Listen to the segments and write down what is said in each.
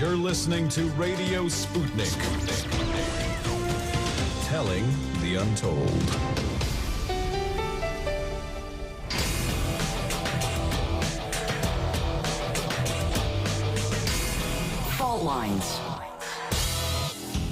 You're listening to Radio Sputnik. Telling the untold. Fault lines.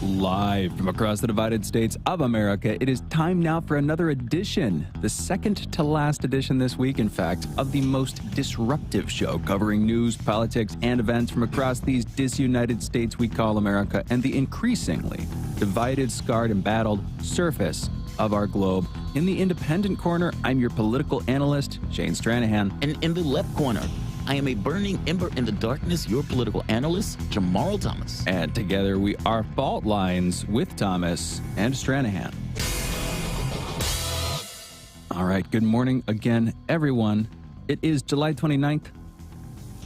Live from across the divided states of America, it is time now for another edition, the second to last edition this week, in fact, of the most disruptive show covering news, politics, and events from across these disunited states we call America and the increasingly divided, scarred, and battled surface of our globe. In the independent corner, I'm your political analyst, Shane Stranahan. And in the left corner, I am a burning ember in the darkness, your political analyst, Jamarl Thomas. And together we are Fault Lines with Thomas and Stranahan. All right, good morning again, everyone. It is July 29th,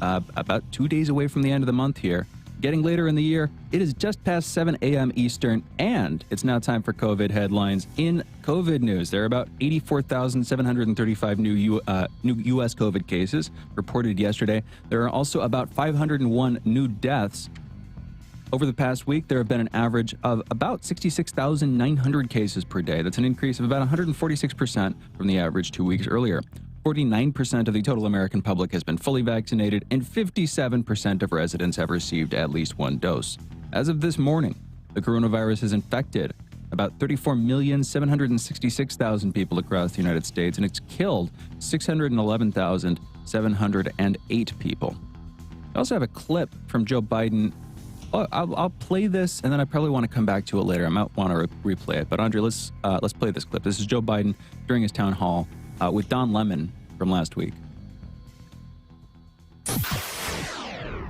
about 2 days away from the end of the month here. Getting later in the year, it is just past 7 a.m. Eastern, and it's now time for COVID headlines. In COVID news, there are about 84,735 new U.S. COVID cases reported yesterday. There are also about 501 new deaths. Over the past week, there have been an average of about 66,900 cases per day. That's an increase of about 146% from the average 2 weeks earlier. 49% of the total American public has been fully vaccinated, and 57% of residents have received at least one dose. As of this morning, the coronavirus has infected about 34,766,000 people across the United States, and it's killed 611,708 people. I also have a clip from Joe Biden. I'll play this, and then I probably want to come back to it later. I might want to replay it. But Andre, let's play this clip. This is Joe Biden during his town hall with Don Lemon from last week.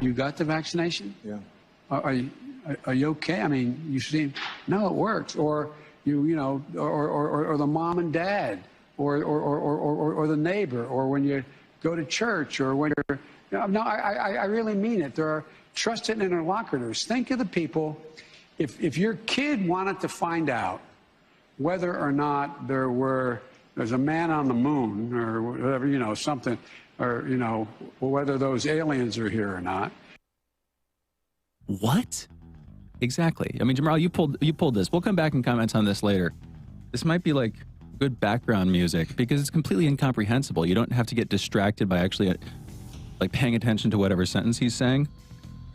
You got the vaccination? Yeah. Are you okay? I mean, you seem, no, it works. Or or the mom and dad, or the neighbor, or when you go to church, or when you're, no, I really mean it. There are trusted interlocutors. Think of the people. If your kid wanted to find out whether or not there's a man on the moon or whatever, something, or, whether those aliens are here or not. What? Exactly. I mean, Jamarl, you pulled this. We'll come back and comment on this later. This might be like good background music because it's completely incomprehensible. You don't have to get distracted by actually like paying attention to whatever sentence he's saying.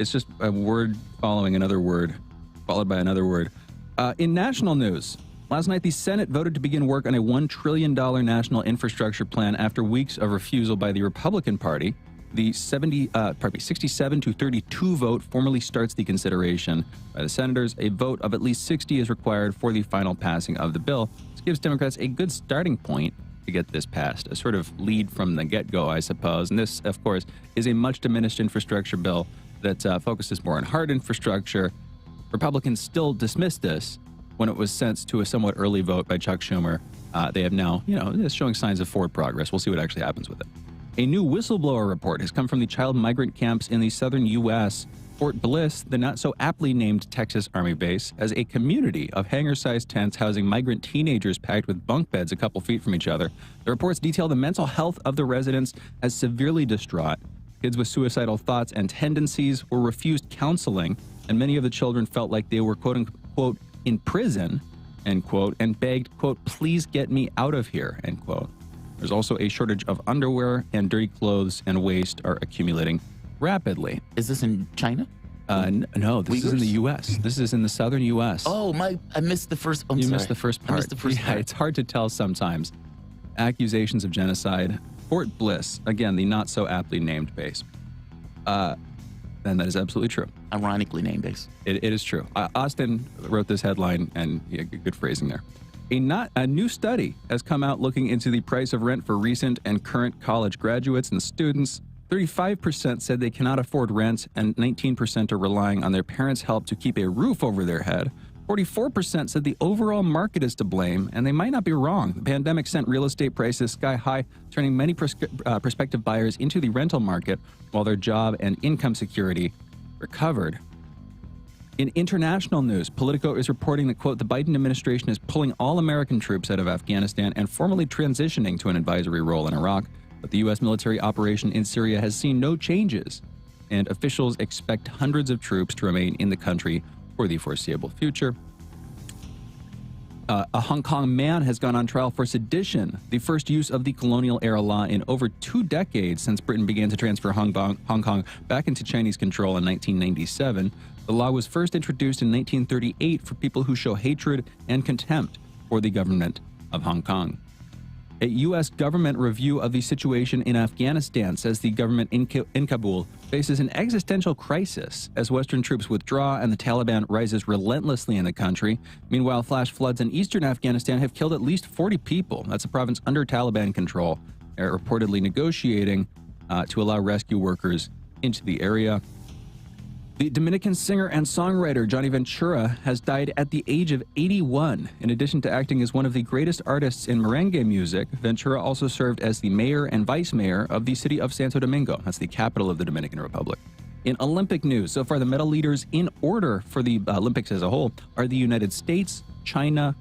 It's just a word following another word, followed by another word. In national news, last night, the Senate voted to begin work on a $1 trillion national infrastructure plan after weeks of refusal by the Republican Party. The 67 to 32 vote formally starts the consideration by the senators. A vote of at least 60 is required for the final passing of the bill. This gives Democrats a good starting point to get this passed, a sort of lead from the get-go, I suppose. And this, of course, is a much diminished infrastructure bill that focuses more on hard infrastructure. Republicans still dismissed this when it was sent to a somewhat early vote by Chuck Schumer. They have now, showing signs of forward progress. We'll see what actually happens with it. A new whistleblower report has come from the child migrant camps in the southern U.S. Fort Bliss, the not-so-aptly named Texas Army base, has a community of hangar-sized tents housing migrant teenagers packed with bunk beds a couple feet from each other. The reports detail the mental health of the residents as severely distraught. Kids with suicidal thoughts and tendencies were refused counseling, and many of the children felt like they were, quote-unquote, in prison, end quote, and begged, quote, please get me out of here, end quote. There's also a shortage of underwear, and dirty clothes and waste are accumulating rapidly. Is this in China? No, this is in the U.S. This is in the southern U.S. Oh, I missed the first. You missed the first part. I missed the first part. It's hard to tell sometimes. Accusations of genocide. Fort Bliss, again, the not-so-aptly named base. And that is absolutely true. Ironically named base. It is true. Austin wrote this headline, and good phrasing there. A new study has come out looking into the price of rent for recent and current college graduates and students. 35% said they cannot afford rent, and 19% are relying on their parents' help to keep a roof over their head. 44% said the overall market is to blame, and they might not be wrong. The pandemic sent real estate prices sky high, turning many prospective buyers into the rental market while their job and income security recovered. In international news, Politico is reporting that, quote, the Biden administration is pulling all American troops out of Afghanistan and formally transitioning to an advisory role in Iraq. But the U.S. military operation in Syria has seen no changes and officials expect hundreds of troops to remain in the country for the foreseeable future. A Hong Kong man has gone on trial for sedition, the first use of the colonial-era law in over 2 decades since Britain began to transfer Hong Kong back into Chinese control in 1997. The law was first introduced in 1938 for people who show hatred and contempt for the government of Hong Kong. A U.S. government review of the situation in Afghanistan says the government in Kabul faces an existential crisis as Western troops withdraw and the Taliban rises relentlessly in the country. Meanwhile, flash floods in eastern Afghanistan have killed at least 40 people. That's a province under Taliban control. They're reportedly negotiating to allow rescue workers into the area. The Dominican singer and songwriter Johnny Ventura has died at the age of 81. In addition to acting as one of the greatest artists in merengue music, Ventura also served as the mayor and vice mayor of the city of Santo Domingo. That's the capital of the Dominican Republic. In Olympic news, so far the medal leaders in order for the Olympics as a whole are the United States, China,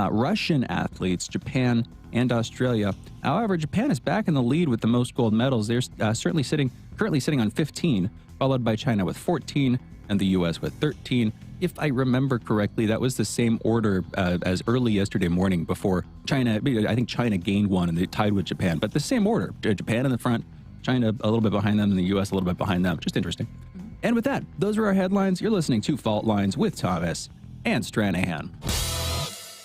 Russian athletes, Japan, and Australia. However, Japan is back in the lead with the most gold medals. They're currently sitting on 15. Followed by China with 14 and the U.S. with 13. If I remember correctly, that was the same order as early yesterday morning before China. I think China gained 1 and they tied with Japan, but the same order. Japan in the front, China a little bit behind them, and the U.S. a little bit behind them. Just interesting. And with that, those are our headlines. You're listening to Fault Lines with Thomas and Stranahan.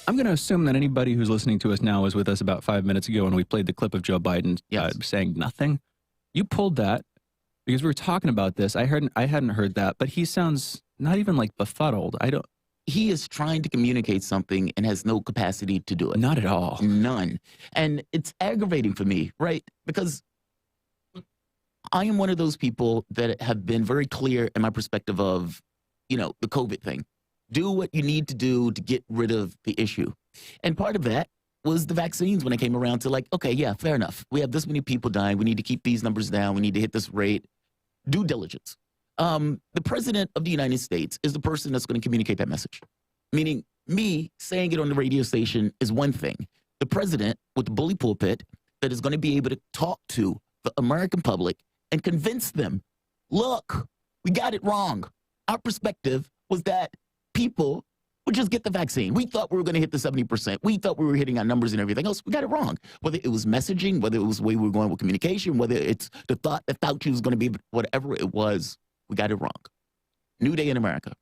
I'm going to assume that anybody who's listening to us now was with us about 5 minutes ago when we played the clip of Joe Biden saying nothing. You pulled that. Because we were talking about this, I hadn't heard that, but he sounds not even like befuddled. He is trying to communicate something and has no capacity to do it. Not at all. None. And it's aggravating for me, right? Because I am one of those people that have been very clear in my perspective of, the COVID thing. Do what you need to do to get rid of the issue. And part of that was the vaccines when it came around to okay, yeah, fair enough. We have this many people dying. We need to keep these numbers down. We need to hit this rate. Due diligence. The president of the United States is the person that's going to communicate that message. Meaning me saying it on the radio station is one thing. The president with the bully pulpit that is going to be able to talk to the American public and convince them, look, we got it wrong. Our perspective was that people would just get the vaccine. We thought we were going to hit the 70%. We thought we were hitting our numbers and everything else. We got it wrong. Whether it was messaging, whether it was the way we were going with communication, whether it's the thought that Fauci was going to be, whatever it was, we got it wrong. New day in America.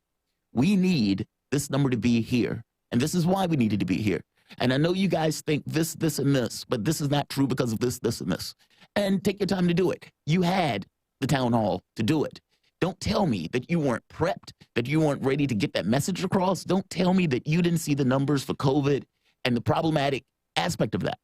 We need this number to be here. And this is why we needed to be here. And I know you guys think this, and this, but this is not true because of this, and this. And take your time to do it. You had the town hall to do it. Don't tell me that you weren't prepped, that you weren't ready to get that message across. Don't tell me that you didn't see the numbers for COVID and the problematic aspect of that.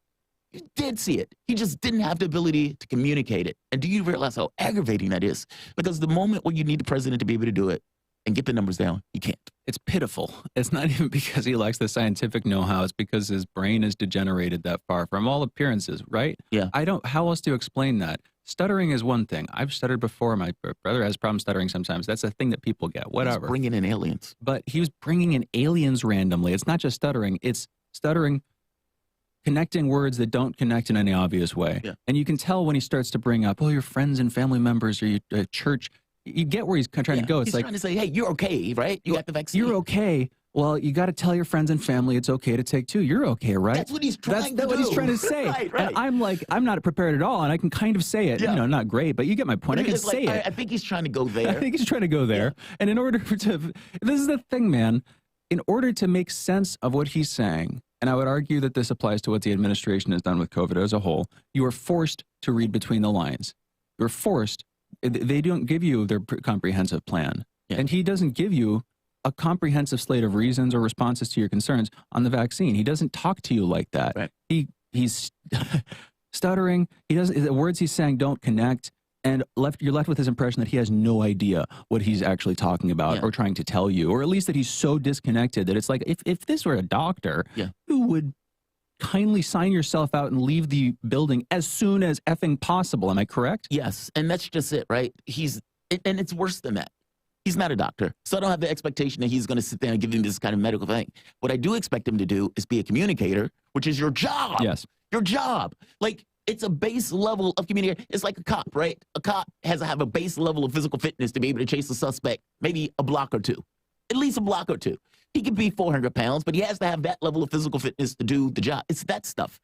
You did see it. He just didn't have the ability to communicate it. And do you realize how aggravating that is? Because the moment when you need the president to be able to do it and get the numbers down, you can't. It's pitiful. It's not even because he lacks the scientific know-how. It's because his brain is degenerated that far from all appearances, right? Yeah. How else do you explain that? Stuttering is one thing. I've stuttered before. My brother has problems stuttering sometimes. That's a thing that people get, whatever. He's bringing in aliens. But he was bringing in aliens randomly. It's not just stuttering. It's stuttering, connecting words that don't connect in any obvious way. Yeah. And you can tell when he starts to bring up, your friends and family members or your church. You get where he's trying to go. It's he's trying to say, hey, you're okay, right? You got the vaccine. You're okay. Well, you got to tell your friends and family it's okay to take 2. You're okay, right? That's what he's trying to do. That's what he's trying to say. Right. And I'm like, I'm not prepared at all, and I can kind of say it. Yeah. Not great, but you get my point. I can say it. I think he's trying to go there. I think he's trying to go there. Yeah. And in order to, this is the thing, man. In order to make sense of what he's saying, and I would argue that this applies to what the administration has done with COVID as a whole, you are forced to read between the lines. You're forced. They don't give you their comprehensive plan. Yeah. And he doesn't give you a comprehensive slate of reasons or responses to your concerns on the vaccine. He doesn't talk to you like that. Right. He's stuttering. The words he's saying don't connect. And you're left with this impression that he has no idea what he's actually talking about or trying to tell you, or at least that he's so disconnected that it's like, if this were a doctor, you would kindly sign yourself out and leave the building as soon as effing possible. Am I correct? Yes. And that's just it, right? And it's worse than that. He's not a doctor. So I don't have the expectation that he's going to sit there and give him this kind of medical thing. What I do expect him to do is be a communicator, which is your job. Yes. Your job. Like, It's a base level of communication. It's like a cop, right? A cop has to have a base level of physical fitness to be able to chase a suspect, maybe a block or two, at least a block or two. He could be 400 pounds, but he has to have that level of physical fitness to do the job. It's that stuff.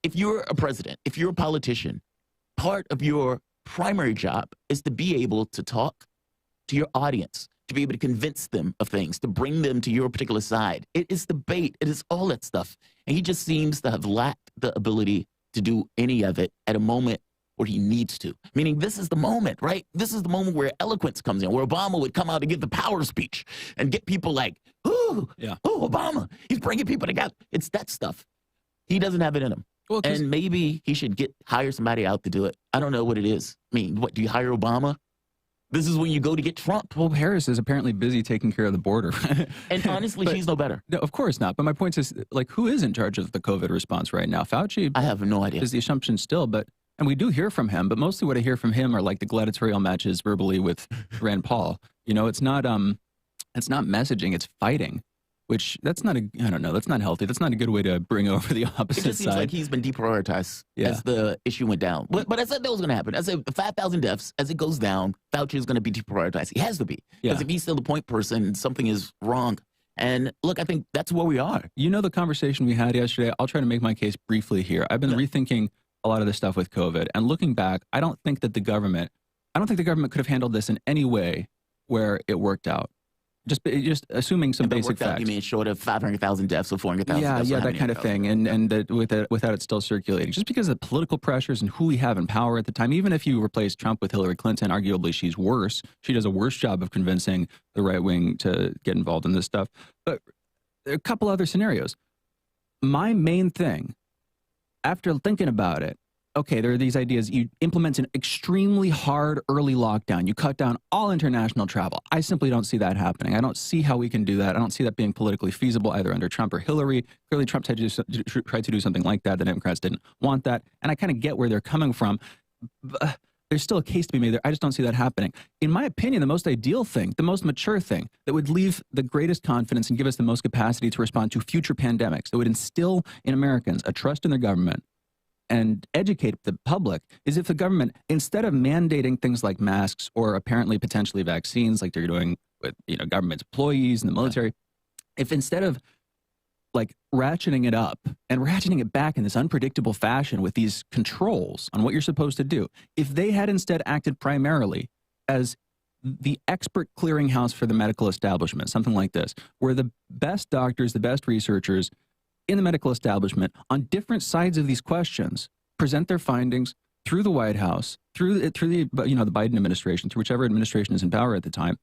If you're a president, if you're a politician, part of your primary job is to be able to talk to your audience, to be able to convince them of things, to bring them to your particular side. It is debate. It is all that stuff. And he just seems to have lacked the ability to do any of it at a moment where he needs to. Meaning this is the moment, right? This is the moment where eloquence comes in, where Obama would come out and give the power speech and get people like, ooh, oh, Obama, he's bringing people together. It's that stuff. He doesn't have it in him. Well, and maybe he should hire somebody out to do it. I don't know what it is. I mean, what, do you hire Obama? This is when you go to get Trump. Well, Harris is apparently busy taking care of the border. And honestly, she's no better. No, of course not. But my point is, like, who is in charge of the COVID response right now? Fauci? I have no idea. Is the assumption still, and we do hear from him, but mostly what I hear from him are like the gladiatorial matches verbally with Rand Paul. You know, it's not messaging, it's fighting. Which that's not healthy. That's not a good way to bring over the opposite side. It just seems like he's been deprioritized as the issue went down. But I said that was going to happen. I said the 5,000 deaths, as it goes down, Fauci is going to be deprioritized. He has to be. Because if he's still the point person, something is wrong. And look, I think that's where we are. You know the conversation we had yesterday? I'll try to make my case briefly here. I've been rethinking a lot of this stuff with COVID. And looking back, I don't think the government could have handled this in any way where it worked out. Just assuming some basic facts. You mean short of 500,000 deaths or 400,000 deaths? Yeah, that kind of thing. And without it still circulating. Just because of the political pressures and who we have in power at the time, even if you replace Trump with Hillary Clinton, arguably she's worse. She does a worse job of convincing the right wing to get involved in this stuff. But there are a couple other scenarios. My main thing, after thinking about it, okay, there are these ideas. You implement an extremely hard early lockdown. You cut down all international travel. I simply don't see that happening. I don't see how we can do that. I don't see that being politically feasible either under Trump or Hillary. Clearly, Trump tried to do something like that. The Democrats didn't want that. And I kind of get where they're coming from. There's still a case to be made there. I just don't see that happening. In my opinion, the most ideal thing, the most mature thing that would leave the greatest confidence and give us the most capacity to respond to future pandemics, that would instill in Americans a trust in their government, and educate the public, is if the government, instead of mandating things like masks or apparently potentially vaccines like they're doing with government employees and the military, if instead of like ratcheting it up and ratcheting it back in this unpredictable fashion with these controls on what you're supposed to do, if they had instead acted primarily as the expert clearinghouse for the medical establishment, something like this, where the best doctors, the best researchers in the medical establishment on different sides of these questions present their findings through the White House, through the the Biden administration, through whichever administration is in power at the time.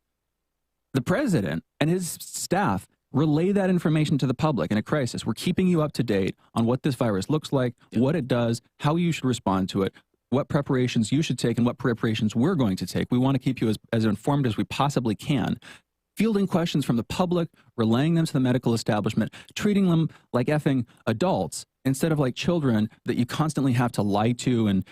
The president and his staff relay that information to the public in a crisis. We're keeping you up to date on what this virus looks like, what it does, how you should respond to it, what preparations you should take, and what preparations we're going to take. We want to keep you as informed as we possibly can. Fielding questions from the public, relaying them to the medical establishment, treating them like effing adults instead of like children that you constantly have to lie to and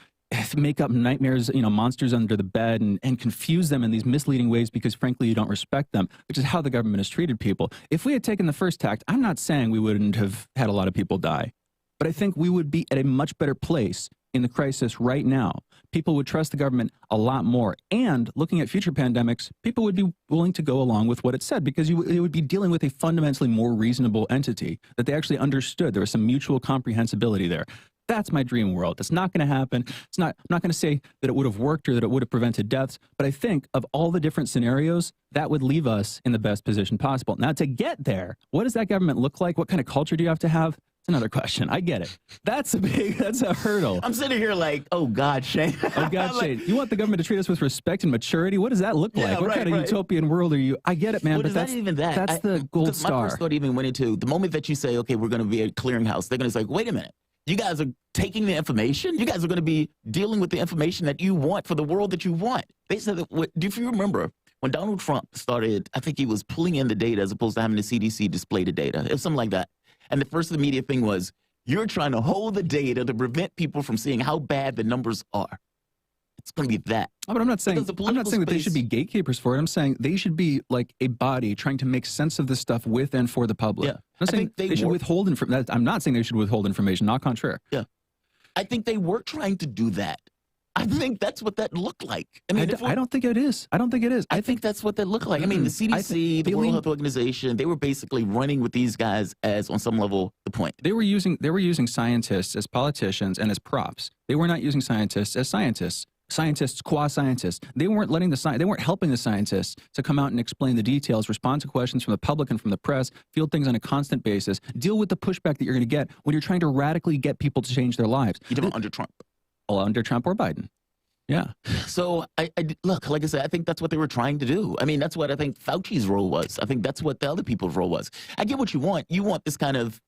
make up nightmares, monsters under the bed and confuse them in these misleading ways because frankly you don't respect them, which is how the government has treated people. If we had taken the first tact, I'm not saying we wouldn't have had a lot of people die, but I think we would be at a much better place in the crisis right now. People would trust the government a lot more. And looking at future pandemics, people would be willing to go along with what it said because it would be dealing with a fundamentally more reasonable entity that they actually understood. There was some mutual comprehensibility there. That's my dream world. It's not going to happen. I'm not going to say that it would have worked or that it would have prevented deaths, but I think of all the different scenarios, that would leave us in the best position possible. Now, to get there, what does that government look like? What kind of culture do you have to have? It's another question. I get it. That's a hurdle. I'm sitting here like, oh God, Shane. Oh God, Shane. You want the government to treat us with respect and maturity? What does that look like? What kind of utopian world are you? I get it, man, but that's even that. That's the gold star. My first thought even went into the moment that you say, okay, we're going to be a clearinghouse. They're going to say, wait a minute. You guys are taking the information. You guys are going to be dealing with the information that you want for the world that you want. They said that, if you remember, when Donald Trump started, I think he was pulling in the data as opposed to having the CDC display the data. It was something like that. And the first immediate thing was, you're trying to hold the data to prevent people from seeing how bad the numbers are. It's going to be that. Oh, but I'm not saying that they should be gatekeepers for it. I'm saying they should be like a body trying to make sense of this stuff with and for the public. Yeah. I'm not saying they should withhold information. I'm not saying they should withhold information. Not contrary. Yeah. I think they were trying to do that. I think that's what that looked like. I mean, I don't think it is. I don't think it is. I think that's what that looked like. I mean, the CDC, the World Health Organization, they were basically running with these guys as, on some level, the point. They were using scientists as politicians and as props. They were not using scientists as scientists. Scientists, qua scientists. They weren't they weren't helping the scientists to come out and explain the details, respond to questions from the public and from the press, field things on a constant basis, deal with the pushback that you're going to get when you're trying to radically get people to change their lives. You don't under Trump. Well, under Trump or Biden. Yeah. So I look, like I said, I think that's what they were trying to do. I mean, that's what I think Fauci's role was. I think that's what the other people's role was. I get what you want. You want this kind of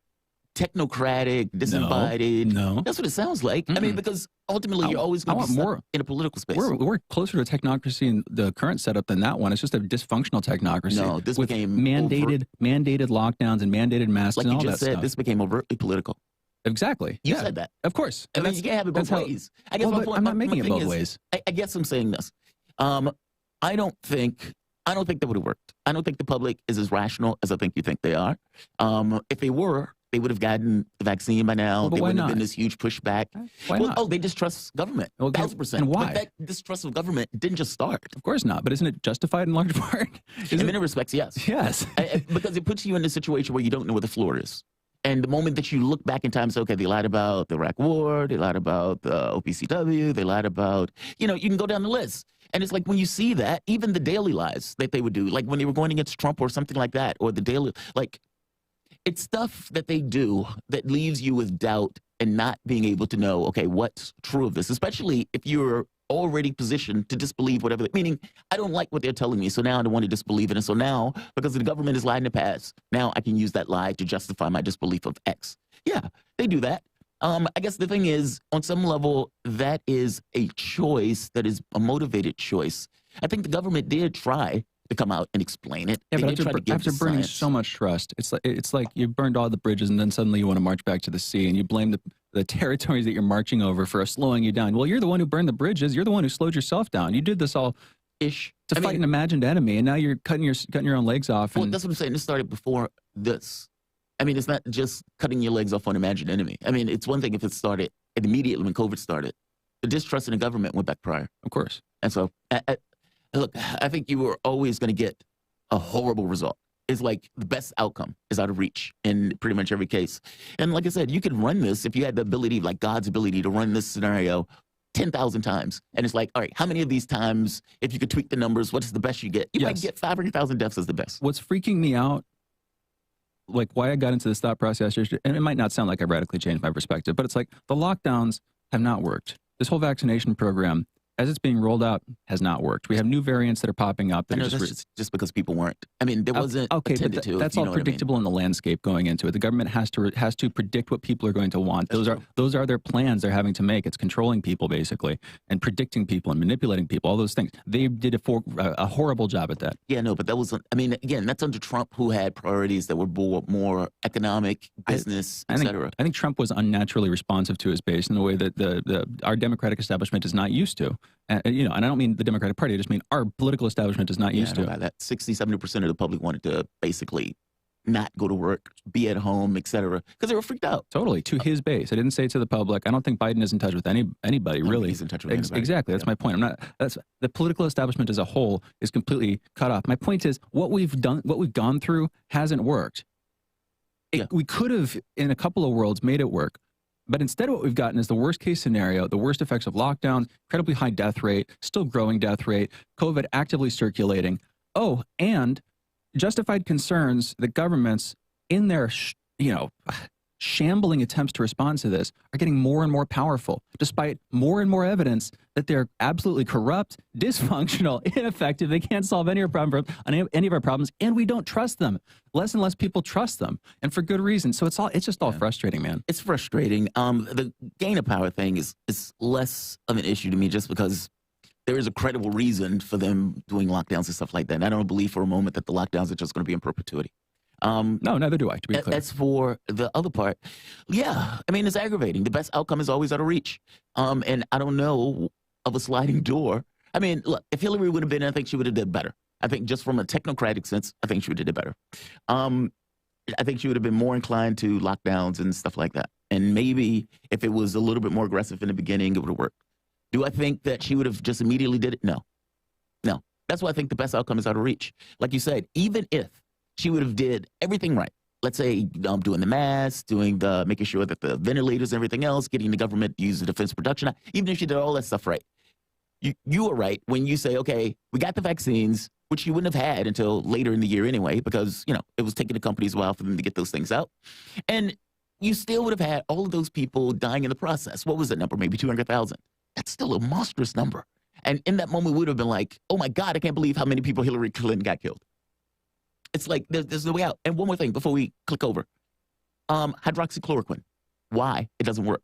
technocratic, disinvited. No. That's what it sounds like. I mean, because ultimately you're always going to be more in a political space. We're closer to technocracy in the current setup than that one. It's just a dysfunctional technocracy. No, this with became mandated lockdowns and mandated masks like and all you just that said, stuff. This became overtly political. Exactly. You said that. Of course. I mean, you can't have it both ways. I guess I'm not making it both ways. I guess I'm saying this. I don't think that would have worked. I don't think the public is as rational as I think you think they are. If they were, they would have gotten the vaccine by now. There wouldn't have been this huge pushback. Why not? Oh, they distrust government. 1,000%. And why? But that distrust of government didn't just start. Of course not. But isn't it justified in large part? In many respects, yes. Yes. Because it puts you in a situation where you don't know where the floor is. And the moment that you look back in time and say, okay, they lied about the Iraq War, they lied about the OPCW, they lied about, you can go down the list. And it's like when you see that, even the daily lies that they would do, like when they were going against Trump or something like that, or the daily, like, it's stuff that they do that leaves you with doubt and not being able to know, okay, what's true of this, especially if you're already positioned to disbelieve whatever, meaning I don't like what they're telling me, so now I don't want to disbelieve it. And so now, because the government has lied in the past, now I can use that lie to justify my disbelief of X. Yeah, they do that. I guess the thing is, on some level, that is a choice that is a motivated choice. I think the government did try to come out and explain it. Yeah, they but after burning so much trust, it's like you burned all the bridges and then suddenly you want to march back to the sea and you blame the territories that you're marching over for slowing you down. Well, you're the one who burned the bridges. You're the one who slowed yourself down. You did this all to fight an imagined enemy, and now you're cutting your own legs off. Well, that's what I'm saying. This started before this. I mean, it's not just cutting your legs off on an imagined enemy. I mean, it's one thing if it started immediately when COVID started. The distrust in the government went back prior. Of course. And so, look, I think you were always going to get a horrible result. It's like the best outcome is out of reach in pretty much every case. And like I said, you could run this if you had the ability, like God's ability to run this scenario 10,000 times. And it's like, all right, how many of these times, if you could tweak the numbers, what's the best you get? You might get 500,000 deaths as the best. What's freaking me out, like why I got into this thought process, and it might not sound like I radically changed my perspective, but it's like the lockdowns have not worked. This whole vaccination program, as it's being rolled out, has not worked. We have new variants that are popping up. I know that's just because people weren't. I mean, there wasn't attended to. That's all predictable in the landscape going into it. The government has to predict what people are going to want. Those are their plans they're having to make. It's controlling people basically and predicting people and manipulating people. All those things. They did a horrible job at that. Yeah, no, but that was. I mean, again, that's under Trump, who had priorities that were more economic, business, etc. I think Trump was unnaturally responsive to his base in a way that our Democratic establishment is not used to. And I don't mean the Democratic Party. I just mean our political establishment is not used to. That 60-70% of the public wanted to basically not go to work, be at home, etc., because they were freaked out. Totally, to his base. I didn't say it to the public. I don't think Biden is in touch with anybody really. He's in touch with anybody. Exactly. That's my point. That's the political establishment as a whole is completely cut off. My point is what we've gone through hasn't worked. We could have, in a couple of worlds, made it work. But instead what we've gotten is the worst case scenario, the worst effects of lockdown, incredibly high death rate, still growing death rate, COVID actively circulating. Oh, and justified concerns that governments in their, shambling attempts to respond to this are getting more and more powerful, despite more and more evidence that they're absolutely corrupt, dysfunctional, ineffective. They can't solve any of our problems, and we don't trust them. Less and less people trust them, and for good reason. So it's just all frustrating, man. It's frustrating. The gain of power thing is less of an issue to me, just because there is a credible reason for them doing lockdowns and stuff like that. And I don't believe for a moment that the lockdowns are just going to be in perpetuity. No, neither do I, to be clear. That's for the other part. Yeah, I mean, it's aggravating. The best outcome is always out of reach. And I don't know of a sliding door. I mean, look, if Hillary would have been, I think she would have did better. I think just from a technocratic sense, I think she would have did better. I think she would have been more inclined to lockdowns and stuff like that. And maybe if it was a little bit more aggressive in the beginning, it would have worked. Do I think that she would have just immediately did it? No. No. That's why I think the best outcome is out of reach. Like you said, even if she would have did everything right, let's say doing the masks, making sure that the ventilators and everything else, getting the government to use the Defense Production Act, even if she did all that stuff right, you are right when you say, okay, we got the vaccines, which you wouldn't have had until later in the year anyway, because, it was taking the companies a while for them to get those things out. And you still would have had all of those people dying in the process. What was that number? Maybe 200,000. That's still a monstrous number. And in that moment, we would have been like, oh my God, I can't believe how many people Hillary Clinton got killed. It's like, there's no way out. And one more thing before we click over. Hydroxychloroquine. Why it doesn't work.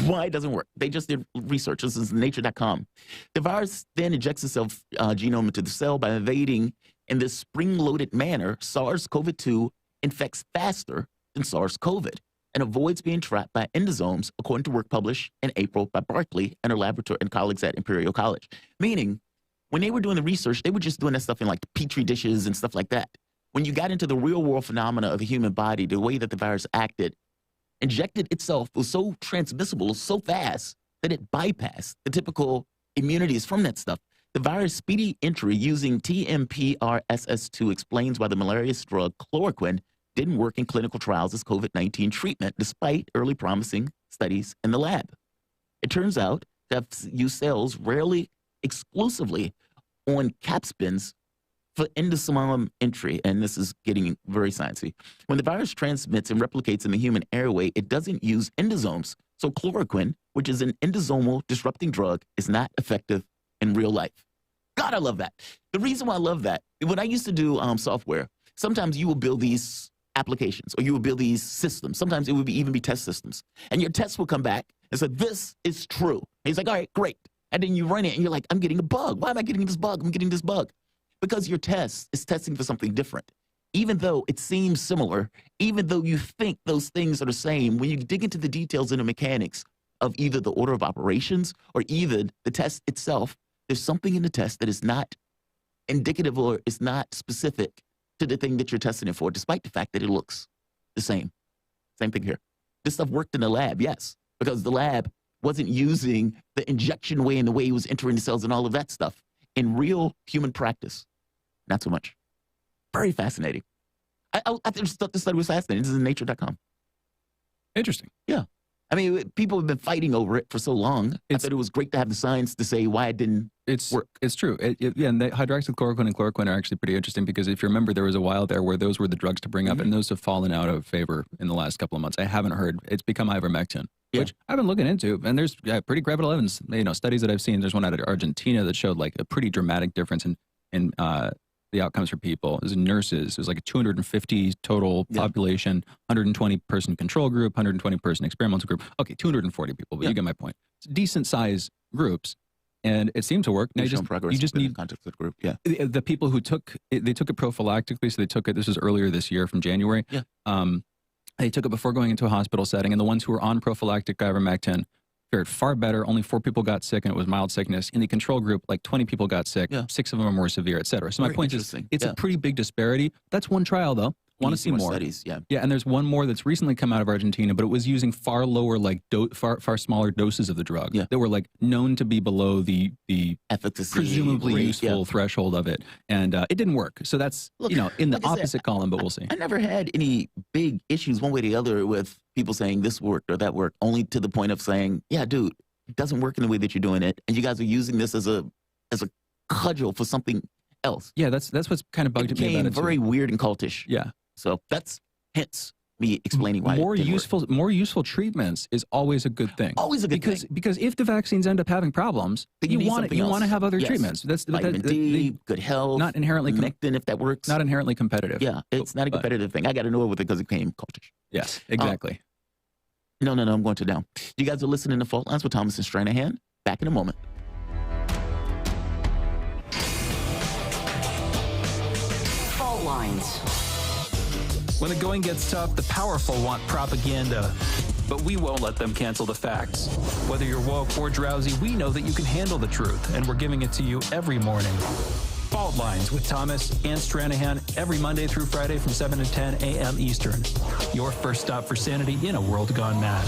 Why it doesn't work. They just did research. This is nature.com. The virus then injects itself genome into the cell by invading in this spring-loaded manner. SARS-CoV-2 infects faster than SARS-CoV and avoids being trapped by endosomes, according to work published in April by Barkley and her laboratory and colleagues at Imperial College. Meaning, when they were doing the research, they were just doing that stuff in like Petri dishes and stuff like that. When you got into the real-world phenomena of the human body, the way that the virus acted, injected itself was so transmissible, so fast, that it bypassed the typical immunities from that stuff. The virus' speedy entry using TMPRSS2 explains why the malaria drug chloroquine didn't work in clinical trials as COVID-19 treatment, despite early promising studies in the lab. It turns out that use cells rarely exclusively on capspins for endosome entry, and this is getting very sciencey. When the virus transmits and replicates in the human airway, it doesn't use endosomes. So chloroquine, which is an endosomal disrupting drug, is not effective in real life. God, I love that. The reason why I love that, when I used to do software, sometimes you will build these applications or you will build these systems. Sometimes it would even be test systems. And your tests will come back and say, this is true. And he's like, all right, great. And then you run it and you're like, I'm getting a bug. Why am I getting this bug? I'm getting this bug. Because your test is testing for something different. Even though it seems similar, even though you think those things are the same, when you dig into the details and the mechanics of either the order of operations or even the test itself, there's something in the test that is not indicative or is not specific to the thing that you're testing it for, despite the fact that it looks the same. Same thing here. This stuff worked in the lab, yes, because the lab wasn't using the injection way and the way it was entering the cells and all of that stuff. In real human practice, not so much. Very fascinating. I just thought this study was fascinating. This is in nature.com. Interesting. Yeah. I mean, people have been fighting over it for so long. I thought it was great to have the science to say why it didn't work. It's true. Yeah, and the hydroxychloroquine and chloroquine are actually pretty interesting because if you remember, there was a while there where those were the drugs to bring up, and those have fallen out of favor in the last couple of months. I haven't heard. It's become ivermectin, which I've been looking into, and there's pretty credible evidence. Studies that I've seen. There's one out of Argentina that showed like a pretty dramatic difference in the outcomes for people. It was nurses. It was like a 250 total population, 120 person control group, 120 person experimental group. Okay, 240 people, but you get my point. It's decent size groups, and it seemed to work. Now you just need context of the group. Yeah, the people who took it, they took it prophylactically, so they took it. This was earlier this year from January. Yeah. They took it before going into a hospital setting, and the ones who were on prophylactic ivermectin fared far better. Only 4 people got sick, and it was mild sickness. In the control group, like 20 people got sick. 6 of them were severe, et cetera. So my point is, it's a pretty big disparity. That's one trial, though. Want to see more studies? Yeah, and there's one more that's recently come out of Argentina, but it was using far lower, like far smaller doses of the drug that were like known to be below the efficacy, presumably useful threshold of it, and it didn't work. So that's in the opposite column, but we'll see. I never had any big issues one way or the other with people saying this worked or that worked, only to the point of saying, yeah, dude, it doesn't work in the way that you're doing it, and you guys are using this as a cudgel for something else. Yeah, that's what's kind of bugged me about it. Very weird and cultish. Yeah. So that's hence me explaining why more useful treatments is always a good thing. Always a good thing. Because if the vaccines end up having problems, you want to have other treatments. That's vitamin D, good health, not inherently Mectin, if that works. Not inherently competitive. Yeah, it's not a competitive thing. I got to know it with it because it came cultish. Yes, exactly. No, I'm going to down. You guys are listening to Fault Lines with Thomas and Stranahan. Back in a moment. Fault Lines. When the going gets tough, the powerful want propaganda, but we won't let them cancel the facts. Whether you're woke or drowsy, we know that you can handle the truth, and we're giving it to you every morning. Fault Lines with Thomas and Stranahan every Monday through Friday from 7 to 10 a.m. Eastern. Your first stop for sanity in a world gone mad.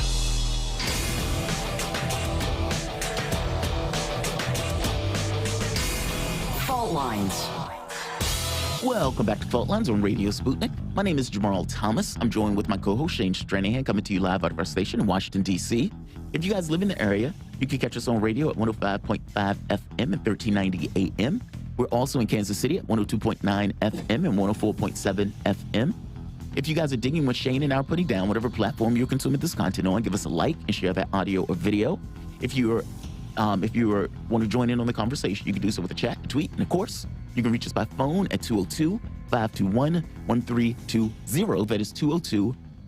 Fault Lines. Welcome back to Fault Lines on Radio Sputnik. My name is Jamarl Thomas. I'm joined with my co-host Shane Stranahan, coming to you live out of our station in Washington, D.C. If you guys live in the area, you can catch us on radio at 105.5 FM and 1390 AM. We're also in Kansas City at 102.9 FM and 104.7 FM. If you guys are digging what Shane and I are putting down, whatever platform you're consuming this content on, give us a like and share that audio or video. If you want to join in on the conversation, you can do so with a chat, a tweet, and of course, you can reach us by phone at 202-521-1320. That is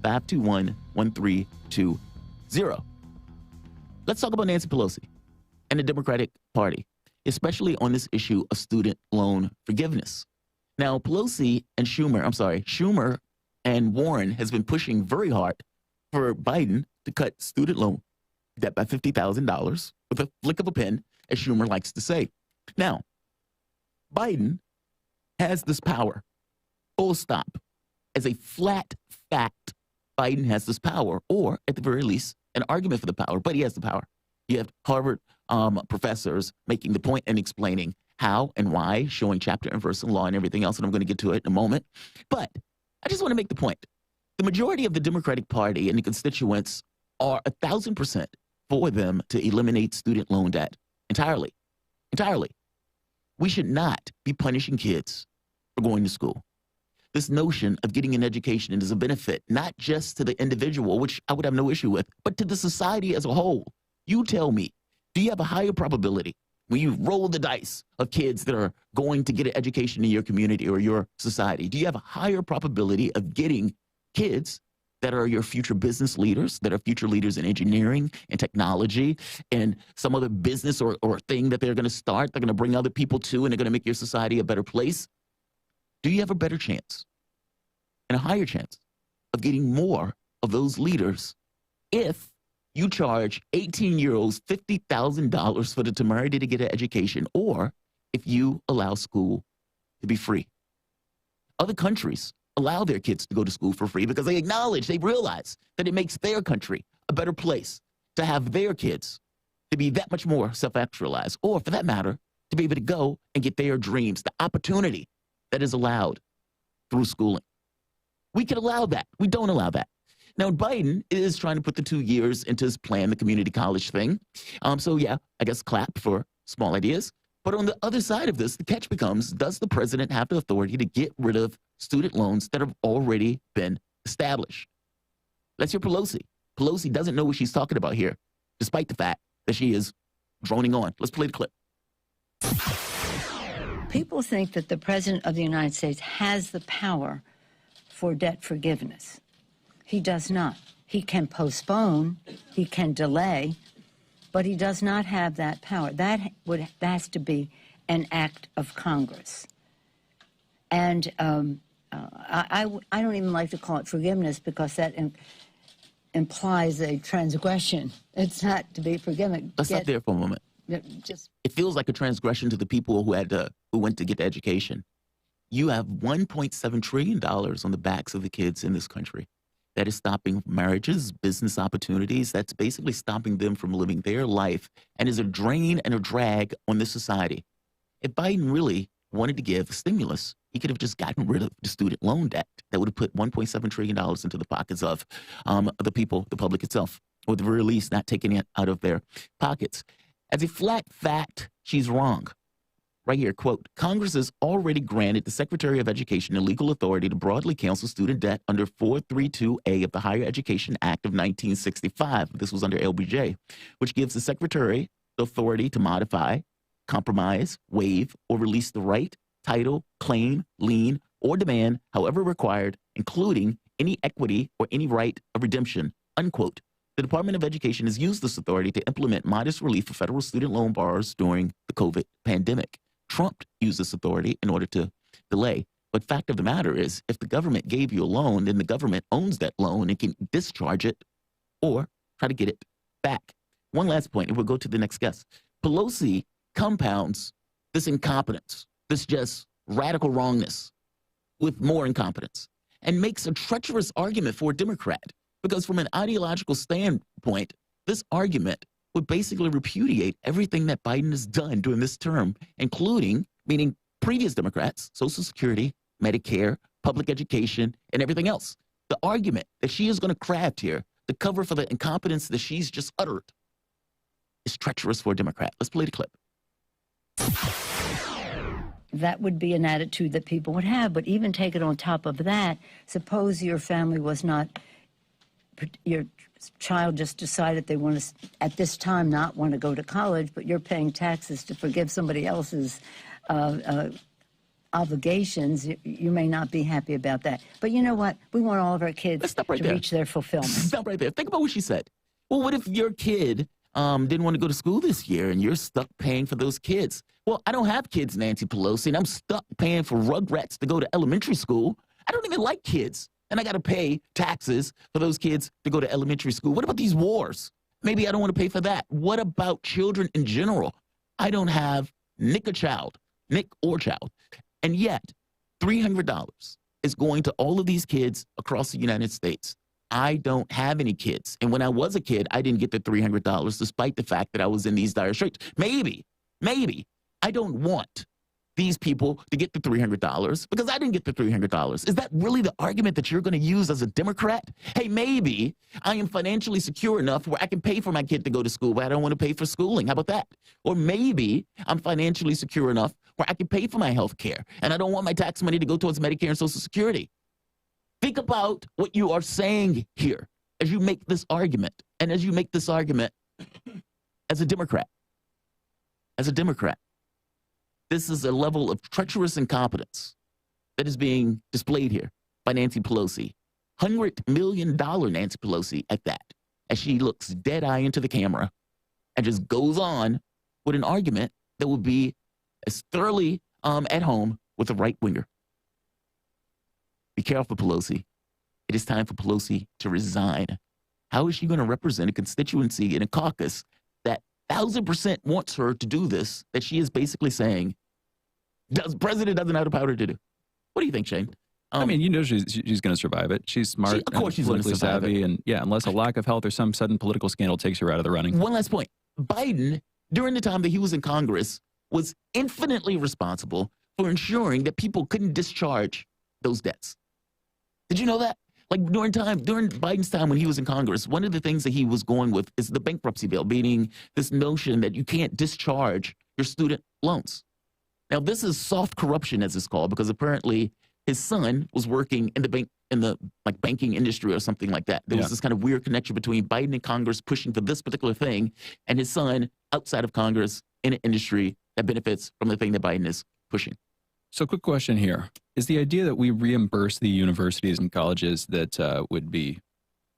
202-521-1320. Let's talk about Nancy Pelosi and the Democratic Party, especially on this issue of student loan forgiveness. Now, Schumer and Warren has been pushing very hard for Biden to cut student loan debt by $50,000 with a flick of a pen, as Schumer likes to say. Now, Biden has this power, full stop. As a flat fact, Biden has this power, or at the very least, an argument for the power, but he has the power. You have Harvard professors making the point and explaining how and why, showing chapter and verse in law and everything else, and I'm going to get to it in a moment. But I just want to make the point. The majority of the Democratic Party and the constituents are 1,000% for them to eliminate student loan debt entirely. Entirely. We should not be punishing kids for going to school. This notion of getting an education is a benefit, not just to the individual, which I would have no issue with, but to the society as a whole. You tell me, do you have a higher probability when you roll the dice of kids that are going to get an education in your community or your society? Do you have a higher probability of getting kids that are your future business leaders, that are future leaders in engineering and technology and some other business or thing that they're going to start, they're going to bring other people to, and they're going to make your society a better place? Do you have a better chance and a higher chance of getting more of those leaders if you charge 18-year-olds $50,000 for the temerity to get an education, or if you allow school to be free? Other countries allow their kids to go to school for free because they realize that it makes their country a better place to have their kids to be that much more self-actualized, or for that matter, to be able to go and get their dreams, the opportunity that is allowed through schooling. We can allow that. We don't allow that. Now, Biden is trying to put the 2 years into his plan, the community college thing. So yeah, I guess clap for small ideas. But on the other side of this, the catch becomes, does the president have the authority to get rid of student loans that have already been established? Let's hear Pelosi. Pelosi doesn't know what she's talking about here, despite the fact that she is droning on. Let's play the clip. People think that the President of the United States has the power for debt forgiveness. He does not. He can postpone, he can delay, but he does not have that power. That has to be an act of Congress. And I don't even like to call it forgiveness because that implies a transgression. It's not to be forgiven. Let's stop there for a moment. It feels like a transgression to the people who went to get the education. You have $1.7 trillion on the backs of the kids in this country. That is stopping marriages, business opportunities. That's basically stopping them from living their life and is a drain and a drag on the society. If Biden really wanted to give stimulus, he could have just gotten rid of the student loan debt. That would have put $1.7 trillion into the pockets of the people, the public itself, or at the very least not taking it out of their pockets. As a flat fact, she's wrong. Right here, quote, Congress has already granted the Secretary of Education the legal authority to broadly cancel student debt under 432A of the Higher Education Act of 1965. This was under LBJ, which gives the Secretary the authority to modify, compromise, waive, or release the right, title, claim, lien, or demand, however required, including any equity or any right of redemption, unquote. The Department of Education has used this authority to implement modest relief for federal student loan borrowers during the COVID pandemic. Trump used this authority in order to delay. But fact of the matter is, if the government gave you a loan, then the government owns that loan and can discharge it or try to get it back. One last point, and we'll go to the next guest. Pelosi compounds this incompetence this just radical wrongness with more incompetence and makes a treacherous argument for a Democrat. Because from an ideological standpoint, this argument would basically repudiate everything that Biden has done during this term, including, meaning previous Democrats, Social Security, Medicare, public education, and everything else. The argument that she is going to craft here to cover for the incompetence that she's just uttered is treacherous for a Democrat. Let's play the clip. That would be an attitude that people would have. But even take it on top of that, suppose your family was not, your child just decided they want to, at this time, not want to go to college, but you're paying taxes to forgive somebody else's obligations. You may not be happy about that. But you know what? We want all of our kids to reach their fulfillment. Stop right there. Think about what she said. Well, what if your kid didn't want to go to school this year and you're stuck paying for those kids? Well, I don't have kids, Nancy Pelosi, and I'm stuck paying for Rugrats to go to elementary school. I don't even like kids, and I got to pay taxes for those kids to go to elementary school. What about these wars? Maybe I don't want to pay for that. What about children in general? I don't have Nick or child, and yet $300 is going to all of these kids across the United States. I don't have any kids. And when I was a kid, I didn't get the $300 despite the fact that I was in these dire straits. Maybe I don't want these people to get the $300 because I didn't get the $300. Is that really the argument that you're going to use as a Democrat? Hey, maybe I am financially secure enough where I can pay for my kid to go to school, but I don't want to pay for schooling. How about that? Or maybe I'm financially secure enough where I can pay for my health care and I don't want my tax money to go towards Medicare and Social Security. Think about what you are saying here as you make this argument, and as you make this argument as a Democrat. As a Democrat, this is a level of treacherous incompetence that is being displayed here by Nancy Pelosi. $100 million Nancy Pelosi at that, as she looks dead-eye into the camera and just goes on with an argument that would be as thoroughly at home with a right-winger. Be careful, Pelosi. It is time for Pelosi to resign. How is she going to represent a constituency in a caucus that 1,000% wants her to do this, that she is basically saying, the president doesn't have the power to do? What do you think, Shane? I mean, you know she's going to survive it. She's smart, of course she's politically savvy, and yeah, unless a lack of health or some sudden political scandal takes her out of the running. One last point. Biden, during the time that he was in Congress, was infinitely responsible for ensuring that people couldn't discharge those debts. Did you know that? Like during Biden's time when he was in Congress, one of the things that he was going with is the bankruptcy bill, meaning this notion that you can't discharge your student loans. Now, this is soft corruption, as it's called, because apparently his son was working in the banking industry or something like that. There was this kind of weird connection between Biden and Congress pushing for this particular thing and his son outside of Congress in an industry that benefits from the thing that Biden is pushing. So quick question here. Is the idea that we reimburse the universities and colleges that would be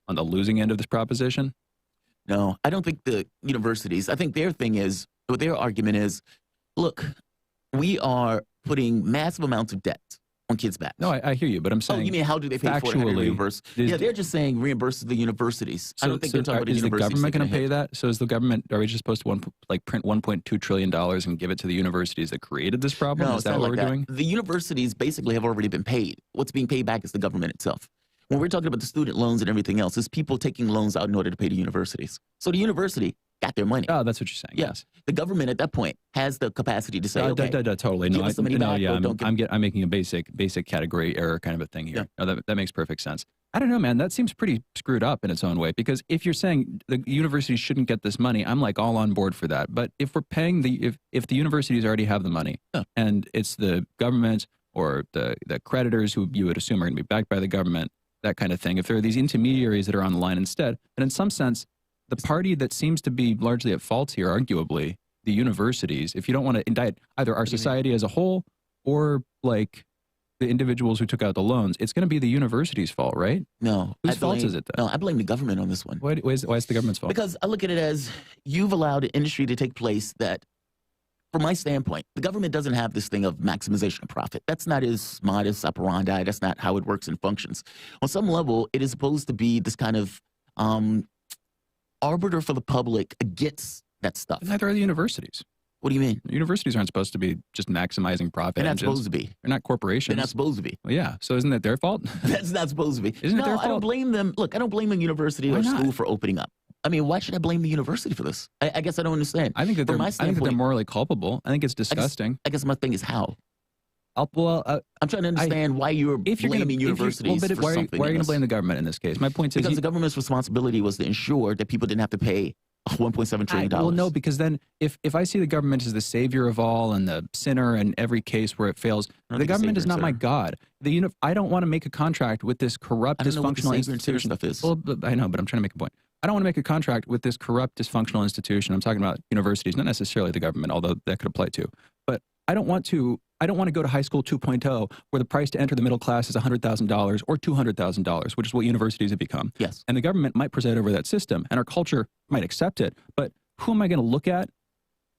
on the losing end of this proposition? No, I don't think the universities, I think their thing is, what their argument is, look, we are putting massive amounts of debt on kids' backs. No, I hear you, but I'm saying... Oh, you mean how do they pay for it? How do they reimburse? Yeah, they're just saying reimburse the universities. So, I don't think they're talking about the universities. Is the government going to pay that? So is the government, are we just supposed to print $1.2 trillion and give it to the universities that created this problem? No, is that what we're doing? The universities basically have already been paid. What's being paid back is the government itself. When we're talking about the student loans and everything else, it's people taking loans out in order to pay the universities. So the university got their money. Oh, that's what you're saying. Yes. The government at that point has the capacity to say, okay, totally. give us the money back, I'm making a basic category error kind of a thing here. Yeah. No, that makes perfect sense. I don't know, man. That seems pretty screwed up in its own way, because if you're saying the universities shouldn't get this money, I'm like all on board for that. But if we're paying if the universities already have the money and it's the government or the creditors who you would assume are going to be backed by the government, that kind of thing, if there are these intermediaries that are on the line instead, then in some sense, the party that seems to be largely at fault here, arguably, the universities, if you don't want to indict either our society as a whole or like the individuals who took out the loans, it's going to be the university's fault, right? No. Whose fault is it then? No, I blame the government on this one. Why is the government's fault? Because I look at it as you've allowed an industry to take place that, from my standpoint, the government doesn't have this thing of maximization of profit. That's not his modus operandi. That's not how it works and functions. On some level, it is supposed to be this kind of arbiter for the public against that stuff. Neither are the universities. What do you mean? Universities aren't supposed to be just maximizing profit They're not engines. supposed to be. They're not corporations. They're not supposed to be. Well, yeah. So isn't that their fault? That's not supposed to be. Isn't it their No, I don't fault? blame them. Look, I don't blame a university Why or not? school for opening up. I mean, why should I blame the university for this? I guess I don't understand. I think that From they're. my I think that they're standpoint, morally culpable. I think it's disgusting. I guess my thing is how. I'm trying to understand why you're blaming universities for why are something. you going to else. blame the government in this case? My point is Because the government's responsibility was to ensure that people didn't have to pay $1.7 trillion. Well, no, because then if I see the government as the savior of all and the sinner in every case where it fails, the government is not my God. I don't want to make a contract with this corrupt, dysfunctional institution. Stuff is. Well, I know, but I'm trying to make a point. I don't want to make a contract with this corrupt, dysfunctional institution. I'm talking about universities, not necessarily the government, although that could apply too. But I don't want to go to high school 2.0 where the price to enter the middle class is $100,000 or $200,000, which is what universities have become. Yes. And the government might preside over that system, and our culture might accept it. But who am I going to look at?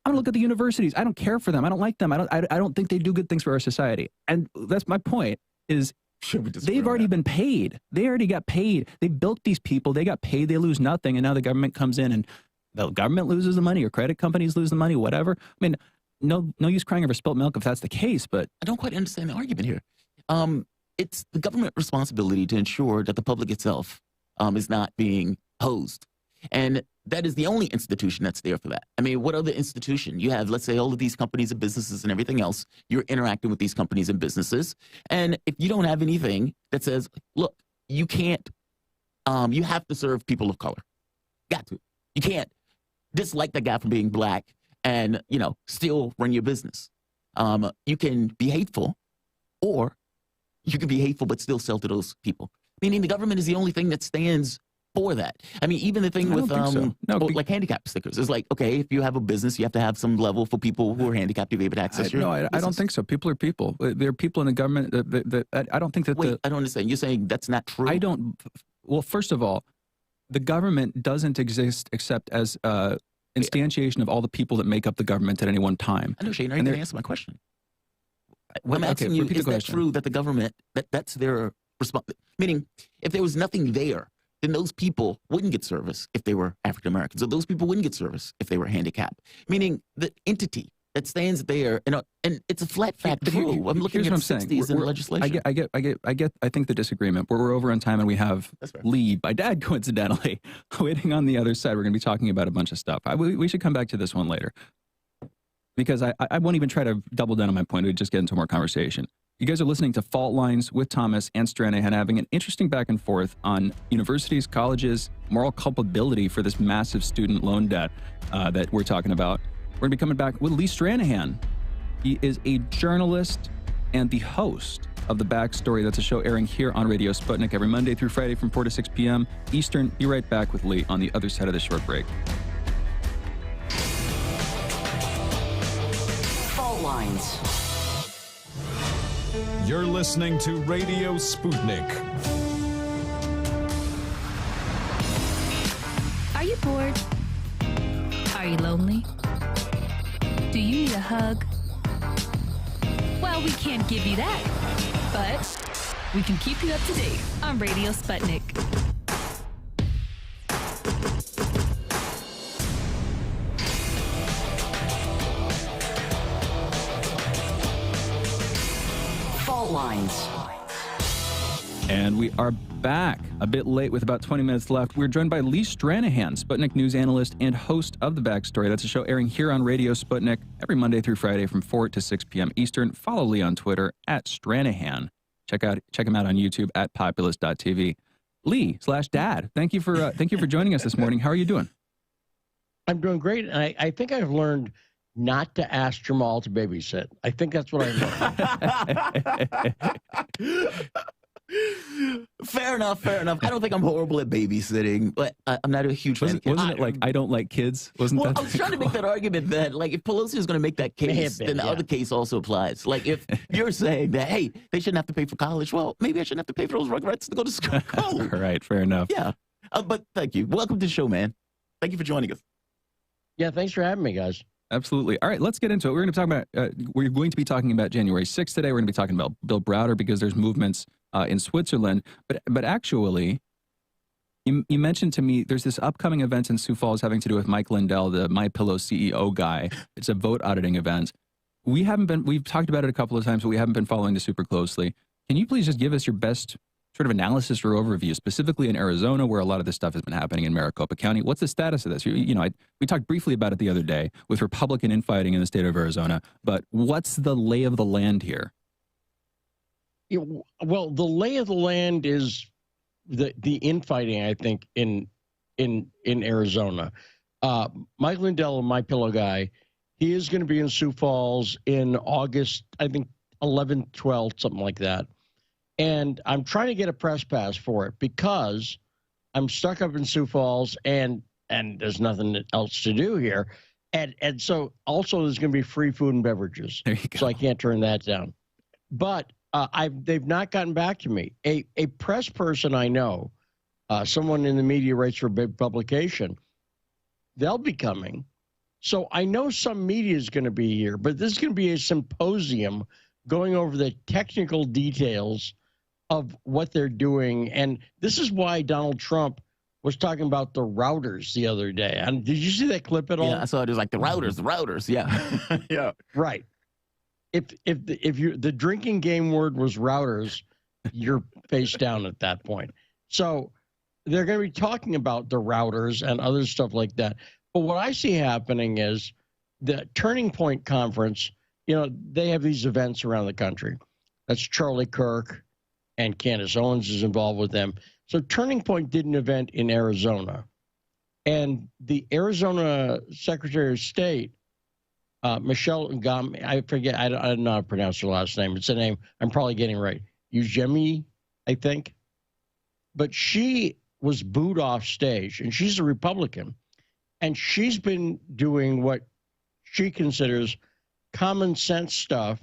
I'm going to look at the universities. I don't care for them. I don't like them. I don't think they do good things for our society. And that's my point. Is they've already been paid. They already got paid. They built these people. They got paid. They lose nothing, and now the government comes in and the government loses the money, or credit companies lose the money, whatever. I mean. No use crying over spilt milk if that's the case, but I don't quite understand the argument here. It's the government responsibility to ensure that the public itself is not being hosed. And that is the only institution that's there for that. I mean, what other institution? You have, let's say, all of these companies and businesses and everything else. You're interacting with these companies and businesses. And if you don't have anything that says, look, you can't, you have to serve people of color. Got to. You can't dislike the guy for being black and, still run your business. You can be hateful, or you can be hateful but still sell to those people. Meaning the government is the only thing that stands for that. I mean, even the thing with like handicap stickers is like, okay, if you have a business, you have to have some level for people who are handicapped to be able to access your business. I don't think so. People are people. There are people in the government I don't think that. Wait, I don't understand. You're saying that's not true? Well, first of all, the government doesn't exist except as instantiation of all the people that make up the government at any one time. I know, Shane. You didn't answer my question. I'm asking you, is that true that the government, that's their response? Meaning, if there was nothing there, then those people wouldn't get service if they were African Americans, or those people wouldn't get service if they were handicapped. Meaning, the entity that stands there, and it's a flat fact true. I'm looking at the 60s in legislation. I think the disagreement. We're over on time, and we have Lee, my dad, coincidentally, waiting on the other side. We're going to be talking about a bunch of stuff. We should come back to this one later, because I won't even try to double down on my point. We'll just get into more conversation. You guys are listening to Fault Lines with Thomas and Stranahan, having an interesting back and forth on universities, colleges, moral culpability for this massive student loan debt that we're talking about. We're going to be coming back with Lee Stranahan. He is a journalist and the host of The Backstory. That's a show airing here on Radio Sputnik every Monday through Friday from 4 to 6 p.m. Eastern. Be right back with Lee on the other side of the short break. Fault Lines. You're listening to Radio Sputnik. Are you bored? Are you lonely? Do you need a hug? Well, we can't give you that, but we can keep you up to date on Radio Sputnik. Fault Lines. And we are back a bit late with about 20 minutes left. We're joined by Lee Stranahan, Sputnik news analyst and host of The Backstory. That's a show airing here on Radio Sputnik every Monday through Friday from 4 to 6 p.m. Eastern. Follow Lee on Twitter at Stranahan. Check him out on YouTube at populous.tv. Lee/Dad, thank you for joining us this morning. How are you doing? I'm doing great, and I think I've learned not to ask Jamarl to babysit. I think that's what I learned. Fair enough. I don't think I'm horrible at babysitting, but I'm not a huge fan. Wasn't it like I don't like kids? I was trying to make that argument that, like, if Pelosi is going to make that case, then the other case also applies. Like, if you're saying that, hey, they shouldn't have to pay for college, well, maybe I shouldn't have to pay for those rugrats to go to school. Right, fair enough. Yeah, but thank you. Welcome to the show, man. Thank you for joining us. Yeah, thanks for having me, guys. Absolutely. All right, let's get into it. We're going to be talking about January 6th today. We're going to be talking about Bill Browder because there's movements in Switzerland. But actually, You mentioned to me there's this upcoming event in Sioux Falls having to do with Mike Lindell, the MyPillow CEO guy. It's a vote auditing event. We've talked about it a couple of times, but we haven't been following this super closely. Can you please just give us your best sort of analysis or overview, specifically in Arizona, where a lot of this stuff has been happening in Maricopa County? What's the status of this? We talked briefly about it the other day with Republican infighting in the state of Arizona, but what's the lay of the land here? Well, the lay of the land is the infighting, I think, in Arizona. Mike Lindell, my pillow guy, he is going to be in Sioux Falls in August, I think 11th, 12th, something like that. And I'm trying to get a press pass for it because I'm stuck up in Sioux Falls and there's nothing else to do here. And so also there's going to be free food and beverages. There you go. So I can't turn that down. But they've not gotten back to me. A press person I know, someone in the media writes for a big publication, they'll be coming. So I know some media is going to be here, but this is going to be a symposium going over the technical details of what they're doing. And this is why Donald Trump was talking about the routers the other day. And did you see that clip at all? Yeah, I saw it. It was like the routers. Yeah. Yeah. Right. If the drinking game word was routers, you're face down at that point. So they're going to be talking about the routers and other stuff like that. But what I see happening is the Turning Point Conference, they have these events around the country. That's Charlie Kirk and Candace Owens is involved with them. So Turning Point did an event in Arizona. And the Arizona Secretary of State, Michelle Ngam, I forget, I don't know how to pronounce her last name. It's a name I'm probably getting right. Ujemi, I think. But she was booed off stage, and she's a Republican. And she's been doing what she considers common sense stuff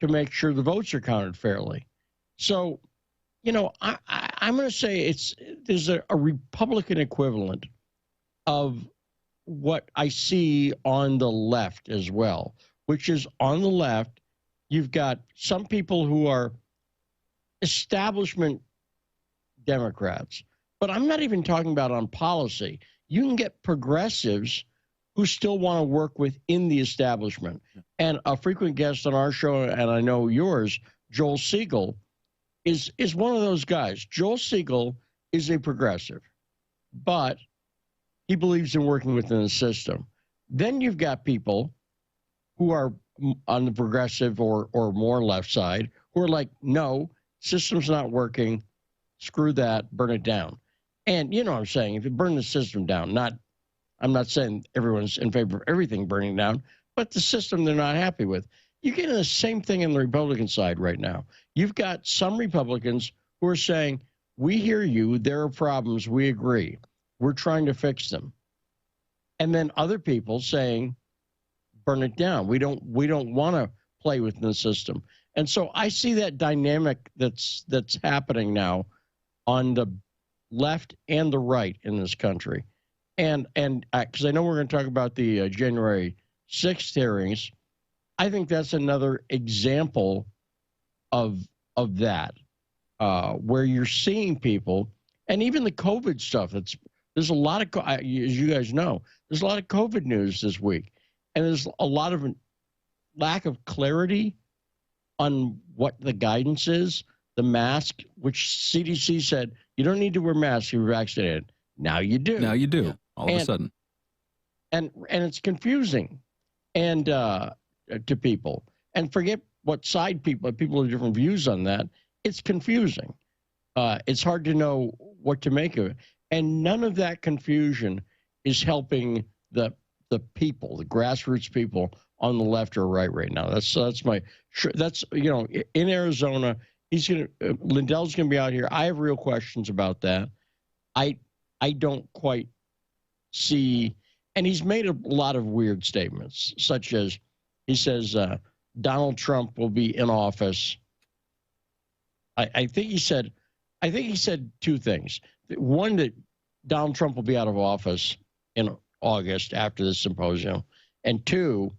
to make sure the votes are counted fairly. So, I'm going to say there's a Republican equivalent of what I see on the left as well, which is on the left, you've got some people who are establishment Democrats, but I'm not even talking about on policy. You can get progressives who still want to work within the establishment. And a frequent guest on our show, and I know yours, Joel Siegel, is one of those guys. Joel Siegel is a progressive, but he believes in working within the system. Then you've got people who are on the progressive or more left side who are like, no, system's not working. Screw that. Burn it down. And you know what I'm saying? If you burn the system down, I'm not saying everyone's in favor of everything burning down, but the system they're not happy with. You're getting the same thing in the Republican side right now. You've got some Republicans who are saying, we hear you, there are problems, we agree. We're trying to fix them. And then other people saying, burn it down. We don't want to play within the system. And so I see that dynamic that's happening now on the left and the right in this country. And because I know we're going to talk about the January 6th hearings, I think that's another example of that, where you're seeing people, and even the COVID stuff. There's a lot of, as you guys know, there's a lot of COVID news this week, and there's a lot of lack of clarity on what the guidance is. The mask, which CDC said you don't need to wear masks if you're vaccinated. Now you do. Now you do. All of a sudden. And it's confusing, and to people. And forget what side people have different views on that. It's confusing. It's hard to know what to make of it. And none of that confusion is helping the people, the grassroots people on the left or right now. That's in Arizona. Lindell's going to be out here. I have real questions about that. I don't quite see, and he's made a lot of weird statements, such as he says Donald Trump will be in office. I think he said two things. One, that Donald Trump will be out of office in August after this symposium, and two,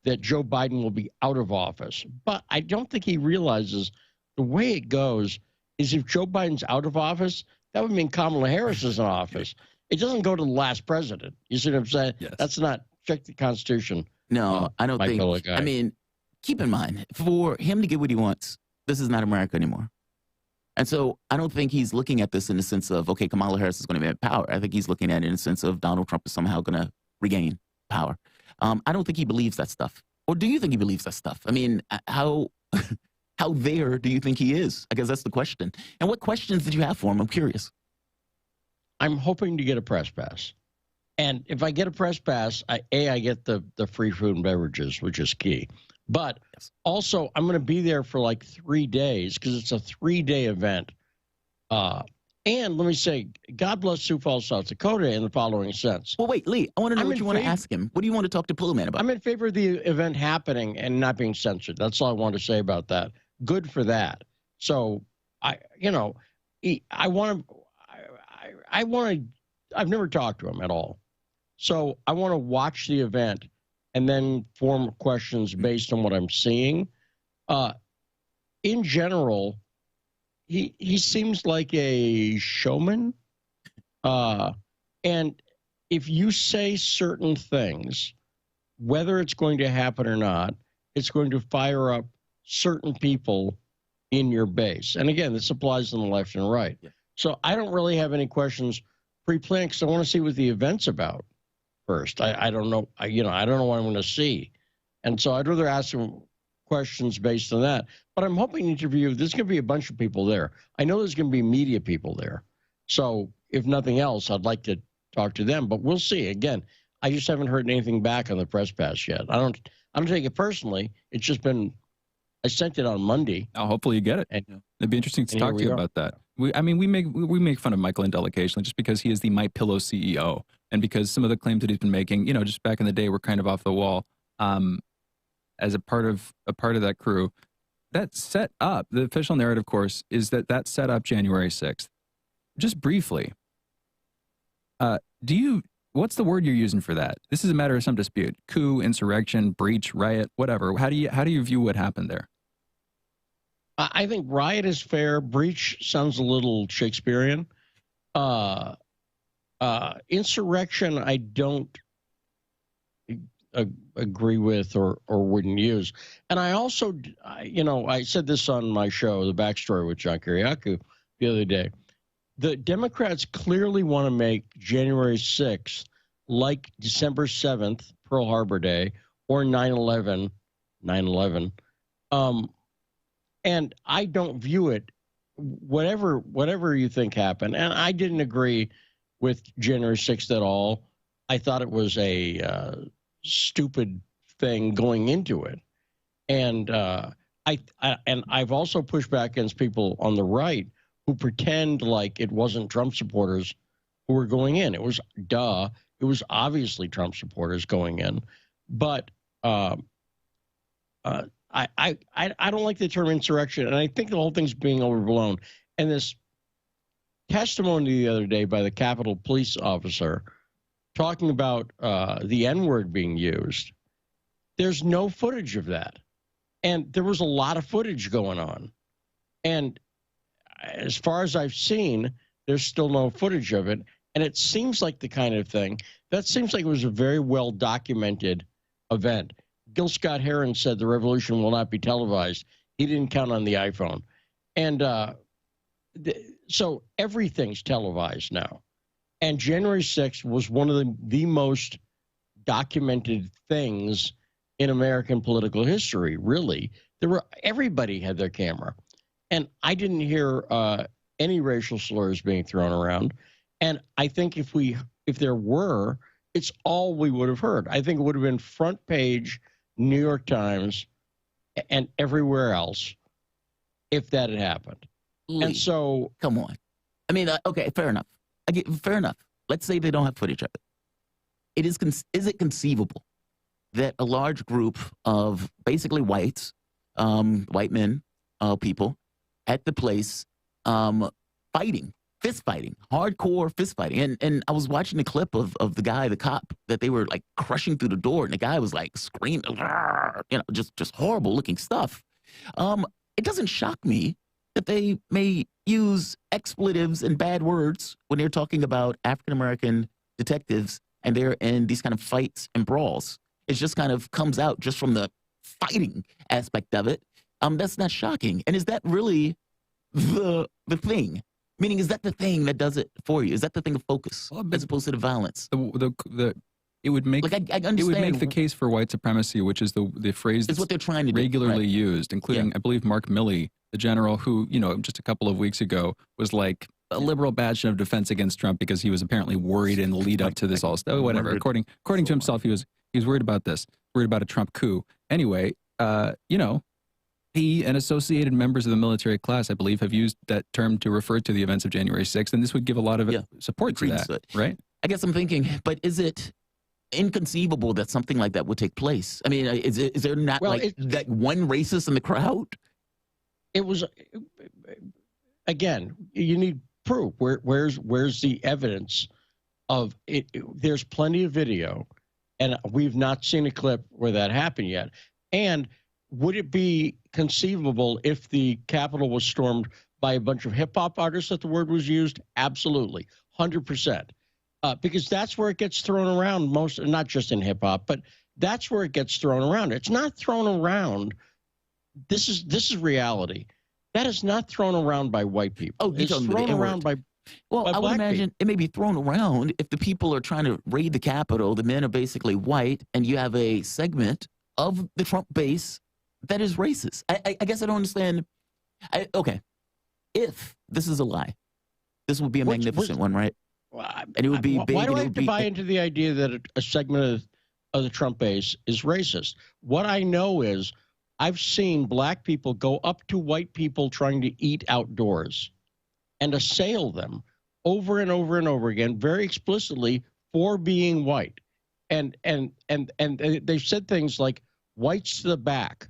that Joe Biden will be out of office. But I don't think he realizes the way it goes is if Joe Biden's out of office, that would mean Kamala Harris is in office. It doesn't go to the last president. You see what I'm saying? Yes. That's not check the Constitution. No, I don't think. Guy. I mean, keep in mind, for him to get what he wants, this is not America anymore. And so I don't think he's looking at this in the sense of, okay, Kamala Harris is going to be in power. I think he's looking at it in the sense of Donald Trump is somehow going to regain power. I don't think he believes that stuff. Or do you think he believes that stuff? I mean, how there do you think he is? I guess that's the question. And what questions did you have for him? I'm curious. I'm hoping to get a press pass. And if I get a press pass, I get the free food and beverages, which is key. But also, I'm going to be there for like 3 days because it's a 3-day event. And let me say, God bless Sioux Falls, South Dakota in the following sense. Well, wait, Lee, I want to know what you want to ask him. What do you want to talk to Pullo Man about? I'm in favor of the event happening and not being censored. That's all I want to say about that. Good for that. So, I've never talked to him at all. So I want to watch the event and then form questions based on what I'm seeing. In general, he seems like a showman. And if you say certain things, whether it's going to happen or not, it's going to fire up certain people in your base. And again, this applies on the left and right. Yeah. So I don't really have any questions pre-planned because I want to see what the event's about first. I don't know. I don't know what I'm going to see. And so I'd rather ask him questions based on that. But I'm hoping to interview, there's going to be a bunch of people there. I know there's going to be media people there. So if nothing else, I'd like to talk to them. But we'll see. Again, I just haven't heard anything back on the press pass yet. I don't take it personally. It's just been, I sent it on Monday. Oh, hopefully you get it. And, it'd be interesting to talk to you about that. We make fun of Michael Lindell occasionally just because he is the My Pillow CEO, and because some of the claims that he's been making, just back in the day, were kind of off the wall. As a part of that crew, that set up the official narrative, of course, is that set up January 6th. Just briefly, what's the word you're using for that? This is a matter of some dispute: coup, insurrection, breach, riot, whatever. How do you view what happened there? I think riot is fair. Breach sounds a little Shakespearean. Insurrection, I don't agree with or wouldn't use. And I also, I said this on my show, The Backstory with John Kiriakou, the other day. The Democrats clearly want to make January 6th like December 7th, Pearl Harbor Day, or 9/11. And I don't view it, whatever you think happened. And I didn't agree with January 6th at all. I thought it was a stupid thing going into it. And I've also pushed back against people on the right who pretend like it wasn't Trump supporters who were going in. It was obviously Trump supporters going in. But I don't like the term insurrection, and I think the whole thing's being overblown. And this testimony the other day by the Capitol Police officer talking about the N-word being used, there's no footage of that. And there was a lot of footage going on. And as far as I've seen, there's still no footage of it. And it seems like the kind of thing, that seems like it was a very well-documented event. Gil Scott-Heron said the revolution will not be televised. He didn't count on the iPhone. And so everything's televised now. And January 6th was one of the most documented things in American political history, really. Everybody had their camera. And I didn't hear any racial slurs being thrown around. And I think if there were, it's all we would have heard. I think it would have been front page New York Times and everywhere else if that had happened. Lee, and so, come on. I mean, okay, fair enough. Fair enough. Let's say they don't have footage of it. Is it conceivable that a large group of basically whites, white men, people at the place, fist fighting, hardcore fist fighting. And I was watching the clip of the guy, the cop, that they were like crushing through the door, and the guy was like screaming, just horrible looking stuff. It doesn't shock me that they may use expletives and bad words when they're talking about African American detectives and they're in these kind of fights and brawls. It just kind of comes out just from the fighting aspect of it. That's not shocking. And is that really the thing? Meaning, is that the thing that does it for you? Is that the thing of focus as opposed to the violence? It would make I understand. It would make the case for white supremacy, which is the phrase that's what they're trying to regularly do, used, including I believe Mark Milley, the general who just a couple of weeks ago was like a liberal bastion of defense against Trump because he was apparently worried in the lead up to this all stuff. Whatever. According to himself, he was worried about this, worried about a Trump coup. Anyway, he and associated members of the military class, I believe, have used that term to refer to the events of January 6th, and this would give a lot of support to that, right? I guess I'm thinking, but is it inconceivable that something like that would take place? I mean, is there not that one racist in the crowd? It was, again, you need proof. Where's the evidence of it? There's plenty of video, and we've not seen a clip where that happened yet. And would it be conceivable if the Capitol was stormed by a bunch of hip-hop artists that the word was used? Absolutely, 100%. Because that's where it gets thrown around most, not just in hip-hop, but that's where it gets thrown around. It's not thrown around. This is reality. That is not thrown around by white people. Oh, it's thrown around by I would imagine it may be thrown around if the people are trying to raid the Capitol. The men are basically white, and you have a segment of the Trump base that is racist. I guess I don't understand. Okay, if this is a lie, this would be a magnificent one, right? And it would be big. Why do I have to buy into the idea that a segment of the Trump base is racist? What I know is I've seen black people go up to white people trying to eat outdoors and assail them over and over and over again, very explicitly for being white. And they've said things like "whites to the back."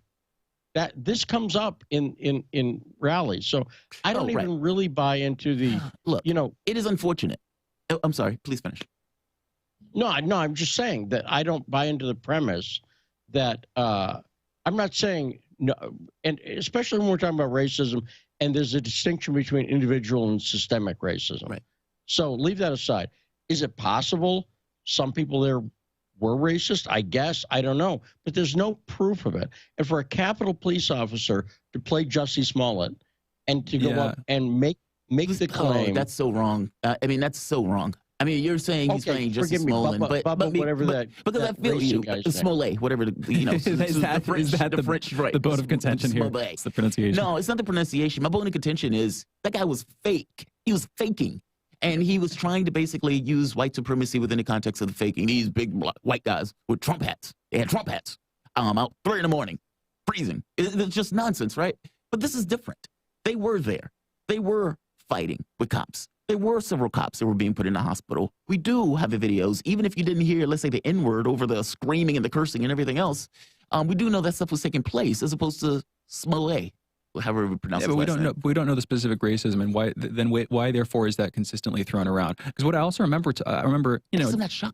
That this comes up in rallies. So I don't even really buy into the look. It is unfortunate. Oh, I'm sorry. Please finish. No, I'm just saying that I don't buy into the premise that I'm not saying no, and especially when we're talking about racism, and there's a distinction between individual and systemic racism. Right. So leave that aside. Is it possible some people there were racist? I guess. I don't know. But there's no proof of it. And for a Capitol police officer to play Jussie Smollett and to go up and make the claim. Oh, that's so wrong. I mean, that's so wrong. I mean, you're saying he's playing Jussie Smollett, but whatever that because I feel you, Smollett, whatever is that the French, right? The bone of contention here. It's the pronunciation. No, it's not the pronunciation. My bone of contention is that guy was fake. He was faking. And he was trying to basically use white supremacy within the context of the faking. These big white guys with Trump hats. They had Trump hats out 3 in the morning, freezing. It's just nonsense, right? But this is different. They were there. They were fighting with cops. There were several cops that were being put in the hospital. We do have the videos. Even if you didn't hear, let's say, the N-word over the screaming and the cursing and everything else, we do know that stuff was taking place as opposed to Smollett. However we pronounce it. But we don't know the specific racism and why therefore is that consistently thrown around? Because what I also remember,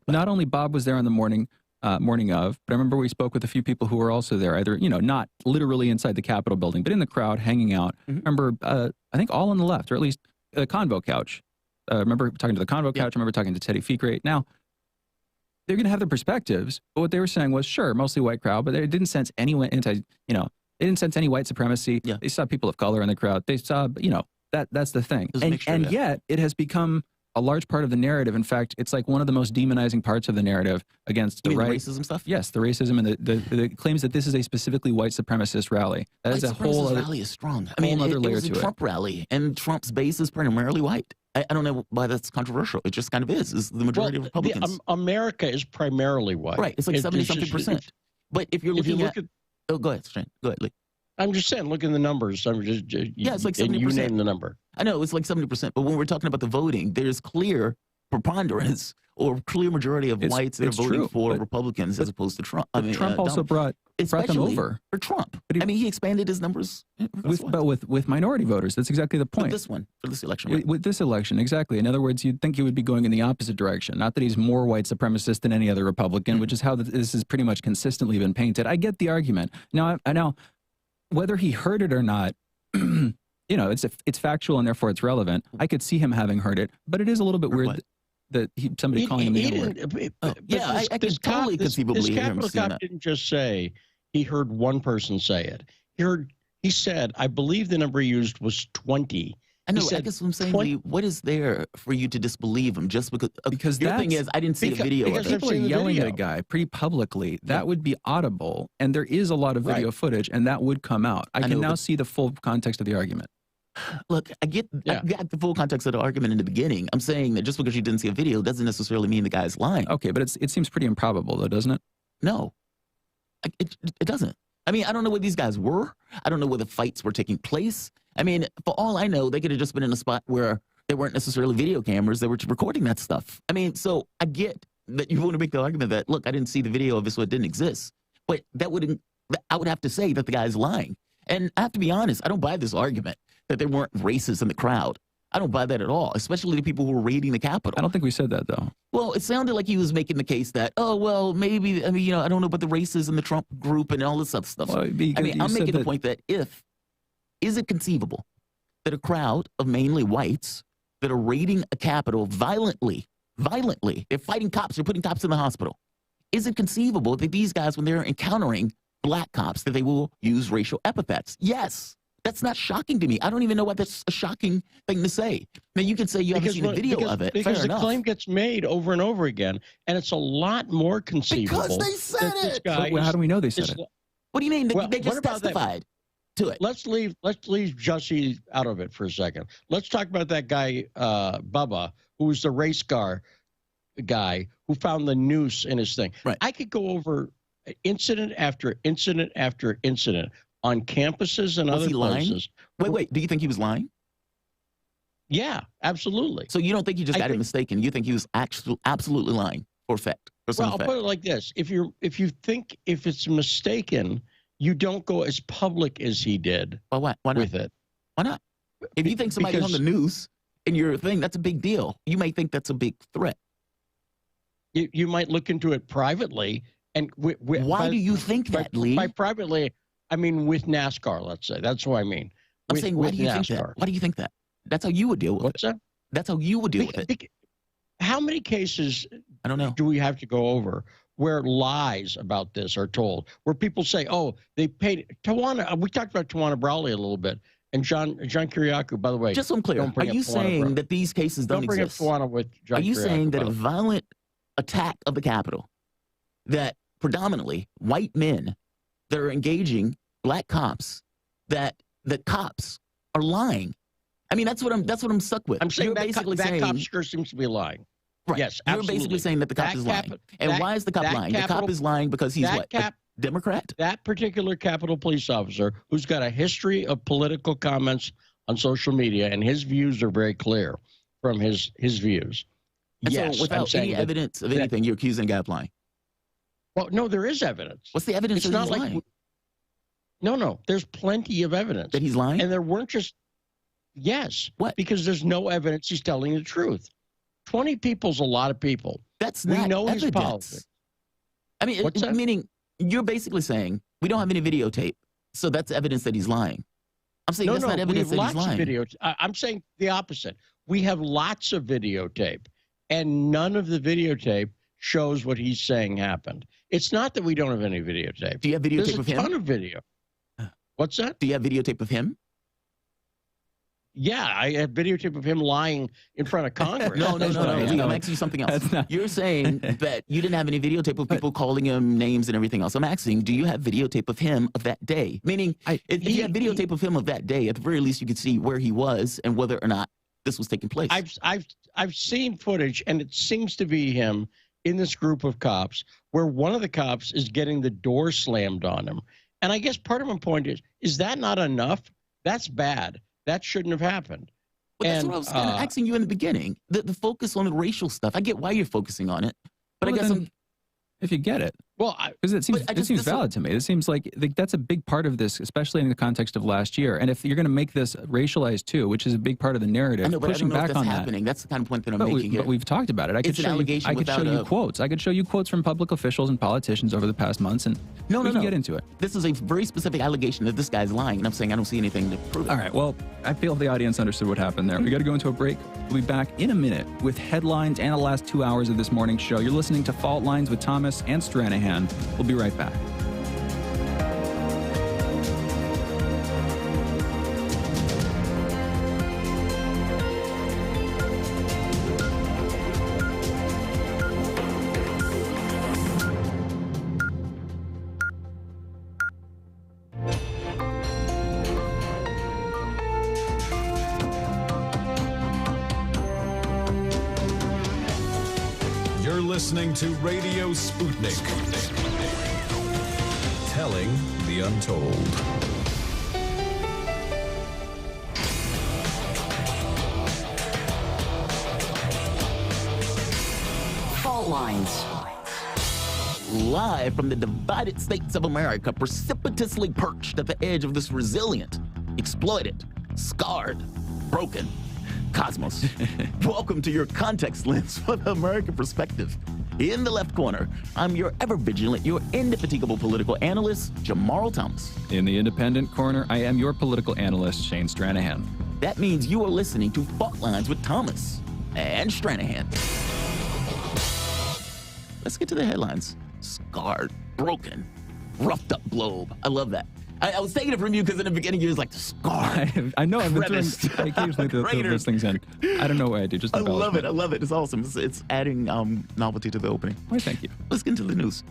not only Bob was there on the morning of, but I remember we spoke with a few people who were also there, either not literally inside the Capitol building, but in the crowd hanging out. Mm-hmm. Remember, I think all on the left, or at least the convo couch. I remember talking to the convo couch. I remember talking to Teddy Fekrate. Now, they're going to have their perspectives, but what they were saying was, sure, mostly white crowd, but they didn't sense any they didn't sense any white supremacy. Yeah. They saw people of color in the crowd. They saw, that's the thing. And yet it has become a large part of the narrative. In fact, it's like one of the most demonizing parts of the narrative against the right. The racism stuff? Yes, the racism and the claims that this is a specifically white supremacist rally. That is a whole other rally is strong. I mean, it was a Trump rally, and Trump's base is primarily white. I don't know why that's controversial. It just kind of is. It's the majority of Republicans. America is primarily white. Right. It's like 70-something%. But if you're looking at oh, go ahead, Shane. Go ahead, Lee. I'm just saying, look in the numbers. It's like 70%. You name the number. I know, it's like 70%. But when we're talking about the voting, there's clear preponderance or clear majority of whites that are voting for Republicans as opposed to Trump. Trump also brought them over. For Trump. But he expanded his numbers. With minority voters. That's exactly the point. For this election. Right? With this election, exactly. In other words, you'd think he would be going in the opposite direction. Not that he's more white supremacist than any other Republican, which is how this has pretty much consistently been painted. I get the argument. Now, whether he heard it or not, you know, it's factual and therefore it's relevant. I could see him having heard it, but it is a little bit weird that somebody calling him the N-word. I can totally conceivably hear him Capitol saying cop that. didn't just say he heard one person say it. He said, I believe the number he used was 20. I know. I guess what I'm saying, Lee, what is there for you to disbelieve him just because your thing is I didn't see a video of it. People are yelling at a guy pretty publicly. That would be audible, and there is a lot of video footage, and that would come out. I can now see the full context of the argument. Look, I get the full context of the argument in the beginning. I'm saying that just because you didn't see a video doesn't necessarily mean the guy's lying. Okay, but it seems pretty improbable, though, doesn't it? No, it doesn't. I mean, I don't know where these guys were. I don't know where the fights were taking place. I mean, for all I know, they could have just been in a spot where there weren't necessarily video cameras that were recording that stuff. I mean, so I get that you want to make the argument that, look, I didn't see the video of it, so it didn't exist. But I would have to say that the guy's lying. And I have to be honest, I don't buy this argument that there weren't racists in the crowd. I don't buy that at all, especially the people who were raiding the Capitol. I don't think we said that, though. Well, it sounded like he was making the case that, oh, well, maybe, I mean, you know, I don't know about the races in the Trump group and all this other stuff. Well, I'm making the point that is it conceivable that a crowd of mainly whites that are raiding a Capitol violently, they're fighting cops, they're putting cops in the hospital. Is it conceivable that these guys, when they're encountering black cops, that they will use racial epithets? Yes. That's not shocking to me. I don't even know why that's a shocking thing to say. Now, you can say you haven't seen a video of it. Because Fair the enough. claim gets made over and over again, and it's a lot more conceivable. Because they said it. Well, how do we know they said it? What do you mean? They just testified to it. Let's leave Jussie out of it for a second. Let's talk about that guy, Bubba, who was the race car guy who found the noose in his thing. Right. I could go over incident after incident after incident on campuses and other places. Wait. Do you think he was lying? Yeah, absolutely. So you don't think he just got it mistaken? You think he was absolutely lying for effect? Well, I'll put it like this: if you think if it's mistaken, you don't go as public as he did. Well, why not? With it? Why not? If you think somebody's on the news and your thing, that's a big deal. You may think that's a big threat. You might look into it privately. And why do you think that, Lee? By privately, I mean with NASCAR, let's say. That's what I mean. I'm saying, why do you think that? Why do you think that? That's how you would deal with What's it. That? That's how you would deal with it. How many cases I don't know. Do we have to go over where lies about this are told? Where people say, oh, they paid Tawana. We talked about Tawana Brawley a little bit. And John Kiriakou, by the way. Just so I'm clear, are you saying that these cases don't exist? Don't bring up Tawana with John Kiriakou. Are you saying that a violent attack of the Capitol, that predominantly white men that are engaging black cops, that the cops are lying? I mean, that's what I'm stuck with. I'm saying that cop sure seems to be lying. Right. Yes, You're absolutely. basically saying that the cop is lying. And why is the cop lying? The cop is lying because he's what? A Democrat? That particular Capitol police officer who's got a history of political comments on social media, and his views are very clear from his views. And yes, so without any evidence of anything, you're accusing the guy of lying. Well, no, there is evidence. What's the evidence that he's lying? No, there's plenty of evidence. That he's lying? And there weren't just, yes. What? Because there's no evidence he's telling the truth. 20 people's a lot of people. That's not We know evidence. his politics. I mean, meaning you're basically saying we don't have any videotape, so that's evidence that he's lying. I'm saying that's not evidence that he's lying. I'm saying the opposite. We have lots of videotape, and none of the videotape shows what he's saying happened. It's not that we don't have any videotape. Do you have videotape of him? There's a ton of video. What's that? Do you have videotape of him? Yeah, I have videotape of him lying in front of Congress. No. I'm asking you something else. You're saying that you didn't have any videotape of people calling him names and everything else. I'm asking, do you have videotape of him of that day? Meaning, if you have videotape of him of that day, at the very least, you could see where he was and whether or not this was taking place. I've seen footage, and it seems to be him in this group of cops where one of the cops is getting the door slammed on him. And I guess part of my point is that not enough? That's bad. That shouldn't have happened. Well, that's what I was kind of asking you in the beginning. The focus on the racial stuff. I get why you're focusing on it, but I guess if you get it, Well, because it seems valid to me. It seems like that's a big part of this, especially in the context of last year. And if you're going to make this racialized too, which is a big part of the narrative, I know, but pushing I don't know back if that's on happening. That's the kind of point that I'm making here. But we've talked about it. I could show you quotes. I could show you quotes from public officials and politicians over the past months, and we can get into it. This is a very specific allegation that this guy's lying, and I'm saying I don't see anything to prove it. All right. Well, I feel the audience understood what happened there. We got to go into a break. We'll be back in a minute with headlines and the last 2 hours of this morning's show. You're listening to Fault Lines with Thomas and Stranahan. We'll be right back. Listening to Radio Sputnik. Telling the untold. Fault lines. Live from the divided states of America, precipitously perched at the edge of this resilient, exploited, scarred, broken cosmos. Welcome to your context lens for the American perspective. In the left corner, I'm your ever-vigilant, your indefatigable political analyst, Jamarl Thomas. In the independent corner, I am your political analyst, Shane Stranahan. That means you are listening to Fault Lines with Thomas and Stranahan. Let's get to the headlines. Scarred, broken, roughed up globe. I love that. I was taking it from you because in the beginning you was like, scarred. I know, I've been throwing occasionally those things in. I don't know why I do. Just I love it. I love it. It's awesome. It's adding novelty to the opening. Why, thank you. Let's get into the news.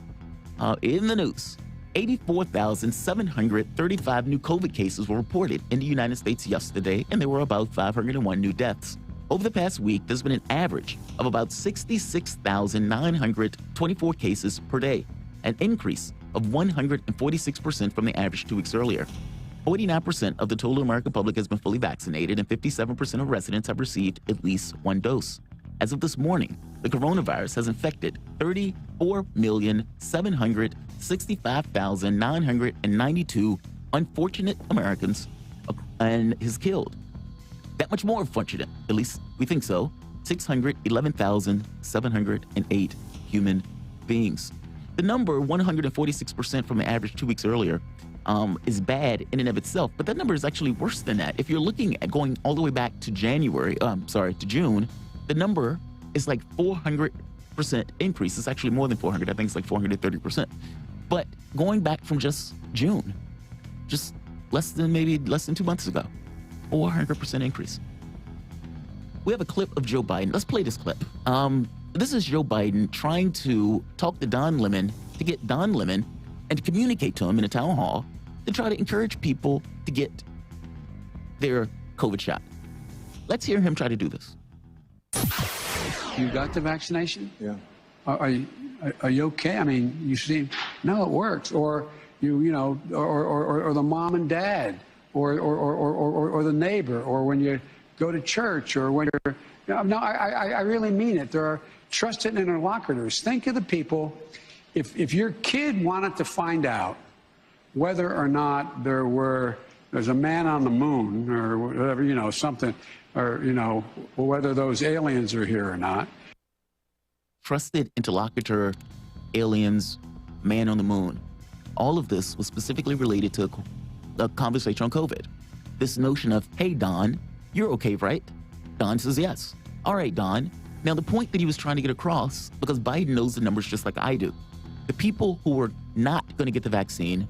In the news, 84,735 new COVID cases were reported in the United States yesterday, and there were about 501 new deaths. Over the past week, there's been an average of about 66,924 cases per day, an increase of 146% from the average 2 weeks earlier. 49% of the total American public has been fully vaccinated, and 57% of residents have received at least one dose. As of this morning, the coronavirus has infected 34,765,992 unfortunate Americans and has killed that much more unfortunate, at least we think so, 611,708 human beings. The number, 146% from the average 2 weeks earlier, is bad in and of itself, but that number is actually worse than that. If you're looking at going all the way back to to June, the number is like 400% increase. It's actually more than 400. I think it's like 430%. But going back from just June, just less than 2 months ago, 400% increase. We have a clip of Joe Biden. Let's play this clip. This is Joe Biden trying to talk to Don Lemon, to get Don Lemon and to communicate to him in a town hall to try to encourage people to get their COVID shot. Let's hear him try to do this. You got the vaccination? Yeah. Are you okay? I mean, you seem, no, it works. Or or the mom and dad, or the neighbor, or when you go to church, or when you're, no, I really mean it. There are trusted interlocutors. Think of the people. If your kid wanted to find out whether or not there's a man on the moon or whatever, something, or, whether those aliens are here or not. Trusted interlocutor, aliens, man on the moon. All of this was specifically related to a conversation on COVID. This notion of, hey, Don, you're okay, right? Don says yes. All right, Don. Now, the point that he was trying to get across, because Biden knows the numbers just like I do, the people who were not going to get the vaccine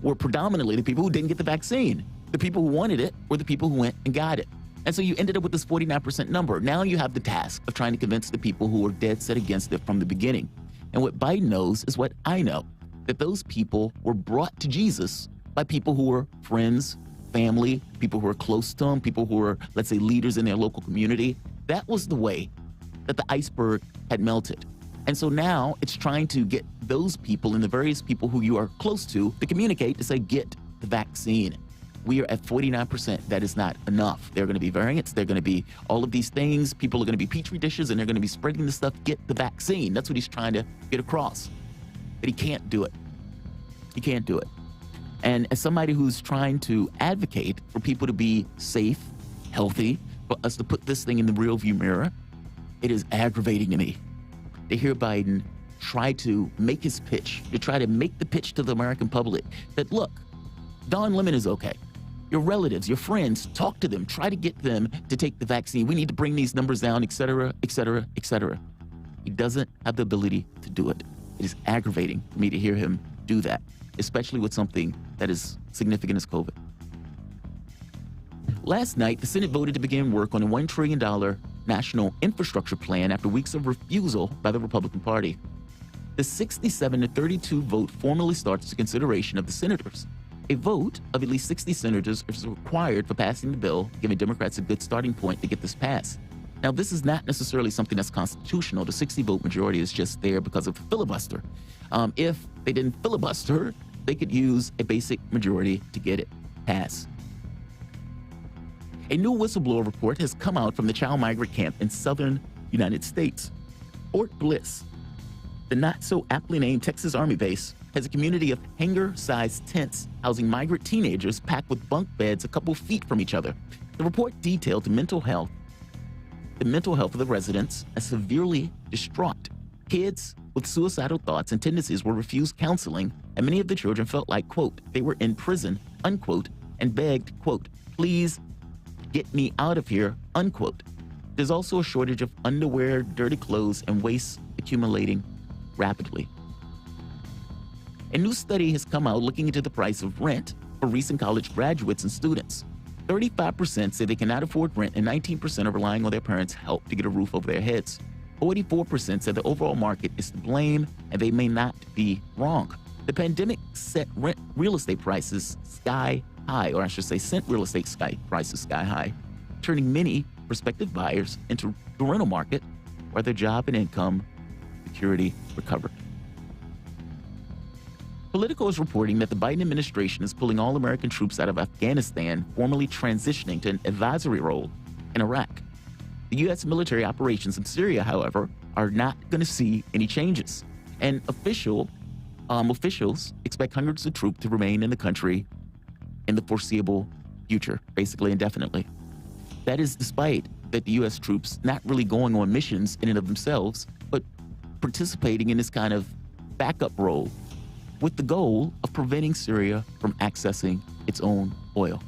were predominantly the people who didn't get the vaccine. The people who wanted it were the people who went and got it. And so you ended up with this 49% number. Now you have the task of trying to convince the people who were dead set against it from the beginning. And what Biden knows is what I know, that those people were brought to Jesus by people who were friends, family, people who were close to him, people who were, let's say, leaders in their local community. That was the way that the iceberg had melted. And so now it's trying to get those people and the various people who you are close to communicate to say, get the vaccine. We are at 49%. That is not enough. There are going to be variants. There are going to be all of these things. People are going to be petri dishes, and they're going to be spreading the stuff. Get the vaccine. That's what he's trying to get across. but he can't do it. He can't do it. And as somebody who's trying to advocate for people to be safe, healthy, for us to put this thing in the rearview mirror, it is aggravating to me to hear Biden try to make his pitch, to try to make the pitch to the American public that, look, Don Lemon is okay. Your relatives, your friends, talk to them, try to get them to take the vaccine. We need to bring these numbers down, et cetera, et cetera, et cetera. He doesn't have the ability to do it. It is aggravating for me to hear him do that, especially with something that is significant as COVID. Last night, the Senate voted to begin work on a $1 trillion national infrastructure plan after weeks of refusal by the Republican Party. The 67-32 vote formally starts the consideration of the senators. A vote of at least 60 senators is required for passing the bill, giving Democrats a good starting point to get this passed. Now, this is not necessarily something that's constitutional. The 60-vote majority is just there because of the filibuster. If they didn't filibuster, they could use a basic majority to get it passed. A new whistleblower report has come out from the child migrant camp in southern United States. Fort Bliss, the not-so-aptly named Texas Army base, has a community of hangar-sized tents housing migrant teenagers packed with bunk beds a couple feet from each other. The report detailed the mental health of the residents as severely distraught. Kids with suicidal thoughts and tendencies were refused counseling, and many of the children felt like, quote, they were in prison, unquote, and begged, quote, please get me out of here, unquote. There's also a shortage of underwear, dirty clothes, and waste accumulating rapidly. A new study has come out looking into the price of rent for recent college graduates and students. 35% say they cannot afford rent, and 19% are relying on their parents' help to get a roof over their heads. 44% said the overall market is to blame, and they may not be wrong. The pandemic set real estate prices sky high, or I should say sent real estate prices sky high, turning many prospective buyers into the rental market where their job and income security recovered. Politico is reporting that the Biden administration is pulling all American troops out of Afghanistan, formally transitioning to an advisory role in Iraq. The U.S. military operations in Syria, however, are not going to see any changes. And officials expect hundreds of troops to remain in the country in the foreseeable future, basically indefinitely. That is despite that the U.S. troops not really going on missions in and of themselves, but participating in this kind of backup role with the goal of preventing Syria from accessing its own oil.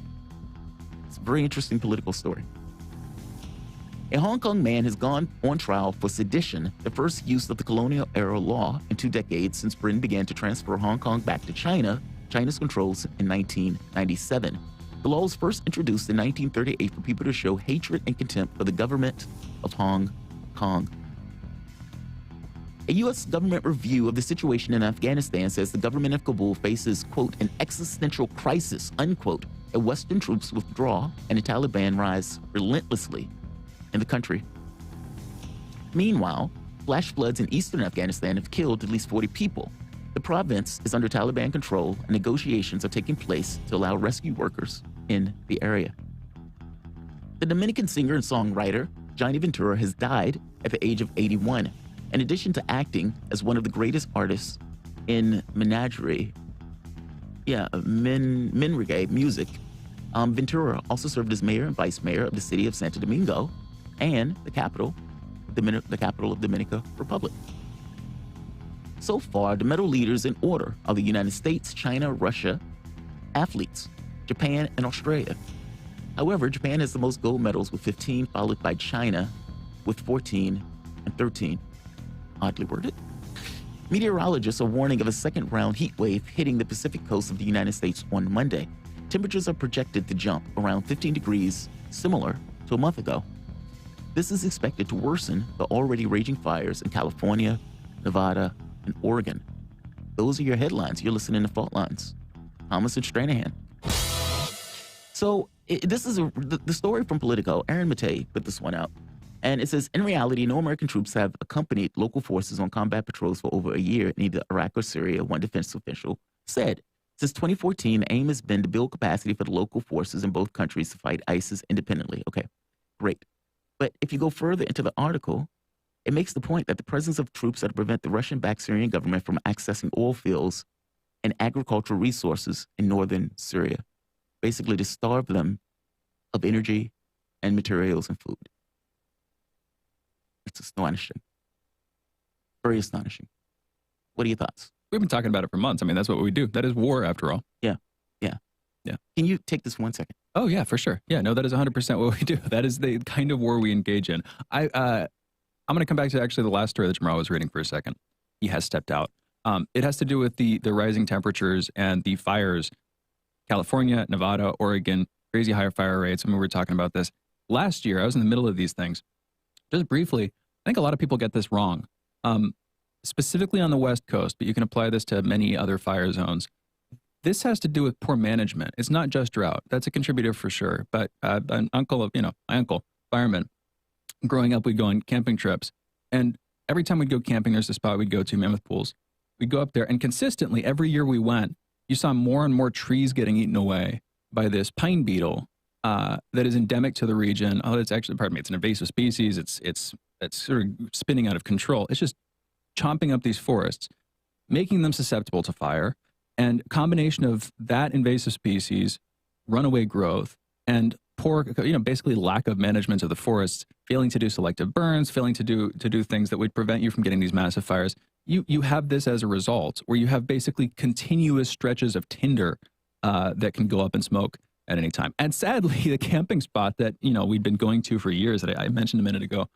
It's a very interesting political story. A Hong Kong man has gone on trial for sedition, the first use of the colonial-era law in 2 decades since Britain began to transfer Hong Kong back to China's controls in 1997. The law was first introduced in 1938 for people to show hatred and contempt for the government of Hong Kong. A U.S. government review of the situation in Afghanistan says the government of Kabul faces, quote, an existential crisis, unquote, as Western troops withdraw and the Taliban rise relentlessly in the country. Meanwhile, flash floods in eastern Afghanistan have killed at least 40 people. The province is under Taliban control, and negotiations are taking place to allow rescue workers in the area. The Dominican singer and songwriter Johnny Ventura has died at the age of 81. In addition to acting as one of the greatest artists in menreggae music, Ventura also served as mayor and vice mayor of the city of Santo Domingo and the capital of Dominican Republic. So far, the medal leaders in order are the United States, China, Russia, athletes, Japan, and Australia. However, Japan has the most gold medals with 15, followed by China with 14 and 13. Oddly worded. Meteorologists are warning of a second-round heat wave hitting the Pacific coast of the United States on Monday. Temperatures are projected to jump around 15 degrees, similar to a month ago. This is expected to worsen the already raging fires in California, Nevada, and Oregon. Those are your headlines. You're listening to Fault Lines. Thomas and Stranahan. So this is the story from Politico. Aaron Matei put this one out. And it says, in reality, no American troops have accompanied local forces on combat patrols for over a year in either Iraq or Syria, one defense official said. Since 2014, the aim has been to build capacity for the local forces in both countries to fight ISIS independently. Okay, great. But if you go further into the article, It makes the point that the presence of troops that prevent the Russian-backed Syrian government from accessing oil fields and agricultural resources in northern Syria, basically to starve them of energy and materials and food. It's astonishing. Very astonishing. What are your thoughts? We've been talking about it for months. I mean, that's what we do. That is war, after all. Yeah. Can you take this 1 second? Oh, yeah, for sure. Yeah, no, that is 100% what we do. That is the kind of war we engage in. I'm going to come back to actually the last story that Jamarl was reading for a second. He has stepped out. It has to do with the rising temperatures and the fires. California, Nevada, Oregon, crazy high fire rates. I mean, we were talking about this. Last year, I was in the middle of these things. Just briefly, I think a lot of people get this wrong. Specifically on the West Coast, but you can apply this to many other fire zones. This has to do with poor management. It's not just drought. That's a contributor for sure. But my uncle, fireman, growing up, we'd go on camping trips. And every time we'd go camping, there's a spot we'd go to, Mammoth Pools. We'd go up there, and consistently, every year we went, you saw more and more trees getting eaten away by this pine beetle that is endemic to the region. Oh, it's actually, it's an invasive species. It's sort of spinning out of control. It's just chomping up these forests, making them susceptible to fire. And combination of that invasive species, runaway growth, and poor, basically lack of management of the forests, failing to do selective burns, failing to do things that would prevent you from getting these massive fires. You have this as a result, where you have basically continuous stretches of tinder that can go up in smoke at any time. And sadly, the camping spot that we'd been going to for years, that I mentioned a minute ago,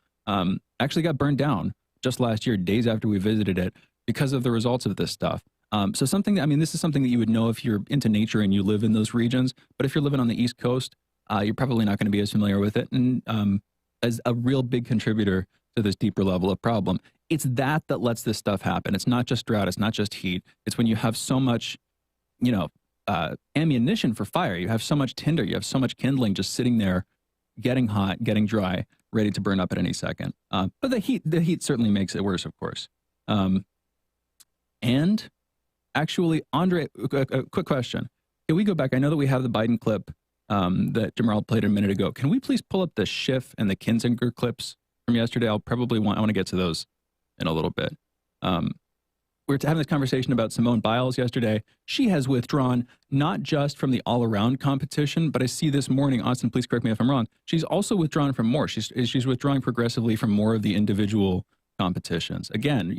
actually got burned down just last year, days after we visited it, because of the results of this stuff. So this is something that you would know if you're into nature and you live in those regions. But if you're living on the East Coast, you're probably not going to be as familiar with it. And as a real big contributor to this deeper level of problem, it's that lets this stuff happen. It's not just drought. It's not just heat. It's when you have so much, ammunition for fire. You have so much tinder. You have so much kindling just sitting there, getting hot, getting dry, ready to burn up at any second. But the heat certainly makes it worse, of course. And actually, Andre, a quick question. Can we go back? I know that we have the Biden clip that Jamarl played a minute ago. Can we please pull up the Schiff and the Kinzinger clips from yesterday? I want to get to those in a little bit. We were having this conversation about Simone Biles yesterday. She has withdrawn not just from the all-around competition, but I see this morning, Austin, please correct me if I'm wrong, she's also withdrawn from more. She's withdrawing progressively from more of the individual competitions. Again,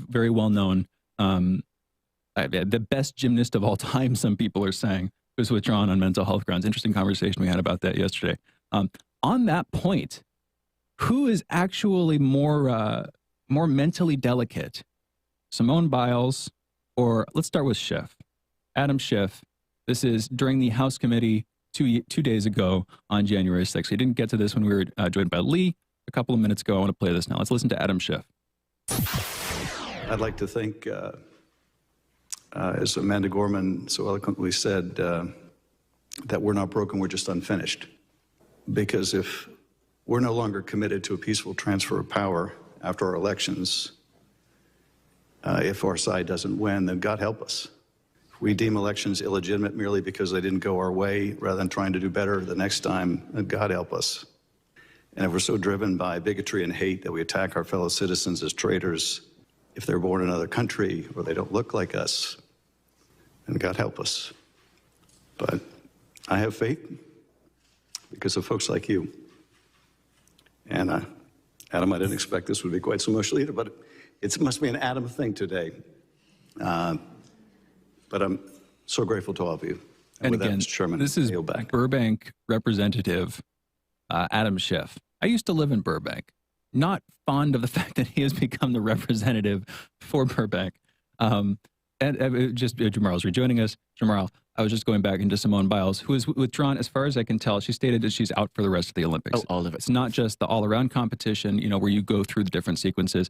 very well-known, the best gymnast of all time, some people are saying, was withdrawn on mental health grounds. Interesting conversation we had about that yesterday. On that point, who is actually more mentally delicate, Simone Biles, or let's start with Schiff, Adam Schiff? This is during the House committee two days ago on January 6th. We didn't get to this when we were joined by Lee a couple of minutes ago. I want to play this now. Let's listen to Adam Schiff. I'd like to think, as Amanda Gorman so eloquently said, that we're not broken, we're just unfinished. Because if we're no longer committed to a peaceful transfer of power after our elections, if our side doesn't win, then God help us. If we deem elections illegitimate merely because they didn't go our way, rather than trying to do better the next time, then God help us. And if we're so driven by bigotry and hate that we attack our fellow citizens as traitors, if they're born in another country or they don't look like us, then God help us. But I have faith because of folks like you. And Adam, I didn't expect this would be quite so emotional either, but it must be an Adam thing today. But I'm so grateful to all of you. And with again, that, Mr. Chairman, this is Burbank Representative Adam Schiff. I used to live in Burbank. Not fond of the fact that he has become the representative for Burbank. And just Jamarl's rejoining us. Jamarl, I was just going back into Simone Biles, who is withdrawn, as far as I can tell. She stated that she's out for the rest of the Olympics. Oh, all of it. It's not just the all-around competition, where you go through the different sequences.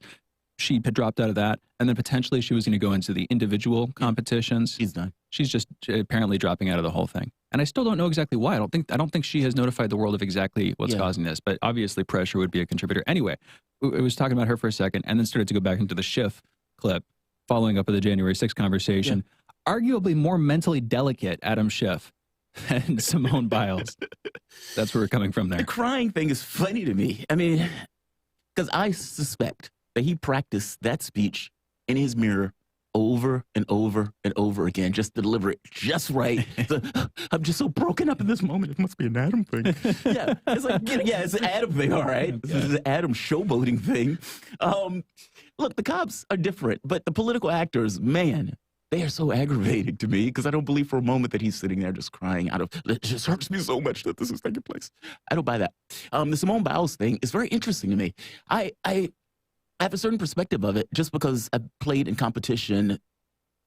She had dropped out of that, and then potentially she was going to go into the individual competitions. She's done. She's just apparently dropping out of the whole thing. And I still don't know exactly why. I don't think she has notified the world of exactly what's causing this, but obviously pressure would be a contributor. Anyway, I was talking about her for a second and then started to go back into the Schiff clip, following up with the January 6th conversation. Yeah. Arguably more mentally delicate Adam Schiff and Simone Biles. That's where we're coming from there. The crying thing is funny to me. I mean, Because I suspect that he practiced that speech in his mirror over and over and over again, just to deliver it just right. I'm just so broken up in this moment. It must be an Adam thing. Yeah, it's like, yeah, it's an Adam thing, all right. This is an Adam showboating thing. Look, the cops are different, but the political actors, man, they are so aggravating to me because I don't believe for a moment that he's sitting there just crying out of, it just hurts me so much that this is taking place. I don't buy that. The Simone Biles thing is very interesting to me. I have a certain perspective of it just because I played in competition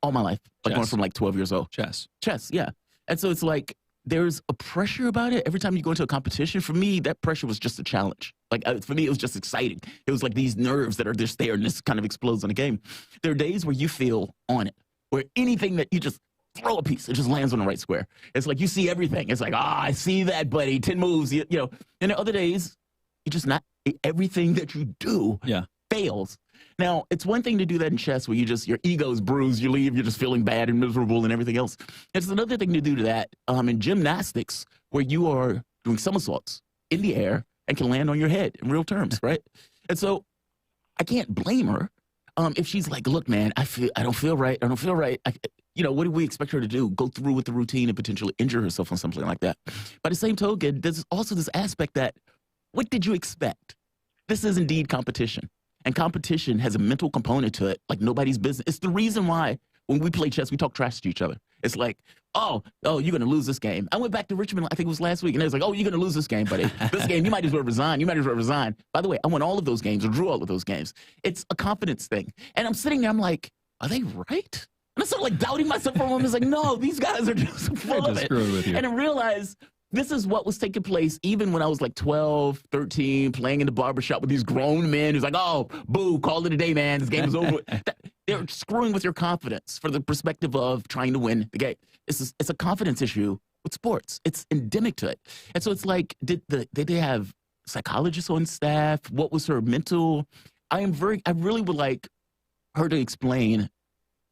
all my life, like going from like 12 years old. Chess, yeah. And so it's like there's a pressure about it. Every time you go into a competition, for me, that pressure was just a challenge. Like for me, it was just exciting. It was like these nerves that are just there and this kind of explodes on a game. There are days where you feel on it, where anything that you just throw a piece, it just lands on the right square. It's like you see everything. It's like, I see that, buddy, 10 moves, you know. And the other days, you just not, everything that you do fails. Now, it's one thing to do that in chess where you just, your ego's bruised, you leave, you're just feeling bad and miserable and everything else. It's another thing to do to that in gymnastics where you are doing somersaults in the air and can land on your head in real terms, right? And so I can't blame her if she's like, look, man, I don't feel right. I don't feel right. You know, what do we expect her to do? Go through with the routine and potentially injure herself on something like that. By the same token, there's also this aspect that, what did you expect? This is indeed competition. And competition has a mental component to it, like nobody's business. It's the reason why when we play chess, we talk trash to each other. It's like, oh, you're going to lose this game. I went back to Richmond, I think it was last week, and it was like, oh, you're going to lose this game, buddy. This game, you might as well resign. You might as well resign. By the way, I won all of those games or drew all of those games. It's a confidence thing. And I'm sitting there, I'm like, are they right? And I started like doubting myself for a moment. It's like, no, these guys are just full of it. With you. And I realized this is what was taking place even when I was like 12, 13, playing in the barbershop with these grown men who's like, oh, boo, call it a day, man. This game is over. They're screwing with your confidence for the perspective of trying to win the game. It's a confidence issue with sports. It's endemic to it. And so it's like, did they have psychologists on staff? What was her mental? I really would like her to explain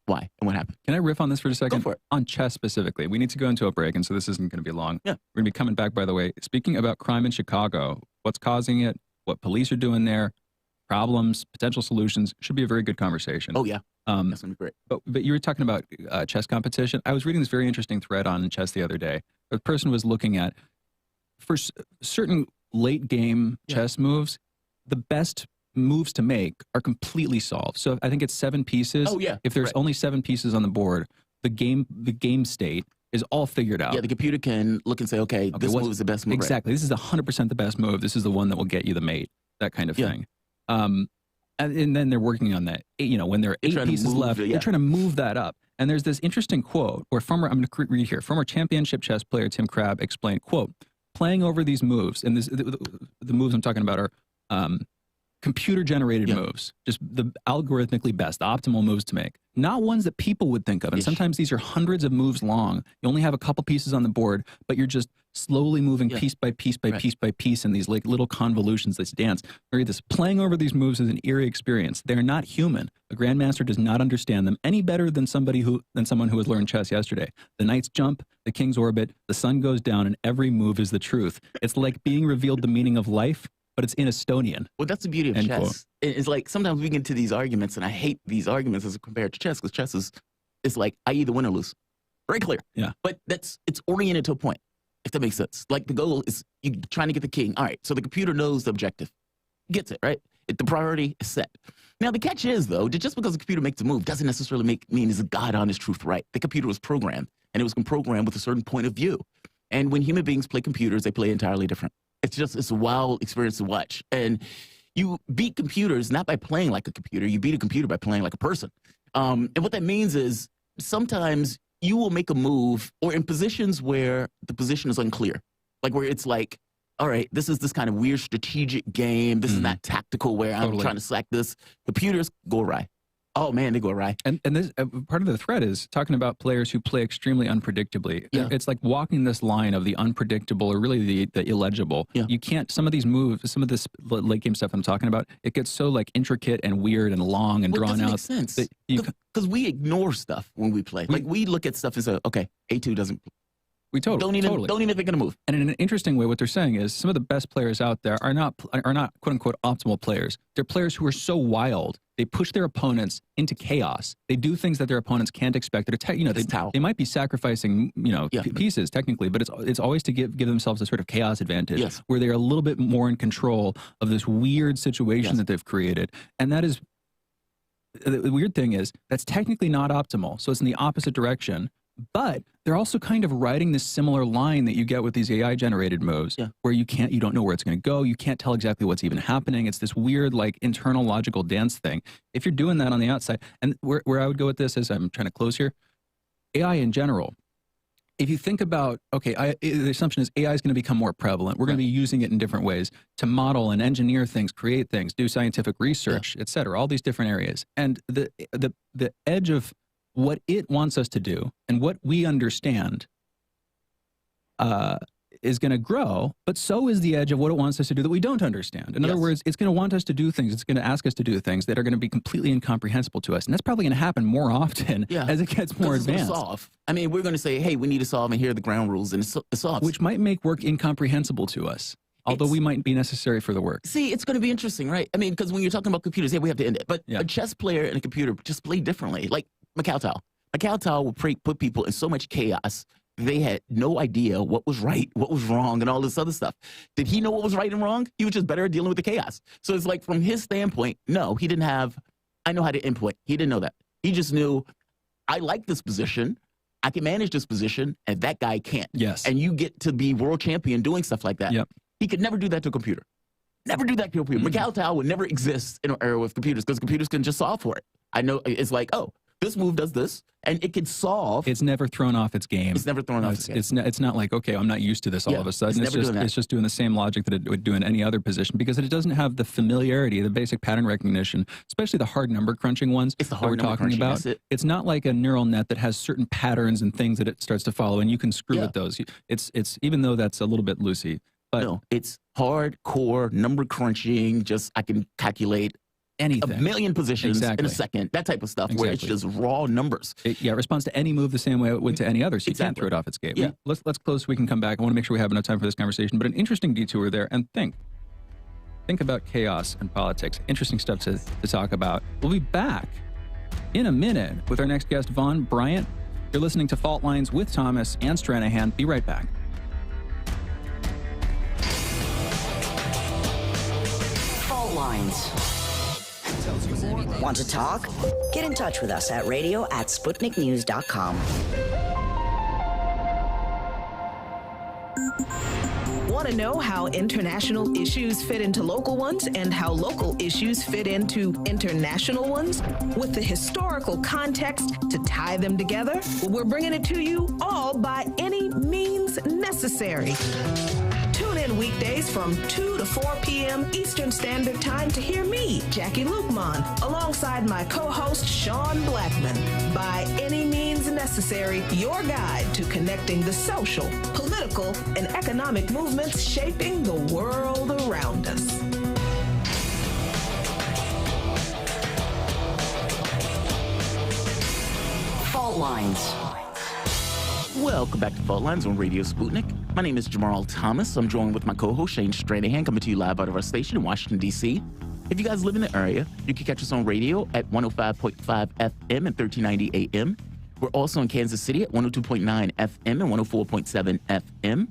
why and what happened. Can I riff on this for a second? Go for it. On chess specifically. We need to go into a break, and so this isn't going to be long. Yeah. We're going to be coming back, by the way. Speaking about crime in Chicago, what's causing it, what police are doing there, problems, potential solutions, should be a very good conversation. Oh, yeah. That's going to be great. But you were talking about chess competition. I was reading this very interesting thread on chess the other day. The person was looking at, for certain late game chess moves, the best moves to make are completely solved. So I think it's 7 pieces. Oh, yeah. If there's only 7 pieces on the board, the game state is all figured out. Yeah, the computer can look and say, okay, this move is the best move. Exactly. Right? This is 100% the best move. This is the one that will get you the mate, that kind of thing. And then they're working on that. You know, when there are 8 pieces left, they're trying to move that up. And there's this interesting quote where I'm going to read here, former championship chess player Tim Crabb explained, quote, playing over these moves, and the moves I'm talking about are computer-generated moves, just the algorithmically best, optimal moves to make, not ones that people would think of. And sometimes these are hundreds of moves long. You only have a couple pieces on the board, but you're just slowly moving piece by piece by piece by piece in these like little convolutions that dance. Read this. Playing over these moves is an eerie experience. They're not human. A grandmaster does not understand them any better than someone who has learned chess yesterday. The knights jump, the kings orbit, the sun goes down, and every move is the truth. It's like being revealed the meaning of life, but it's in Estonian. Well, that's the beauty of chess. Quote. It's like sometimes we get into these arguments, and I hate these arguments as compared to chess, because chess is like, I either win or lose. Very clear. Yeah. But it's oriented to a point, if that makes sense. Like the goal is you trying to get the king. All right, so the computer knows the objective. Gets it, right? The priority is set. Now, the catch is, though, that just because the computer makes a move doesn't necessarily mean it's a God-honest truth, right? The computer was programmed, and it was programmed with a certain point of view. And when human beings play computers, they play entirely different. It's a wild experience to watch. And you beat computers not by playing like a computer. You beat a computer by playing like a person. And what that means is sometimes you will make a move or in positions where the position is unclear. Like where it's like, all right, this is this kind of weird strategic game. This is not tactical where I'm trying to sack this. Computers go awry. Oh, man, they go awry. And this part of the thread is talking about players who play extremely unpredictably. Yeah. It's like walking this line of the unpredictable or really the illegible. Yeah. You can't, some of these moves, some of this late game stuff I'm talking about, it gets so like intricate and weird and long and drawn out. It doesn't make sense. Because we ignore stuff when we play. Like we look at stuff and say, okay, A2 doesn't We totally don't even think of the move. And in an interesting way, what they're saying is some of the best players out there are not quote unquote optimal players. They're players who are so wild. They push their opponents into chaos. They do things that their opponents can't expect. They might be sacrificing pieces technically, but it's always to give themselves a sort of chaos advantage where they're a little bit more in control of this weird situation that they've created. And that is the weird thing is that's technically not optimal. So it's in the opposite direction. But they're also kind of riding this similar line that you get with these AI generated moves where you don't know where it's going to go. You can't tell exactly what's even happening. It's this weird, like, internal logical dance thing. If you're doing that on the outside, and where I would go with this as I'm trying to close here, AI in general, if you think about, the assumption is AI is going to become more prevalent. We're going to be using it in different ways to model and engineer things, create things, do scientific research, et cetera, all these different areas. And the edge of what it wants us to do and what we understand is going to grow, but so is the edge of what it wants us to do that we don't understand. In other words, it's going to want us to do things. It's going to ask us to do things that are going to be completely incomprehensible to us. And that's probably going to happen more often as it gets more advanced. I mean, we're going to say, hey, we need to solve, and here are the ground rules, and it solves. Which might make work incomprehensible to us. Although we might be necessary for the work. See, it's going to be interesting, right? I mean, because when you're talking about computers, we have to end it. But a chess player and a computer just play differently. Like Macau will put people in so much chaos. They had no idea what was right, what was wrong, and all this other stuff. Did he know what was right and wrong? He was just better at dealing with the chaos. So it's like, from his standpoint, no, he didn't have, I know how to input. He didn't know that. He just knew, I like this position. I can manage this position, and that guy can't. Yes. And you get to be world champion doing stuff like that. Yep. He could never do that to a computer. Never do that to a computer. Macau would never exist in an era with computers because computers can just solve for it. I know it's like, oh, this move does this, and it can solve. It's never thrown off its game. It's never thrown off its game. It's not like, okay, I'm not used to this all of a sudden. It's just doing the same logic that it would do in any other position because it doesn't have the familiarity, the basic pattern recognition, especially the hard number crunching ones that we're talking about. It's not like a neural net that has certain patterns and things that it starts to follow, and you can screw with those. It's even though that's a little bit loosey. But no, it's hardcore number crunching. Just I can calculate anything, a million positions in a second, that type of stuff, where it's just raw numbers. It responds to any move the same way it would to any other, so you can't throw it off its game. Yeah. Let's close so we can come back. I want to make sure we have enough time for this conversation, but an interesting detour there, and think about chaos and politics. Interesting stuff to talk about. We'll be back in a minute with our next guest, Vaughn Bryant. You're listening to Fault Lines with Thomas and Stranahan. Be right back. Fault Lines. Want to talk? Get in touch with us at radio@sputniknews.com. Want to know how international issues fit into local ones and how local issues fit into international ones? With the historical context to tie them together, we're bringing it to you all by any means necessary. Tune in weekdays from 2 to 4 p.m. Eastern Standard Time to hear me, Jackie Lukman, alongside my co-host, Sean Blackman. By any means necessary, your guide to connecting the social, political, and economic movements shaping the world around us. Fault Lines. Welcome back to Fault Lines on Radio Sputnik. My name is Jamarl Thomas. I'm joined with my co-host, Shane Stranahan, coming to you live out of our station in Washington, D.C. If you guys live in the area, you can catch us on radio at 105.5 FM and 1390 AM. We're also in Kansas City at 102.9 FM and 104.7 FM.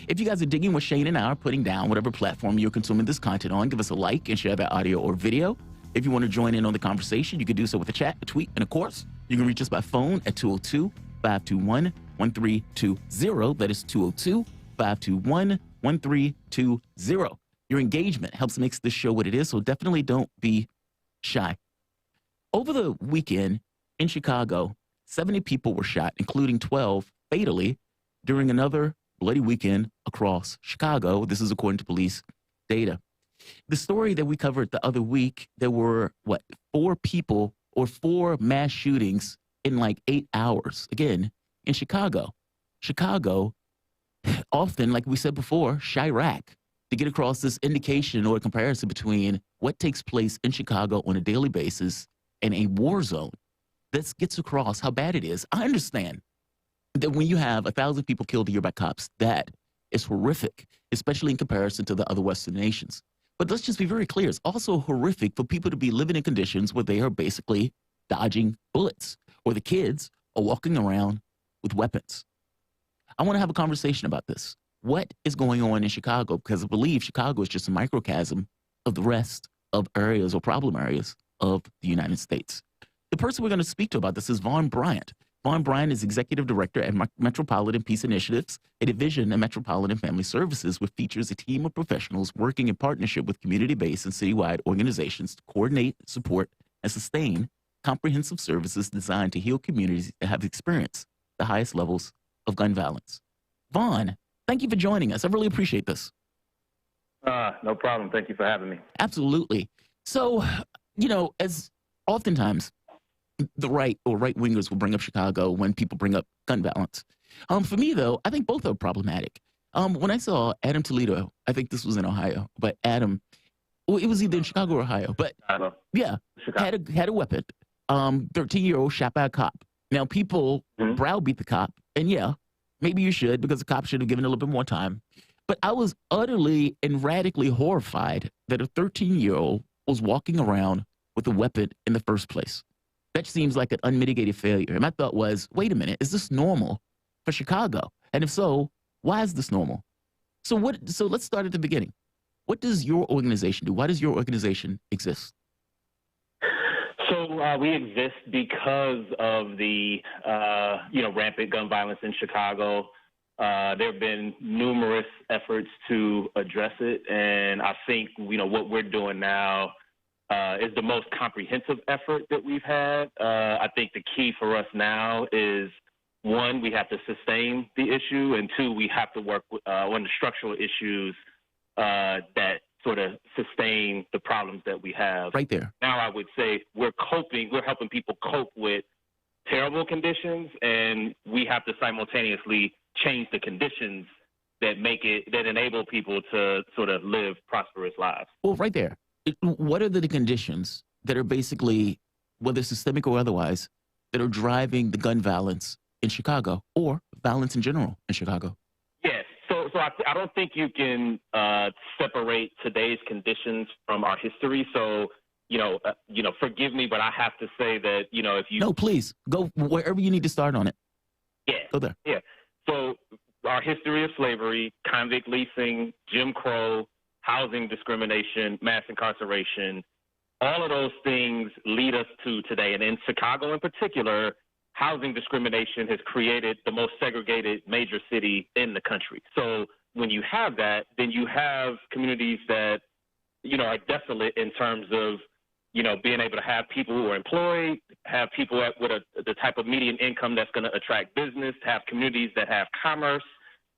If you guys are digging what Shane and I are putting down, whatever platform you're consuming this content on, give us a like and share that audio or video. If you want to join in on the conversation, you can do so with a chat, a tweet, and of course, you can reach us by phone at 202-521-1320. That is 202-521-1320. Your engagement helps makes this show what it is, so definitely don't be shy. Over the weekend in Chicago, 70 people were shot, including 12 fatally, during another bloody weekend across Chicago. This is according to police data. The story that we covered the other week, there were, 4 people or 4 mass shootings in like 8 hours. Again, in Chicago. Chicago, often, like we said before, Chirac, to get across this indication or comparison between what takes place in Chicago on a daily basis and a war zone. This gets across how bad it is. I understand that when you have 1,000 people killed a year by cops, that is horrific, especially in comparison to the other Western nations. But let's just be very clear. It's also horrific for people to be living in conditions where they are basically dodging bullets, or the kids are walking around with weapons. I want to have a conversation about this. What is going on in Chicago? Because I believe Chicago is just a microcosm of the rest of areas or problem areas of the United States. The person we're going to speak to about this is Vaughn Bryant. Vaughn Bryant is Executive Director at Metropolitan Peace Initiatives, a division of Metropolitan Family Services, which features a team of professionals working in partnership with community-based and citywide organizations to coordinate, support, and sustain comprehensive services designed to heal communities that have experienced the highest levels of gun violence. Vaughn, thank you for joining us. I really appreciate this. No problem. Thank you for having me. Absolutely. So, you know, as oftentimes the right or right-wingers will bring up Chicago when people bring up gun violence. For me, though, I think both are problematic. When I saw Adam Toledo, I think this was in Ohio, but Adam, well, it was either in Chicago or Ohio, but yeah, had a weapon. 13-year-old shot by a cop. Now, people browbeat the cop, and yeah, maybe you should, because the cop should have given a little bit more time. But I was utterly and radically horrified that a 13-year-old was walking around with a weapon in the first place. That seems like an unmitigated failure. And my thought was, wait a minute, is this normal for Chicago? And if so, why is this normal? So let's start at the beginning. What does your organization do? Why does your organization exist? So we exist because of the, rampant gun violence in Chicago. There have been numerous efforts to address it. And I think, what we're doing now is the most comprehensive effort that we've had. I think the key for us now is, one, we have to sustain the issue, and two, we have to work on the structural issues that sort of sustain the problems that we have. Right there. Now I would say we're helping people cope with terrible conditions, and we have to simultaneously change the conditions that enable people to sort of live prosperous lives. Well, right there. What are the conditions that are basically, whether systemic or otherwise, that are driving the gun violence in Chicago or violence in general in Chicago? Yes. So I don't think you can separate today's conditions from our history. So, forgive me, but I have to say that, if you... No, please, go wherever you need to start on it. Yeah. Go there. Yeah. So our history of slavery, convict leasing, Jim Crow, housing discrimination, mass incarceration, all of those things lead us to today. And in Chicago in particular, housing discrimination has created the most segregated major city in the country. So when you have that, then you have communities that, are desolate in terms of, being able to have people who are employed, have people with the type of median income that's going to attract business, have communities that have commerce.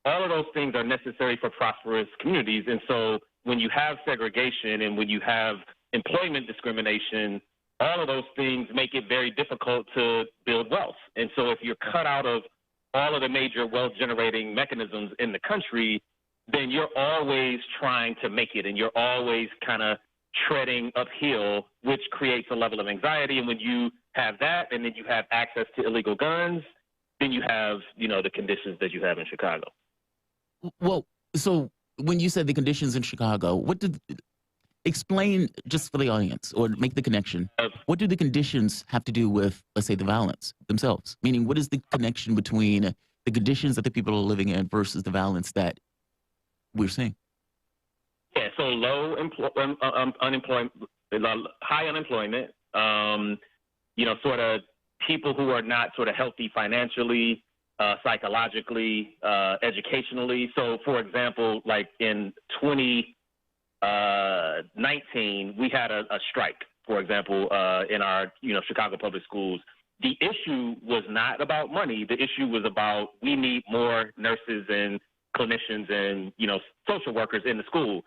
All of those things are necessary for prosperous communities. And so when you have segregation and when you have employment discrimination, all of those things make it very difficult to build wealth. And so if you're cut out of all of the major wealth-generating mechanisms in the country, then you're always trying to make it, and you're always kind of treading uphill, which creates a level of anxiety. And when you have that, and then you have access to illegal guns, then you have, the conditions that you have in Chicago. Well, so when you said the conditions in Chicago, explain just for the audience or make the connection. What do the conditions have to do with, let's say, the violence themselves? Meaning, what is the connection between the conditions that the people are living in versus the violence that we're seeing? Yeah, so unemployment, high unemployment, sort of people who are not sort of healthy financially, psychologically, educationally. So, for example, like in 2019, we had a strike, for example, in our, Chicago public schools. The issue was not about money. The issue was about we need more nurses and clinicians and, social workers in the school.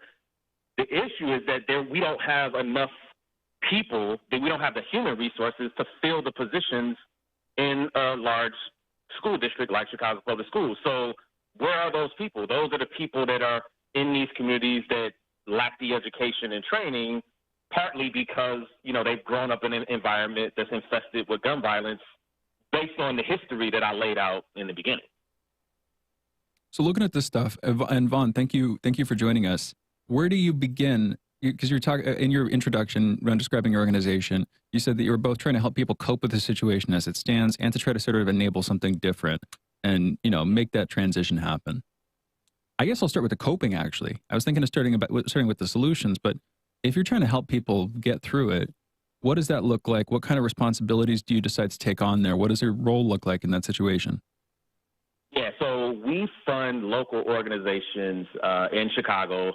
The issue is that we don't have enough people, that we don't have the human resources to fill the positions in a large school district like Chicago Public Schools. So where are those people? Those are the people that are in these communities that lack the education and training, partly because, they've grown up in an environment that's infested with gun violence, based on the history that I laid out in the beginning. So looking at this stuff, and Vaughn, thank you for joining us. Where do you begin? Because you're talking in your introduction when describing your organization, you said that you were both trying to help people cope with the situation as it stands and to try to sort of enable something different and, you know, make that transition happen. I guess I'll start with the coping, actually. I was thinking of starting with the solutions, but if you're trying to help people get through it, what does that look like? What kind of responsibilities do you decide to take on there? What does your role look like in that situation? Yeah, so we fund local organizations in Chicago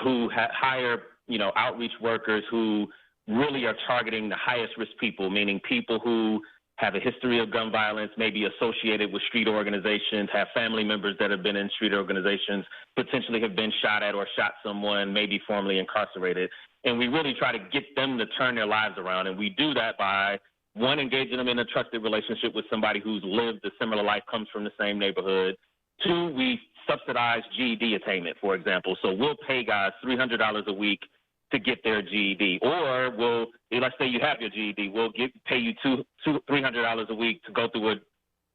who hire, you know, outreach workers who really are targeting the highest risk people, meaning people who have a history of gun violence, maybe associated with street organizations, have family members that have been in street organizations, potentially have been shot at or shot someone, maybe formerly incarcerated. And we really try to get them to turn their lives around. And we do that by, one, engaging them in a trusted relationship with somebody who's lived a similar life, comes from the same neighborhood. Two, we subsidize GED attainment, for example. So we'll pay guys $300 a week to get their GED, or let's say you have your GED, we'll pay you $300 a week to go through a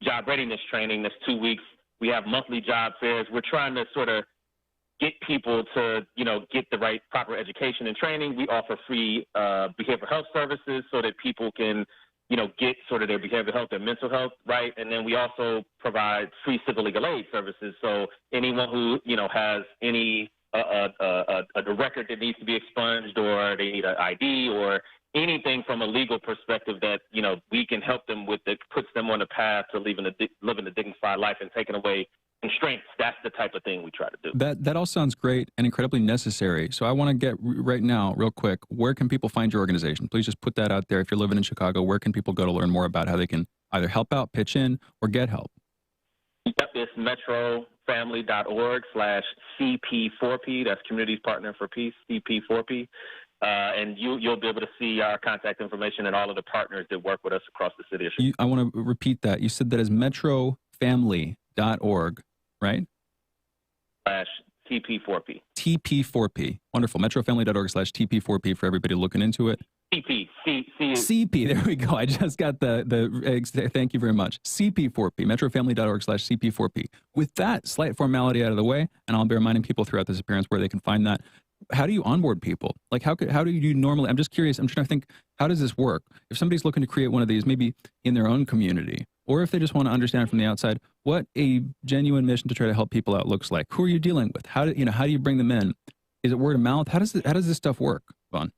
job readiness training. That's 2 weeks. We have monthly job fairs. We're trying to sort of get people to, you know, get the right proper education and training. We offer free behavioral health services so that people can, you know, get sort of their behavioral health and mental health right. And then we also provide free civil legal aid services. So anyone who, you know, has any a record that needs to be expunged, or they need an ID, or anything from a legal perspective that, you know, we can help them with, that puts them on the path to living a dignified life and taking away constraints. That's the type of thing we try to do. That all sounds great and incredibly necessary. So I want to get right now, real quick, where can people find your organization? Please just put that out there. If you're living in Chicago, where can people go to learn more about how they can either help out, pitch in, or get help? Yep, it's metrofamily.org/CP4P. That's Communities Partner for Peace, CP4P. And you'll be able to see our contact information and all of the partners that work with us across the city of Chicago. I want to repeat that. You said that is metrofamily.org, right? /TP4P. TP4P. Wonderful. Metrofamily.org/TP4P for everybody looking into it. CP. There we go. I just got thank you very much. CP4P. Metrofamily.org/CP4P. With that slight formality out of the way, and I'll be reminding people throughout this appearance where they can find that. How do you onboard people? Like, how do you normally? I'm just curious. I'm trying to think, how does this work? If somebody's looking to create one of these, maybe in their own community, or if they just want to understand from the outside what a genuine mission to try to help people out looks like. Who are you dealing with? How do you bring them in? Is it word of mouth? How does this stuff work, Vaughn?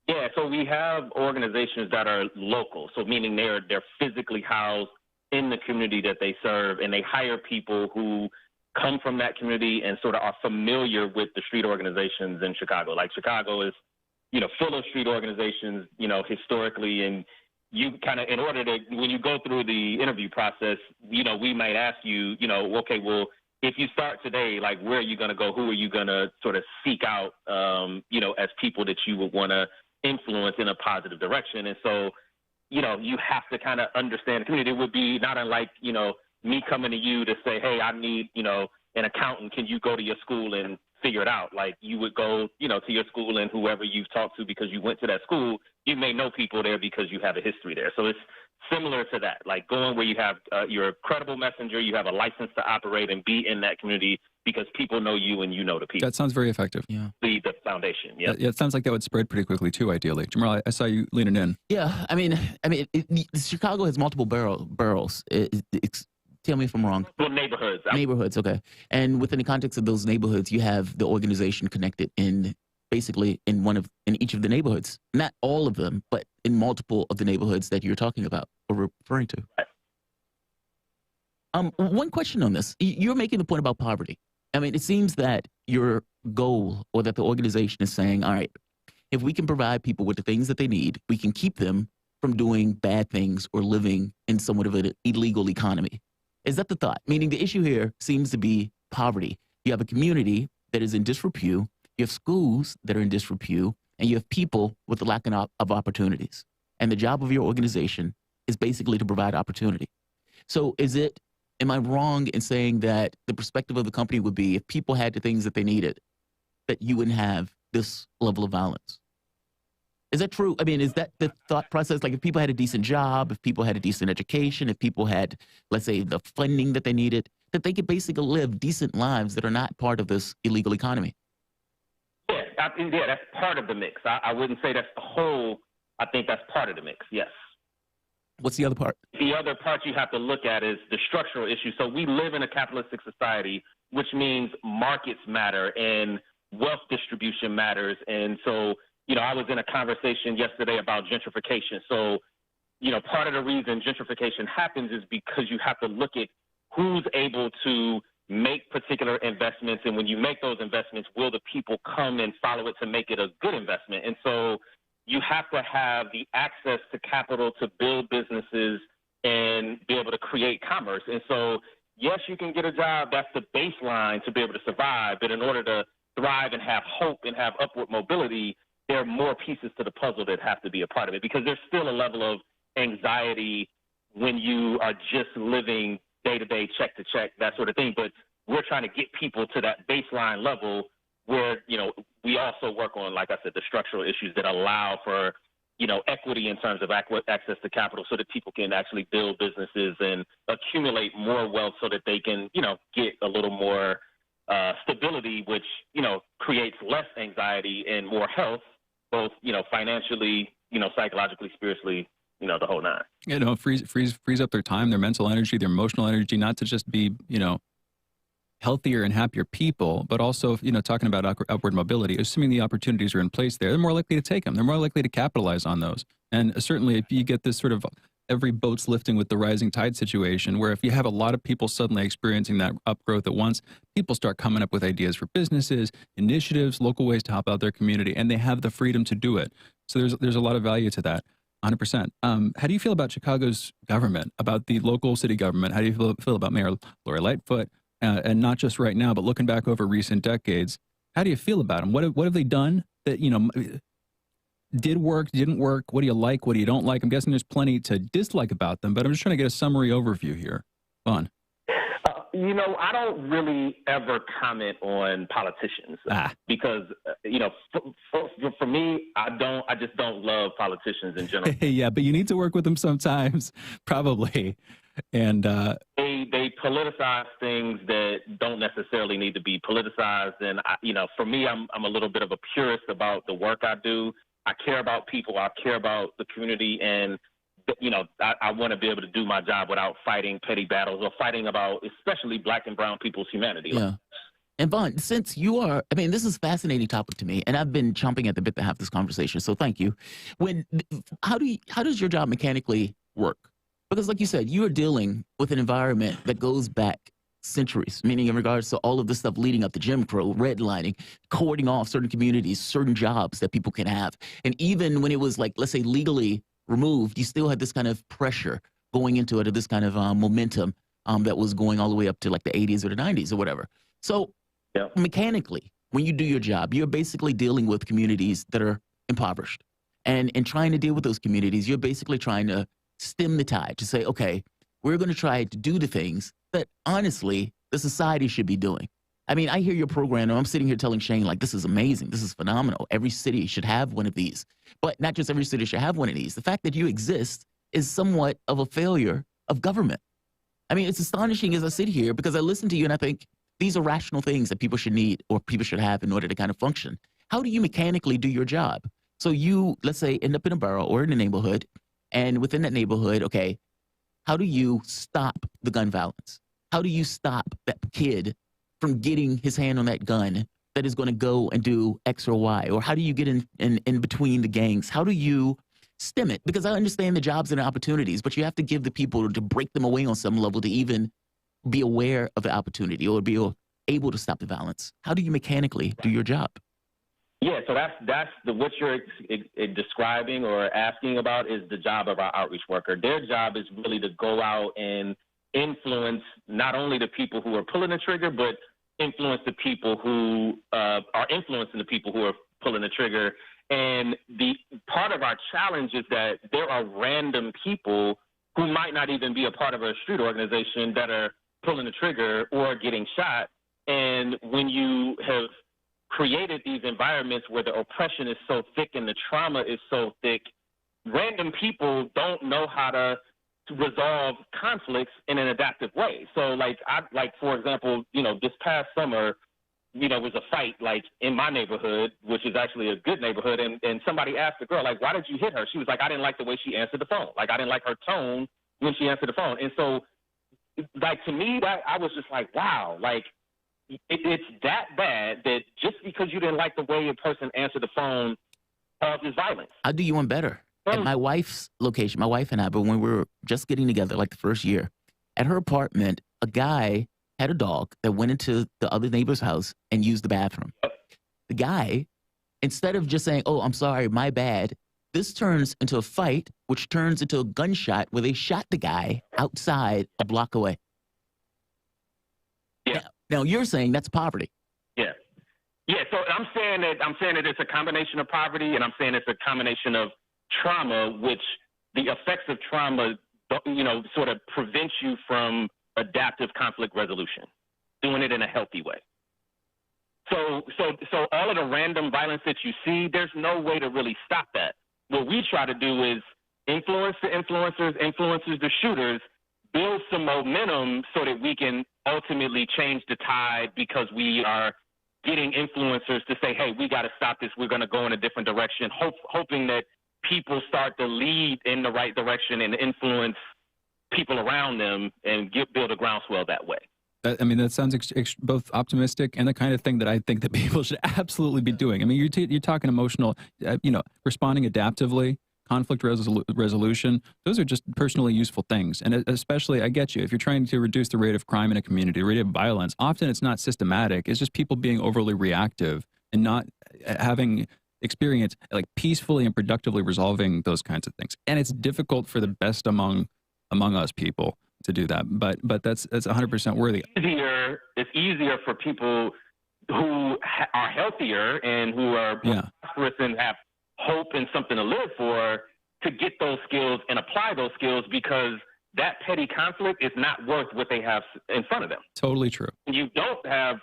Yeah, so we have organizations that are local, so meaning they're physically housed in the community that they serve, and they hire people who come from that community and sort of are familiar with the street organizations in Chicago. Like, Chicago is, you know, full of street organizations, you know, historically, and you kind of, in order to, when you go through the interview process, you know, we might ask you, you know, okay, well, if you start today, like, where are you going to go? Who are you going to sort of seek out, you know, as people that you would want to influence in a positive direction? And so, you know, you have to kind of understand the community. It would be not unlike, you know, me coming to you to say, hey, I need, you know, an accountant. Can you go to your school and figure it out? Like, you would go, you know, to your school, and whoever you've talked to because you went to that school, you may know people there because you have a history there. So it's similar to that, like going where you have you're a credible messenger, you have a license to operate and be in that community because people know you and you know the people. That sounds very effective. Yeah. The foundation. Yeah. Yeah, it sounds like that would spread pretty quickly too, ideally. Jamarl, I saw you leaning in. Yeah, I mean, Chicago has multiple boroughs. Tell me if I'm wrong. Well, neighborhoods. Neighborhoods, okay. And within the context of those neighborhoods, you have the organization connected in basically in each of the neighborhoods. Not all of them, but in multiple of the neighborhoods that you're talking about or referring to. One question on this. You're making the point about poverty. I mean, it seems that your goal, or that the organization is saying, all right, if we can provide people with the things that they need, we can keep them from doing bad things or living in somewhat of an illegal economy. Is that the thought? Meaning the issue here seems to be poverty. You have a community that is in disrepute, you have schools that are in disrepute, and you have people with the lack of opportunities. And the job of your organization is basically to provide opportunity. So am I wrong in saying that the perspective of the company would be, if people had the things that they needed, that you wouldn't have this level of violence? Is that true? I mean, is that the thought process? Like if people had a decent job, if people had a decent education, if people had, let's say, the funding that they needed, that they could basically live decent lives that are not part of this illegal economy? Yeah, that's part of the mix. I wouldn't say that's the whole. I think that's part of the mix, yes. What's the other part? The other part you have to look at is the structural issue. So we live in a capitalistic society, which means markets matter and wealth distribution matters. And so, I was in a conversation yesterday about gentrification. So, part of the reason gentrification happens is because you have to look at who's able to make particular investments. And when you make those investments, will the people come and follow it to make it a good investment? And so you have to have the access to capital to build businesses and be able to create commerce. And so, yes, you can get a job. That's the baseline to be able to survive. But in order to thrive and have hope and have upward mobility, there are more pieces to the puzzle that have to be a part of it, because there's still a level of anxiety when you are just living day-to-day, check-to-check, that sort of thing. But we're trying to get people to that baseline level where, we also work on, like I said, the structural issues that allow for, equity in terms of access to capital so that people can actually build businesses and accumulate more wealth so that they can, get a little more stability, which, creates less anxiety and more health, both, financially, psychologically, spiritually, the whole nine. Frees up their time, their mental energy, their emotional energy, not to just be, healthier and happier people, but also, talking about upward mobility, assuming the opportunities are in place there, they're more likely to take them. They're more likely to capitalize on those. And certainly if you get this sort of every boat's lifting with the rising tide situation, where if you have a lot of people suddenly experiencing that upgrowth at once, people start coming up with ideas for businesses, initiatives, local ways to help out their community, and they have the freedom to do it. So there's a lot of value to that. 100%. How do you feel about Chicago's government, about the local city government? How do you feel about Mayor Lori Lightfoot? And not just right now, but looking back over recent decades, how do you feel about them? What have they done that, did work, didn't work? What do you like? What do you don't like? I'm guessing there's plenty to dislike about them, but I'm just trying to get a summary overview here. Go on. I don't really ever comment on politicians because, for me, I just don't love politicians in general. Yeah, but you need to work with them sometimes, probably. And they politicize things that don't necessarily need to be politicized. And for me, I'm a little bit of a purist about the work I do. I care about people. I care about the community, and I want to be able to do my job without fighting petty battles or fighting about, especially Black and brown people's humanity. Yeah. And Vaughn, since you are, this is a fascinating topic to me, and I've been chomping at the bit to have this conversation. So thank you. How does your job mechanically work? Because like you said, you are dealing with an environment that goes back centuries, meaning in regards to all of the stuff leading up to Jim Crow, redlining, cording off certain communities, certain jobs that people can have. And even when it was like, let's say, legally removed, you still had this kind of pressure going into it, or this kind of momentum that was going all the way up to like the 80s or the 90s or whatever. So mechanically, when you do your job, you're basically dealing with communities that are impoverished. And in trying to deal with those communities, you're basically trying to stem the tide to say, okay, we're going to try to do the things that honestly the society should be doing. I hear your program, and I'm sitting here telling Shane, like, this is amazing. This is phenomenal. Every city should have one of these. But not just every city should have one of these. The fact that you exist is somewhat of a failure of government. It's astonishing as I sit here, because I listen to you and I think these are rational things that people should need or people should have in order to kind of function. How do you mechanically do your job? So you, let's say, end up in a borough or in a neighborhood, and within that neighborhood, okay, how do you stop the gun violence? How do you stop that kid from getting his hand on that gun that is going to go and do X or Y? Or how do you get in between the gangs? How do you stem it? Because I understand the jobs and the opportunities, but you have to give the people to break them away on some level to even be aware of the opportunity or be able to stop the violence. How do you mechanically do your job? Yeah, so that's what you're describing or asking about is the job of our outreach worker. Their job is really to go out and influence not only the people who are pulling the trigger, but influence the people who are influencing the people who are pulling the trigger. And the part of our challenge is that there are random people who might not even be a part of a street organization that are pulling the trigger or getting shot. And when you have created these environments where the oppression is so thick and the trauma is so thick, random people don't know how to resolve conflicts in an adaptive way. So, like, for example, this past summer, was a fight, like, in my neighborhood, which is actually a good neighborhood, and somebody asked the girl, like, why did you hit her? She was like, I didn't like the way she answered the phone. Like, I didn't like her tone when she answered the phone. And so, like, to me, that I was just like, wow, like, it's that bad that just because you didn't like the way a person answered the phone causes violence. I'll do you one better. At my wife's location, my wife and I, but when we were just getting together, like the first year, at her apartment, a guy had a dog that went into the other neighbor's house and used the bathroom. The guy, instead of just saying, oh, I'm sorry, my bad, this turns into a fight, which turns into a gunshot where they shot the guy outside a block away. Yeah. Now you're saying that's poverty. Yeah. Yeah, so I'm saying that it's a combination of poverty, and I'm saying it's a combination of trauma, which the effects of trauma, sort of prevent you from adaptive conflict resolution, doing it in a healthy way. So all of the random violence that you see, there's no way to really stop that. What we try to do is influence the influencers, the shooters, build some momentum so that we can ultimately change the tide, because we are getting influencers to say, hey, we got to stop this. We're going to go in a different direction, hoping that people start to lead in the right direction and influence people around them and build a groundswell that way. I mean, that sounds both optimistic and the kind of thing that I think that people should absolutely be doing. I mean, you're talking emotional, responding adaptively, conflict resolution. Those are just personally useful things. And especially, I get you, if you're trying to reduce the rate of crime in a community, the rate of violence, often it's not systematic. It's just people being overly reactive and not having experience like peacefully and productively resolving those kinds of things. And it's difficult for the best among us people to do that, but that's 100% worthy. It's easier for people who are healthier and who are prosperous and have hope and something to live for to get those skills and apply those skills, because that petty conflict is not worth what they have in front of them. Totally true. When you don't have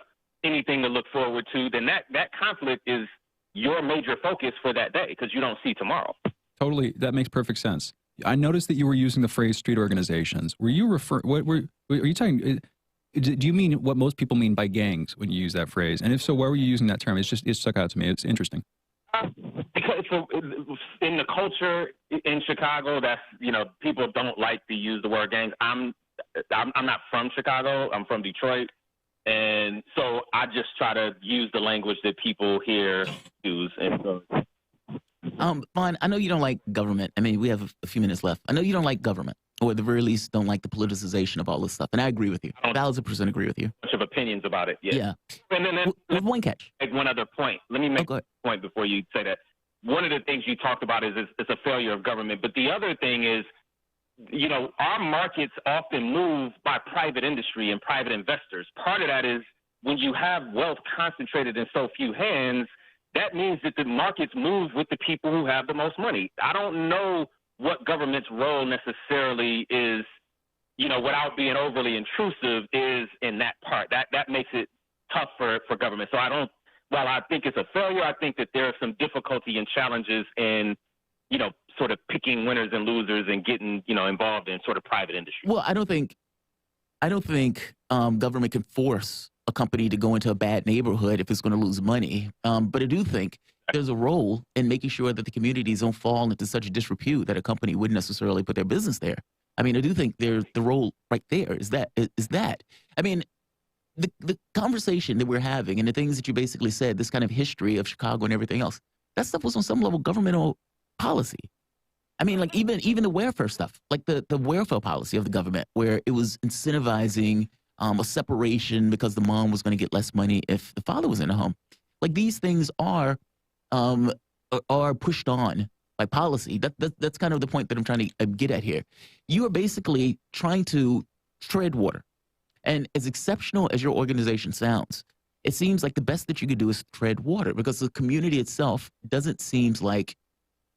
anything to look forward to, then that conflict is your major focus for that day, because you don't see tomorrow. Totally. That makes perfect sense. I noticed that you were using the phrase street organizations. Were you were you talking, do you mean what most people mean by gangs when you use that phrase? And if so, why were you using that term? It stuck out to me. It's interesting. Because in the culture in Chicago, that's, people don't like to use the word gangs. I'm not from Chicago. I'm from Detroit. And so I just try to use the language that people here use. And so, Vaughn, I know you don't like government. I mean, we have a few minutes left. I know you don't like government, or at the very least don't like the politicization of all this stuff. And I agree with you. 1,000% agree with you. Much of opinions about it. Yeah. And then with one catch. Make one other point. Let me make a point before you say that. One of the things you talked about is it's a failure of government. But the other thing is, our markets often move by private industry and private investors. Part of that is when you have wealth concentrated in so few hands, that means that the markets move with the people who have the most money. I don't know what government's role necessarily is, without being overly intrusive, is in that part. That makes it tough for government. So while I think it's a failure, I think that there are some difficulty and challenges in, sort of picking winners and losers and getting, involved in sort of private industry. Well, I don't think government can force a company to go into a bad neighborhood if it's going to lose money. But I do think there's a role in making sure that the communities don't fall into such disrepute that a company wouldn't necessarily put their business there. I mean, I do think there's the role right there is that. I mean, the conversation that we're having and the things that you basically said, this kind of history of Chicago and everything else, that stuff was on some level governmental policy. I mean, like even the welfare stuff, like the welfare policy of the government, where it was incentivizing a separation because the mom was going to get less money if the father was in the home. Like these things are pushed on by policy. That's kind of the point that I'm trying to get at here. You are basically trying to tread water. And as exceptional as your organization sounds, it seems like the best that you could do is tread water, because the community itself doesn't seem like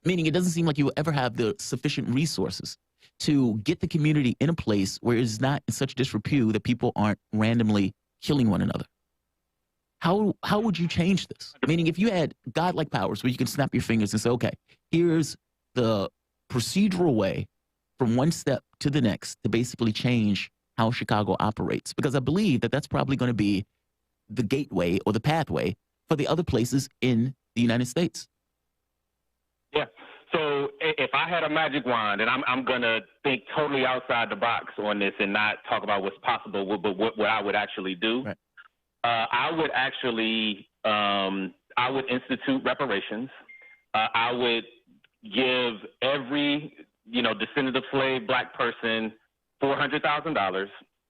you will ever have the sufficient resources to get the community in a place where it's not in such disrepute that people aren't randomly killing one another. how would you change this? Meaning, if you had godlike powers where you can snap your fingers and say, okay, here's the procedural way from one step to the next to basically change how Chicago operates. Because I believe that that's probably going to be the gateway or the pathway for the other places in the United States. Yeah. So if I had a magic wand, and I'm going to think totally outside the box on this and not talk about what's possible, but what I would actually do, right. I would actually, I would institute reparations. I would give every, descendant of slave black person $400,000.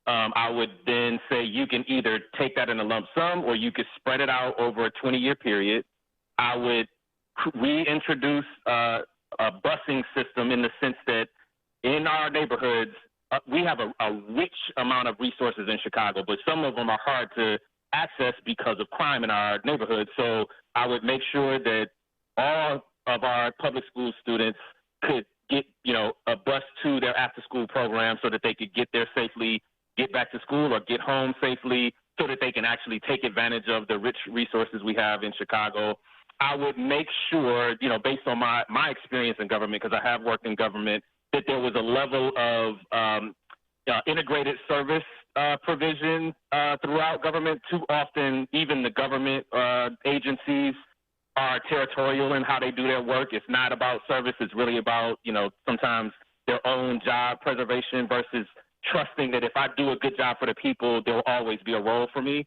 I would then say you can either take that in a lump sum or you could spread it out over a 20-year period. I would reintroduce a busing system in the sense that in our neighborhoods, we have a rich amount of resources in Chicago, but some of them are hard to access because of crime in our neighborhoods. So I would make sure that all of our public school students could get, a bus to their after-school program so that they could get there safely, get back to school or get home safely so that they can actually take advantage of the rich resources we have in Chicago. I would make sure, based on my experience in government, because I have worked in government, that there was a level of integrated service provision throughout government. Too often, even the government agencies are territorial in how they do their work. It's not about service. It's really about, sometimes their own job preservation versus trusting that if I do a good job for the people, there will always be a role for me.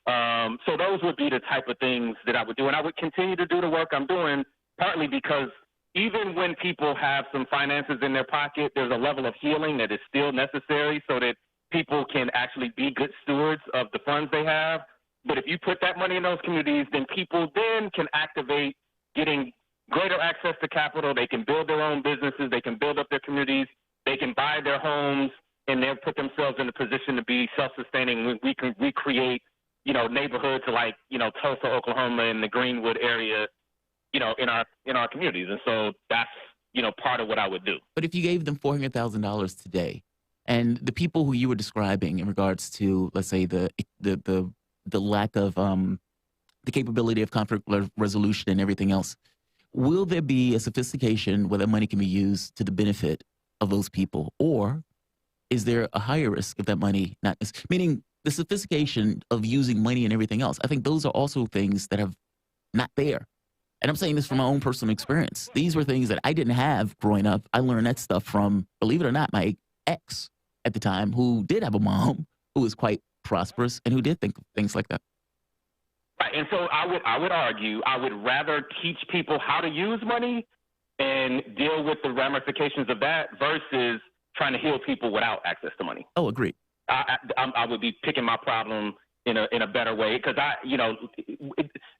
So those would be the type of things that I would do. And I would continue to do the work I'm doing, partly because even when people have some finances in their pocket, there's a level of healing that is still necessary so that people can actually be good stewards of the funds they have. But if you put that money in those communities, then people then can activate getting greater access to capital. They can build their own businesses. They can build up their communities. They can buy their homes, and they'll put themselves in a position to be self-sustaining. We can recreate, neighborhoods like, Tulsa, Oklahoma, and the Greenwood area, in our communities. And so that's, part of what I would do. But if you gave them $400,000 today, and the people who you were describing in regards to, let's say, the lack of the capability of conflict resolution and everything else, will there be a sophistication where that money can be used to the benefit of those people? Or is there a higher risk of that money not, meaning the sophistication of using money and everything else? I think those are also things that have not there. And I'm saying this from my own personal experience. These were things that I didn't have growing up. I learned that stuff from, believe it or not, my ex at the time, who did have a mom who was quite prosperous and who did think of things like that. Right. And so I would argue I would rather teach people how to use money and deal with the ramifications of that versus trying to heal people without access to money. Oh, agreed. I would be picking my problem in a better way because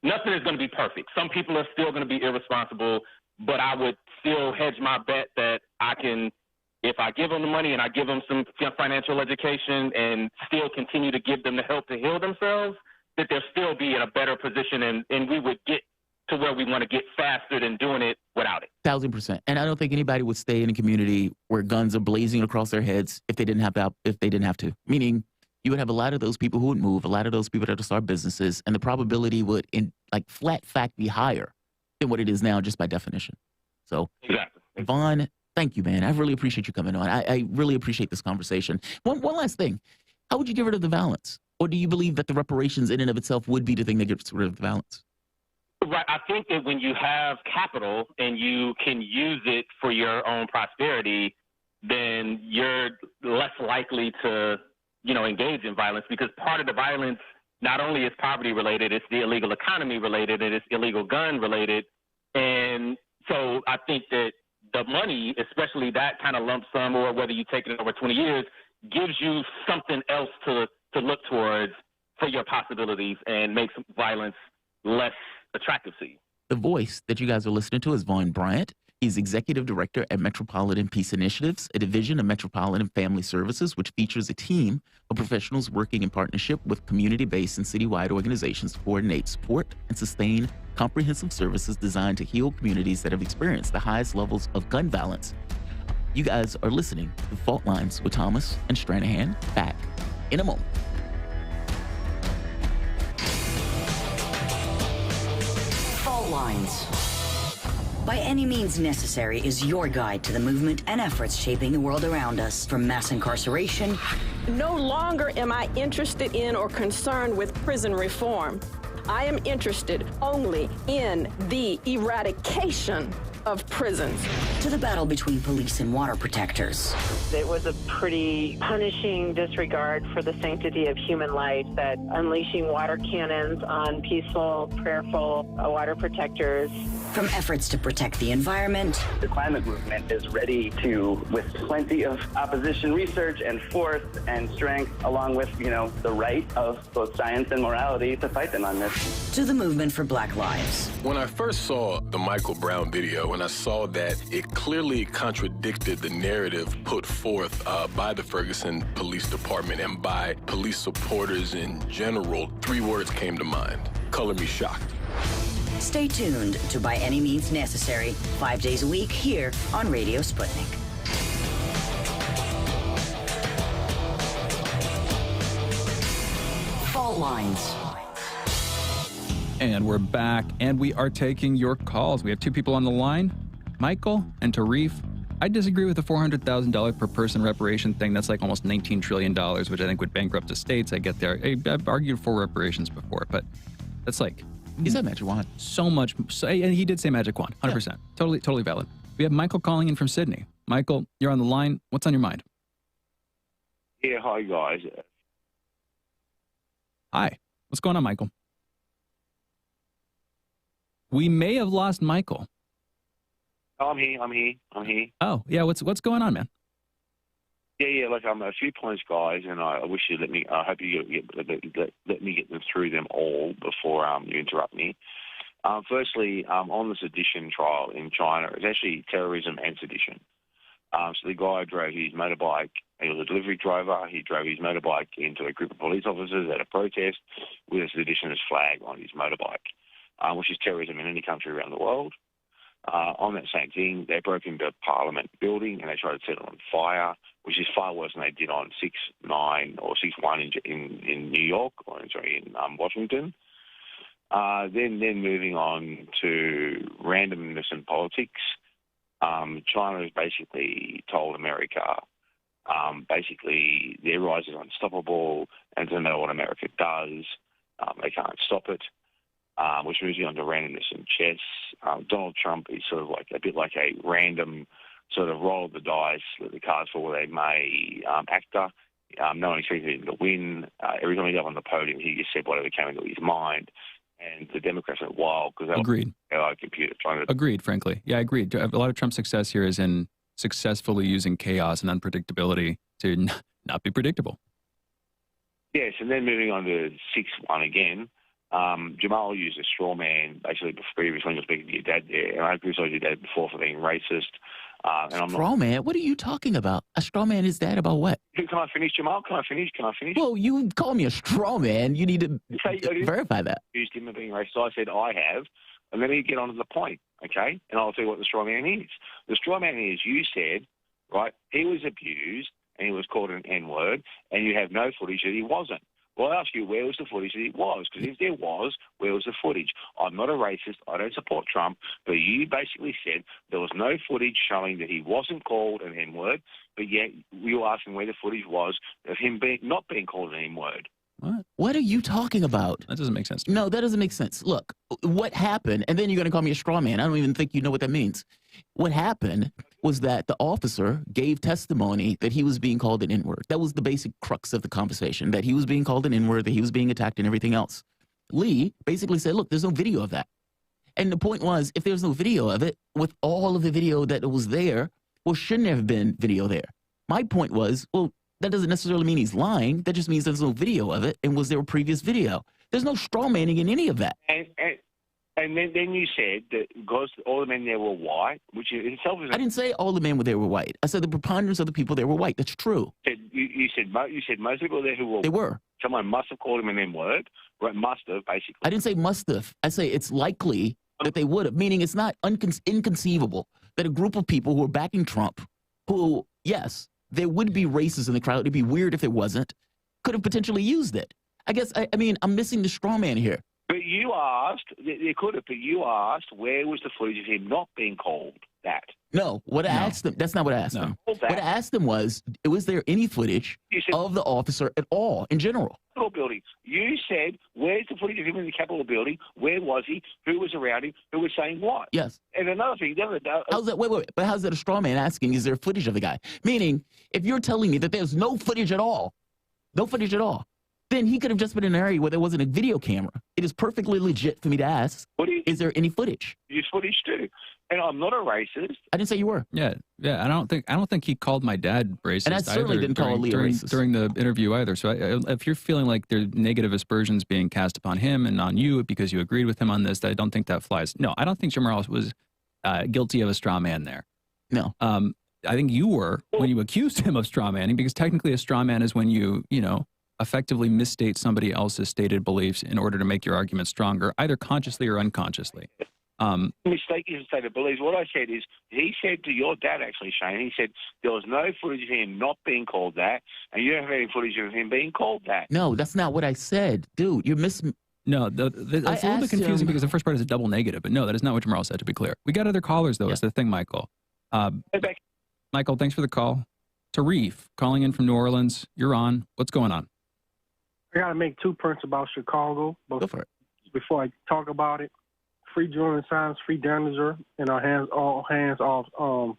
nothing is going to be perfect. Some people are still going to be irresponsible, but I would still hedge my bet that I can, if I give them the money and I give them some financial education and still continue to give them the help to heal themselves, that they'll still be in a better position and we would get to where we want to get faster than doing it without it. 1,000%. And I don't think anybody would stay in a community where guns are blazing across their heads if they didn't have to. Meaning you would have a lot of those people who would move, a lot of those people that would start businesses, and the probability would, in like flat fact, be higher than what it is now just by definition. So, exactly. Vaughn, thank you, man. I really appreciate you coming on. I really appreciate this conversation. One last thing. How would you get rid of the violence? Or do you believe that the reparations in and of itself would be the thing that gets rid of the violence? Right. I think that when you have capital and you can use it for your own prosperity, then you're less likely to, engage in violence, because part of the violence not only is poverty related, it's the illegal economy related, and it's illegal gun related. And so I think that the money, especially that kind of lump sum, or whether you take it over 20 years, gives you something else to look towards for your possibilities and makes violence less attractive to you. The voice that you guys are listening to is Vaughn Bryant. He's Executive Director at Metropolitan Peace Initiatives, a division of Metropolitan Family Services, which features a team of professionals working in partnership with community-based and citywide organizations to coordinate, support, and sustain comprehensive services designed to heal communities that have experienced the highest levels of gun violence. You guys are listening to Fault Lines with Thomas and Stranahan. Back in a moment. lines. By Any Means Necessary is your guide to the movement and efforts shaping the world around us, from mass incarceration. No longer am I interested in or concerned with prison reform. I am interested only in the eradication of prisons. To the battle between police and water protectors. It was a pretty punishing disregard for the sanctity of human life, that unleashing water cannons on peaceful, prayerful water protectors. From efforts to protect the environment. The climate movement is ready to, with plenty of opposition research and force and strength, along with, the right of both science and morality, to fight them on this. To the movement for Black Lives. When I first saw the Michael Brown video, and I saw that it clearly contradicted the narrative put forth by the Ferguson Police Department and by police supporters in general, 3 words came to mind: color me shocked. Stay tuned to By Any Means Necessary, 5 days a week here on Radio Sputnik. Fault lines. And we're back, and we are taking your calls. We have 2 people on the line, Michael and Tarif. I disagree with the $400,000 per person reparation thing. That's like almost $19 trillion, which I think would bankrupt the states. I get there. I've argued for reparations before, but that's like... He said magic wand. So much. And he did say magic wand, 100%. Yeah. Totally valid. We have Michael calling in from Sydney. Michael, you're on the line. What's on your mind? Yeah, hi, guys. Hi. What's going on, Michael? We may have lost Michael. Oh, I'm here. Oh, yeah. What's going on, man? Yeah. Like, a few points, guys, and I wish you let me. I hope you let me get them through them all before you interrupt me. Firstly, on the sedition trial in China, it's actually terrorism and sedition. So the guy drove his motorbike. He was a delivery driver. He drove his motorbike into a group of police officers at a protest with a seditionist flag on his motorbike, which is terrorism in any country around the world. On that same thing, they broke into a Parliament building and they tried to set it on fire, which is far worse than they did on 6/9 or 6/1 in New York, or in Washington. Then moving on to randomness in politics, China has basically told America, basically their rise is unstoppable, and no matter what America does, they can't stop it. Which moves you on to randomness in chess. Donald Trump is sort of like a bit like a random sort of roll of the dice, let the cards fall where they may actor. No one expected him to win. Every time he got on the podium, he just said whatever came into his mind. And the Democrats went wild because they Agreed. were AI computer trying to... Agreed, frankly. Yeah, I agreed. A lot of Trump's success here is in successfully using chaos and unpredictability to not be predictable. Yes, and then moving on to 6/1 again. Jamarl used a straw man basically previously when he was speaking to your dad there, and I criticized your dad before for being racist. Straw man? What are you talking about? A straw man is dad about what? Can I finish, Jamarl? Can I finish? Well, you call me a straw man. You need to verify that. Accused him of being racist. I said I have, and let me get on to the point, okay? And I'll tell you what the straw man is. The straw man is, you said, right, he was abused and he was called an N-word, and you have no footage that he wasn't. Well, I ask you, where was the footage that it was? Because if there was, where was the footage? I'm not a racist. I don't support Trump. But you basically said there was no footage showing that he wasn't called an N-word, but yet you were asking where the footage was of him not being called an N-word. What are you talking about? That doesn't make sense. No, that doesn't make sense. Look, what happened, and then you're going to call me a straw man. I don't even think you know what that means. What happened was that the officer gave testimony that he was being called an N-word. That was the basic crux of the conversation, that he was being called an N-word, that he was being attacked and everything else. Lee basically said, look, there's no video of that. And the point was, if there's no video of it, with all of the video that was there, well, shouldn't there have been video there? My point was, well, that doesn't necessarily mean he's lying. That just means there's no video of it. And was there a previous video? There's no straw manning in any of that. And then you said that because all the men there were white, which in itself is... I didn't say all the men there were white. I said the preponderance of the people there were white. That's true. You said most people there who were... They were. Someone must have called him an N-word. Right, must have, basically. I didn't say must have. I say it's likely that they would have, meaning it's not inconceivable that a group of people who are backing Trump, who, yes, there would be racists in the crowd. It'd be weird if there wasn't, could have potentially used it. I guess, I mean, I'm missing the straw man here. But you asked, there could have, but you asked, where was the footage of him not being called that? No, what I asked them, that's not what I asked them. What I asked them was there any footage of the officer at all in general? Capitol building. You said, where's the footage of him in the Capitol building? Where was he? Who was around him? Who was saying what? Yes. And another thing, how's that? Wait. But how's that a straw man asking? Is there footage of the guy? Meaning, if you're telling me that there's no footage at all, then he could have just been in an area where there wasn't a video camera. It is perfectly legit for me to ask, is there any footage? Use footage too. And I'm not a racist. I didn't say you were. Yeah. I don't think he called my dad racist. And I certainly didn't call Leah racist during the interview either. So if you're feeling like there's negative aspersions being cast upon him and on you because you agreed with him on this, I don't think that flies. No, I don't think Jamarl was guilty of a straw man there. No. I think you were when you accused him of straw manning, because technically a straw man is when you effectively misstate somebody else's stated beliefs in order to make your argument stronger, either consciously or unconsciously. Mistaken stated beliefs. What I said is, he said to your dad, actually, Shane, he said there was no footage of him not being called that, and you don't have any footage of him being called that. No, that's not what I said. Dude, you're No, that's a little bit confusing because the first part is a double negative, but no, that is not what Jamarl said, to be clear. We got other callers, though, is the thing, Michael. Michael, thanks for the call. Tarif, calling in from New Orleans. You're on. What's going on? I got to make 2 points about Chicago. Go for it. Before I talk about it, free drilling signs, free damager, and all hands off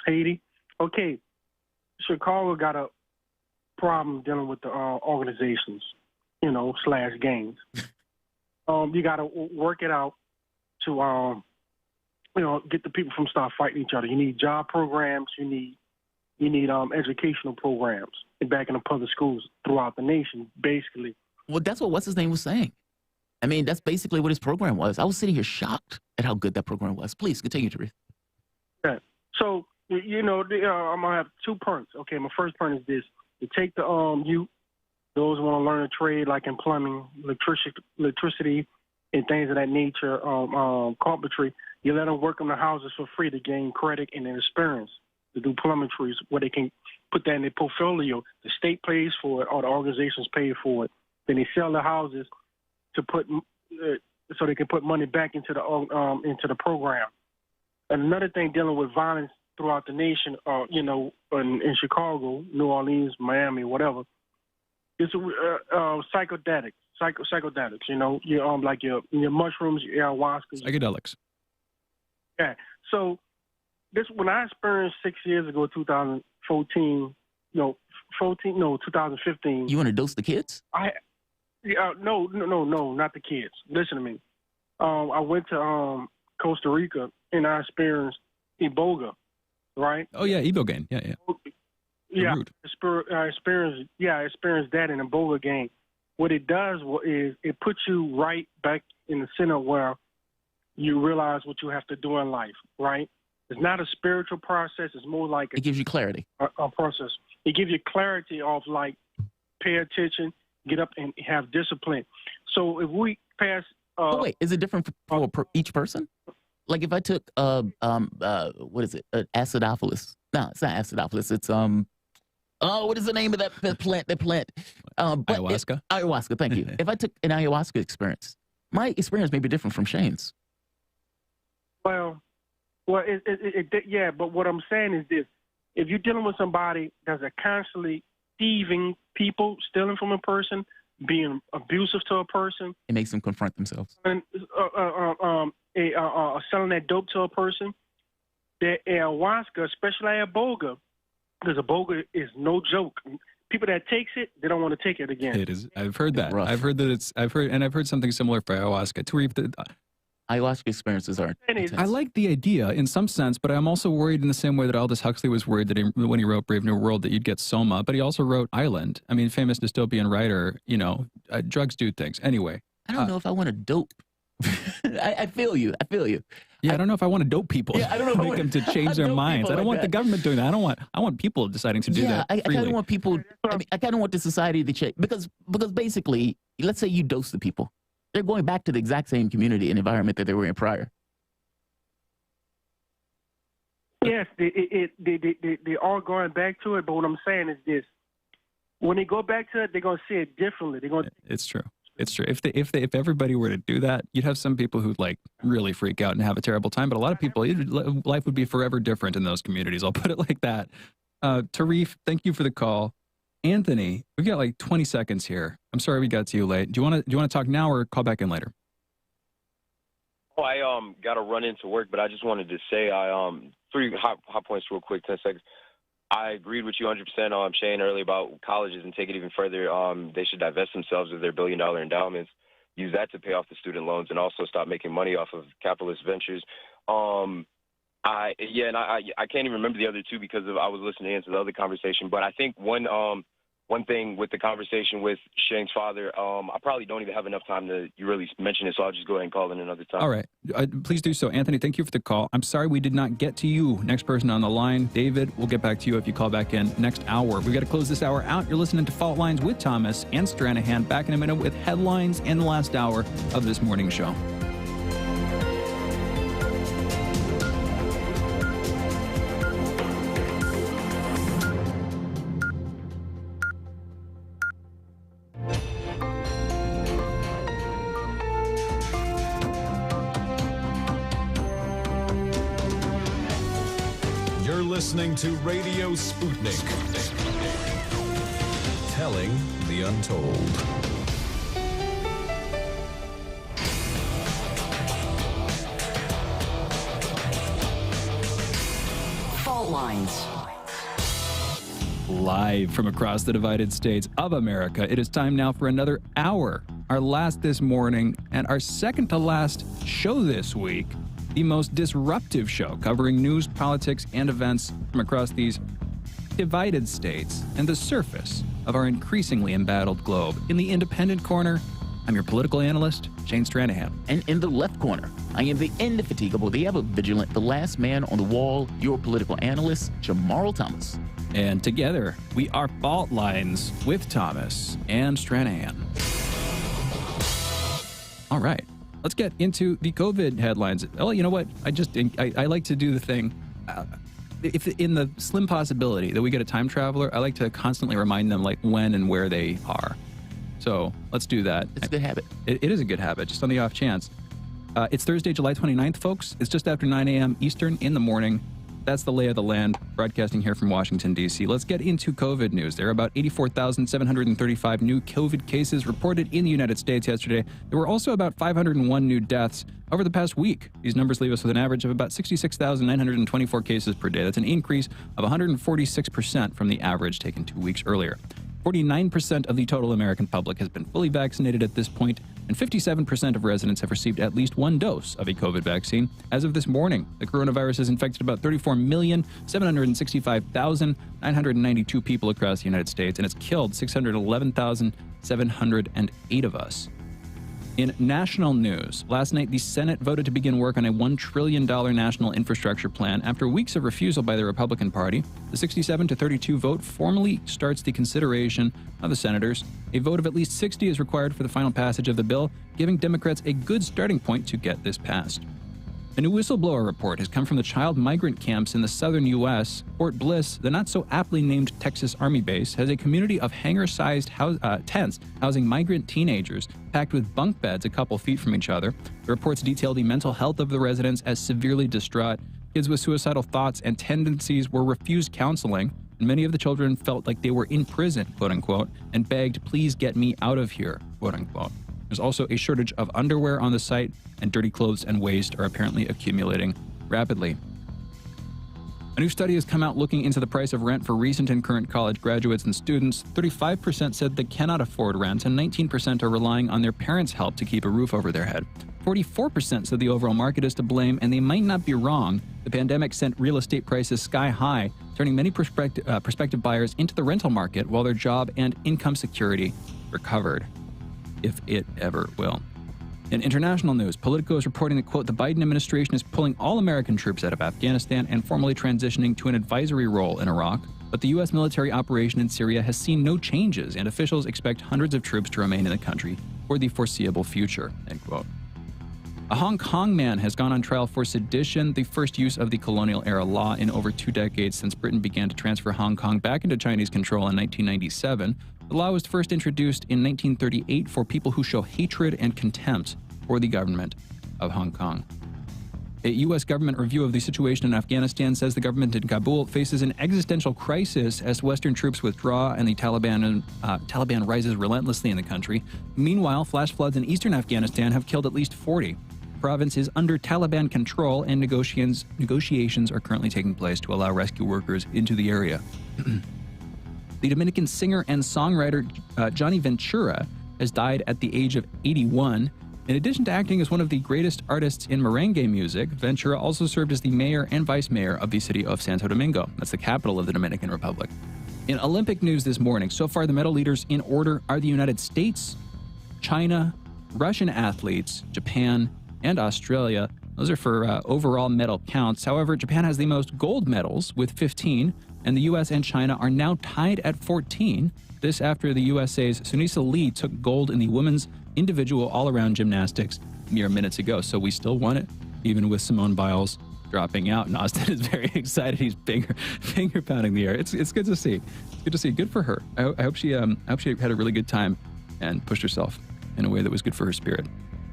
Haiti. Okay, Chicago got a problem dealing with the organizations, / gangs. You got to work it out to, get the people from start fighting each other. You need job programs. You need educational programs back in the public schools throughout the nation, basically. Well, that's what what's-his-name was saying. I mean, that's basically what his program was. I was sitting here shocked at how good that program was. Please, continue, Tarif. Okay. So, I'm going to have 2 points. Okay, my first point is this. You take the youth, those who want to learn a trade like in plumbing, electricity, and things of that nature, carpentry, you let them work on the houses for free to gain credit and experience to do plummetries where they can put that in their portfolio. The state pays for it or the organizations pay for it. Then they sell the houses to put so they can put money back into the program. And another thing dealing with violence throughout the nation, in Chicago, New Orleans, Miami, whatever, is psychedelics. Psychedelics. Like your mushrooms, your ayahuasca. Psychedelics. Yeah. So when I experienced 6 years ago, 2015. You want to dose the kids? No, not the kids. Listen to me. I went to Costa Rica and I experienced Ebola, right? Oh yeah, Ibogaine. Yeah. Yeah, I experienced that in Ebola game. What it does is it puts you right back in the center where you realize what you have to do in life, right? It's not a spiritual process. It's more like it gives you clarity. A process. It gives you clarity of like pay attention, get up and have discipline. So if we pass, wait, is it different for each person? Like if I took what is it? Acidophilus? No, it's not acidophilus. It's what is the name of that plant? Ayahuasca. Ayahuasca. Thank you. If I took an ayahuasca experience, my experience may be different from Shane's. Yeah, but what I'm saying is this. If you're dealing with somebody that's constantly thieving people, stealing from a person, being abusive to a person. It makes them confront themselves. And selling that dope to a person. That ayahuasca, especially Ebola, because Ebola is no joke. People that takes it, they don't want to take it again. It is. I've heard that. I've heard something similar for ayahuasca. Ayahuasca experiences are intense. I like the idea in some sense, but I'm also worried in the same way that Aldous Huxley was worried that when he wrote Brave New World that you'd get Soma, but he also wrote Island. I mean, famous dystopian writer, drugs do things. Anyway. I don't know if I want to dope. I feel you. Yeah, I don't know if I want to dope people. Yeah, I don't know if make them to change their minds. I don't want the government doing that. I want people deciding to do that. I kind of want people. I kind of want the society to change because basically, let's say you dose the people. They're going back to the exact same community and environment that they were in prior. Yes, they are going back to it. But what I'm saying is this: when they go back to it, they're going to see it differently. They're going. It's true. It's true. If everybody were to do that, you'd have some people who'd like really freak out and have a terrible time. But a lot of people, life would be forever different in those communities. I'll put it like that. Tarif, thank you for the call. Anthony, we've got like 20 seconds here. I'm sorry we got to you late. Do you want to talk now or call back in later? Oh, I got to run into work, but I just wanted to say three hot points real quick, 10 seconds. I agreed with you 100%, Shane, earlier about colleges and take it even further. They should divest themselves of their billion-dollar endowments, use that to pay off the student loans, and also stop making money off of capitalist ventures. I can't even remember the other two because I was listening into the other conversation. But I think one thing with the conversation with Shane's father, I probably don't even have enough time to really mention it, so I'll just go ahead and call in another time. All right. Please do so. Anthony, thank you for the call. I'm sorry we did not get to you. Next person on the line, David, we'll get back to you if you call back in next hour. We've got to close this hour out. You're listening to Fault Lines with Thomas and Stranahan. Back in a minute with headlines and the last hour of this morning show. Listening to Radio Sputnik. Telling the untold. Fault Lines. Live from across the divided states of America, it is time now for another hour. Our last this morning and our second to last show this week. The most disruptive show covering news, politics, and events from across these divided states and the surface of our increasingly embattled globe. In the independent corner, I'm your political analyst, Shane Stranahan. And in the left corner, I am the indefatigable, the ever-vigilant, the last man on the wall, your political analyst, Jamarl Thomas. And together, we are Fault Lines with Thomas and Stranahan. All right. Let's get into the COVID headlines. Oh, you know what? I like to do the thing. If in the slim possibility that we get a time traveler, I like to constantly remind them like when and where they are. So let's do that. It's a good habit. It is a good habit, just on the off chance. It's Thursday, July 29th, folks. It's just after 9 a.m. Eastern in the morning. That's the lay of the land, broadcasting here from Washington, D.C. Let's get into COVID news. There are about 84,735 new COVID cases reported in the United States yesterday. There were also about 501 new deaths over the past week. These numbers leave us with an average of about 66,924 cases per day. That's an increase of 146% from the average taken 2 weeks earlier. 49% of the total American public has been fully vaccinated at this point, and 57% of residents have received at least one dose of a COVID vaccine. As of this morning, the coronavirus has infected about 34,765,992 people across the United States, and it's killed 611,708 of us. In national news, last night the Senate voted to begin work on a $1 trillion national infrastructure plan after weeks of refusal by the Republican Party. The 67-32 vote formally starts the consideration of the senators. A vote of at least 60 is required for the final passage of the bill, giving Democrats a good starting point to get this passed. A new whistleblower report has come from the child migrant camps in the southern U.S. Fort Bliss, the not-so-aptly named Texas Army base, has a community of hangar-sized tents housing migrant teenagers packed with bunk beds a couple feet from each other. The reports detail the mental health of the residents as severely distraught. Kids with suicidal thoughts and tendencies were refused counseling, and many of the children felt like they were in prison, quote-unquote, and begged, "Please get me out of here," quote-unquote. There's also a shortage of underwear on the site, and dirty clothes and waste are apparently accumulating rapidly. A new study has come out looking into the price of rent for recent and current college graduates and students. 35% said they cannot afford rent, and 19% are relying on their parents' help to keep a roof over their head. 44% said the overall market is to blame, and they might not be wrong. The pandemic sent real estate prices sky high, turning many prospective buyers into the rental market while their job and income security recovered, if it ever will. In international news, Politico is reporting that, quote, the Biden administration is pulling all American troops out of Afghanistan and formally transitioning to an advisory role in Iraq. But the U.S. military operation in Syria has seen no changes, and officials expect hundreds of troops to remain in the country for the foreseeable future, end quote. A Hong Kong man has gone on trial for sedition, the first use of the colonial-era law in over 2 decades since Britain began to transfer Hong Kong back into Chinese control in 1997. The law was first introduced in 1938 for people who show hatred and contempt for the government of Hong Kong. A U.S. government review of the situation in Afghanistan says the government in Kabul faces an existential crisis as Western troops withdraw and the Taliban rises relentlessly in the country. Meanwhile, flash floods in eastern Afghanistan have killed at least 40. The province is under Taliban control, and negotiations are currently taking place to allow rescue workers into the area. The Dominican singer and songwriter Johnny Ventura has died at the age of 81. In addition to acting as one of the greatest artists in merengue music, Ventura also served as the mayor and vice mayor of the city of Santo Domingo. That's the capital of the Dominican Republic. In Olympic news this morning, so far the medal leaders in order are the United States, China, Russian athletes, Japan, and Australia. Those are for overall medal counts. However, Japan has the most gold medals with 15, and the U.S. and China are now tied at 14. This after the USA's Sunisa Lee took gold in the women's individual all-around gymnastics mere minutes ago. So we still won it, even with Simone Biles dropping out. And Austin is very excited. He's finger pounding the air. It's good to see. Good to see. Good for her. I hope she had a really good time and pushed herself in a way that was good for her spirit.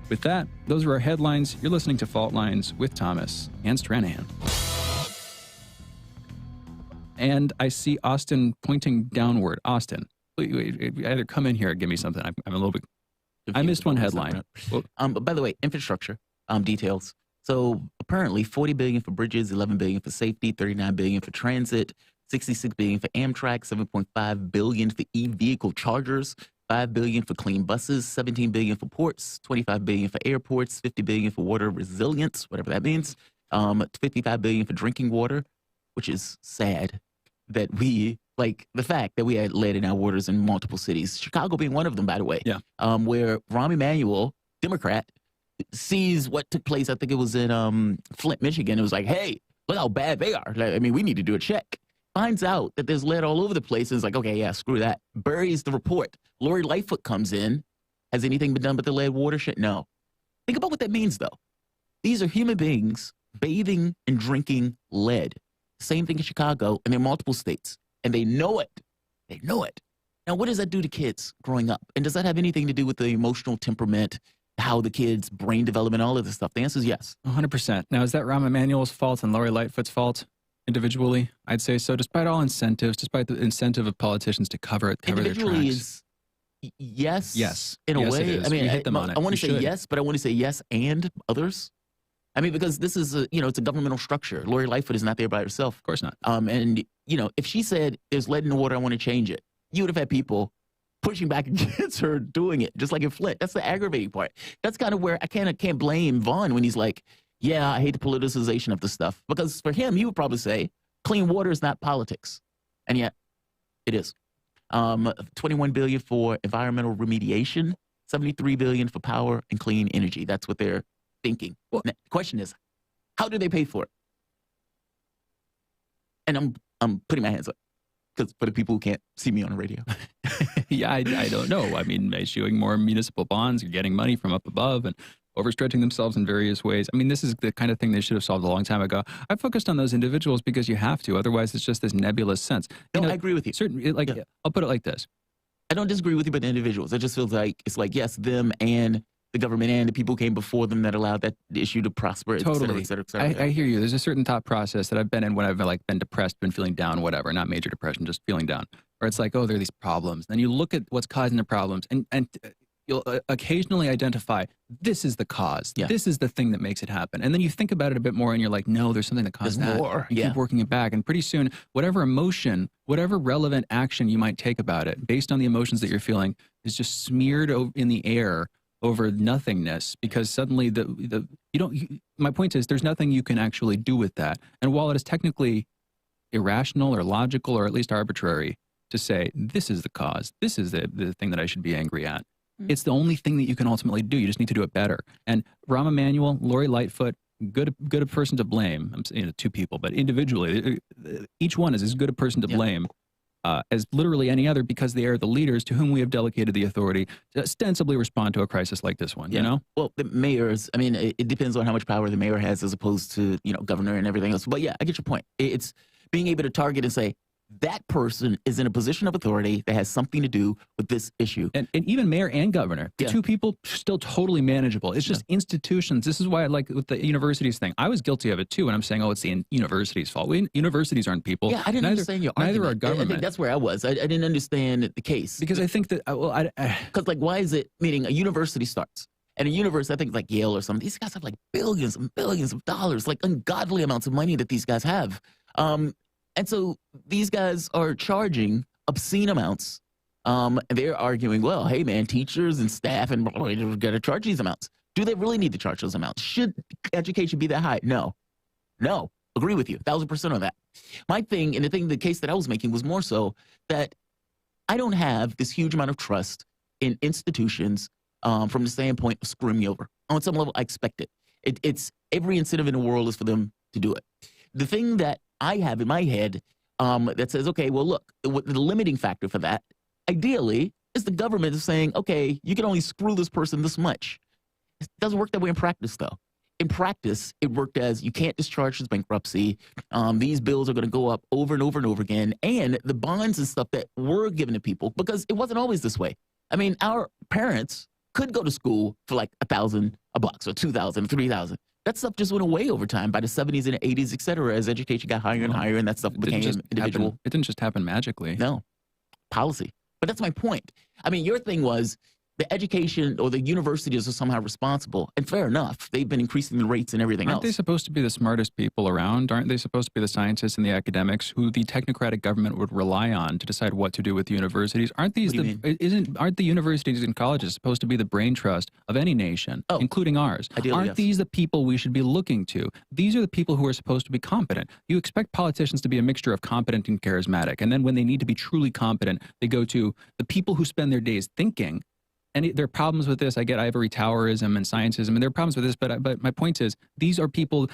With that, those are our headlines. You're listening to Fault Lines with Thomas and Stranahan. And I see Austin pointing downward. Austin, either come in here or give me something. I'm a little bit... I missed one headline. By the way, infrastructure details. So apparently $40 billion for bridges, $11 billion for safety, $39 billion for transit, $66 billion for Amtrak, $7.5 billion for e-vehicle chargers, $5 billion for clean buses, $17 billion for ports, $25 billion for airports, $50 billion for water resilience, whatever that means, $55 billion for drinking water, which is sad that we, like the fact that we had lead in our waters in multiple cities, Chicago being one of them, by the way, where Rahm Emanuel, Democrat, sees what took place. I think it was in Flint, Michigan. It was like, hey, look how bad they are. I mean, we need to do a check. Finds out that there's lead all over the place and is like, okay, yeah, screw that. Buries the report. Lori Lightfoot comes in. Has anything been done but the lead watershed? No. Think about what that means, though. These are human beings bathing and drinking lead. Same thing in Chicago, and there are multiple states. And they know it. They know it. Now, what does that do to kids growing up? And does that have anything to do with the emotional temperament, how the kids' brain development, all of this stuff? The answer is yes. 100%. Now, is that Rahm Emanuel's fault and Lori Lightfoot's fault? Individually, I'd say so. Despite all incentives, despite the incentive of politicians to cover their tracks. Yes, in a yes, way. I mean, I want to say yes, but I want to say yes and others. I mean, because this is it's a governmental structure. Lori Lightfoot is not there by herself. Of course not. And if she said there's lead in the water, I want to change it, you would have had people pushing back against her doing it, just like in Flint. That's the aggravating part. That's kind of where I can't blame Vaughn when he's like, yeah, I hate the politicization of the stuff. Because for him, he would probably say, clean water is not politics. And yet, it is. $21 billion for environmental remediation, $73 billion for power and clean energy. That's what they're thinking. Well, the question is, how do they pay for it? And I'm putting my hands up, because for the people who can't see me on the radio. Yeah, I don't know. I mean, issuing more municipal bonds, you're getting money from up above, and overstretching themselves in various ways. I mean, this is the kind of thing they should have solved a long time ago. I focused on those individuals because you have to. Otherwise, it's just this nebulous sense. I agree with you. I'll put it like this. I don't disagree with you about the individuals. It just feels like it's like, yes, them and the government and the people who came before them that allowed that issue to prosper, Totally. et cetera, et cetera, et cetera. I hear you. There's a certain thought process that I've been in when I've been depressed, been feeling down, whatever, not major depression, just feeling down. Where it's like, oh, there are these problems. Then you look at what's causing the problems, and you'll occasionally identify, this is the cause. Yeah. This is the thing that makes it happen. And then you think about it a bit more and you're like, no, there's something that caused that. More. You keep working it back. And pretty soon, whatever emotion, whatever relevant action you might take about it, based on the emotions that you're feeling, is just smeared in the air over nothingness, because suddenly my point is, there's nothing you can actually do with that. And while it is technically irrational or logical or at least arbitrary to say, this is the cause, this is the thing that I should be angry at, it's the only thing that you can ultimately do. You just need to do it better. And Rahm Emanuel, Lori Lightfoot, good a person to blame. I'm saying two people, but individually, each one is as good a person to blame as literally any other because they are the leaders to whom we have delegated the authority to ostensibly respond to a crisis like this one, you know? Well, the mayors, I mean, it depends on how much power the mayor has as opposed to, governor and everything else. But yeah, I get your point. It's being able to target and say, that person is in a position of authority that has something to do with this issue. And even mayor and governor, the two people still totally manageable. It's just institutions. This is why I like with the universities thing. I was guilty of it too. And I'm saying, it's the university's fault. Universities aren't people. Yeah, I didn't understand your argument. Neither are government. I think that's where I was. I didn't understand the case. Because I think that, because why is it, meaning a university starts. And a university, I think like Yale or something, these guys have like billions and billions of dollars, like ungodly amounts of money that these guys have. And so these guys are charging obscene amounts. And they're arguing, well, hey, man, teachers and staff and we're going to charge these amounts. Do they really need to charge those amounts? Should education be that high? No. Agree with you, 1,000% on that. My thing, and the case that I was making was more so that I don't have this huge amount of trust in institutions from the standpoint of screwing me over. On some level, I expect it. It's every incentive in the world is for them to do it. The thing that I have in my head that says, okay, well, look, the limiting factor for that, ideally, is the government is saying, okay, you can only screw this person this much. It doesn't work that way in practice, though. In practice, it worked as you can't discharge this bankruptcy. These bills are going to go up over and over and over again. And the bonds and stuff that were given to people, because it wasn't always this way. I mean, our parents could go to school for like $1,000 or $2,000, $3,000. That stuff just went away over time by the 70s and 80s, et cetera, as education got higher and higher, and that stuff became individual. It didn't just happen magically. No. Policy. But that's my point. I mean, your thing was the education or the universities are somehow responsible. And fair enough. They've been increasing the rates and everything else. Aren't they supposed to be the smartest people around? Aren't they supposed to be the scientists and the academics who the technocratic government would rely on to decide what to do with the universities? Aren't the universities and colleges supposed to be the brain trust of any nation, including ours? Ideally, aren't yes. these the people we should be looking to? These are the people who are supposed to be competent. You expect politicians to be a mixture of competent and charismatic. And then when they need to be truly competent, they go to the people who spend their days thinking. And there are problems with this. I get ivory towerism and scientism, and there are problems with this. But my point is, these are people.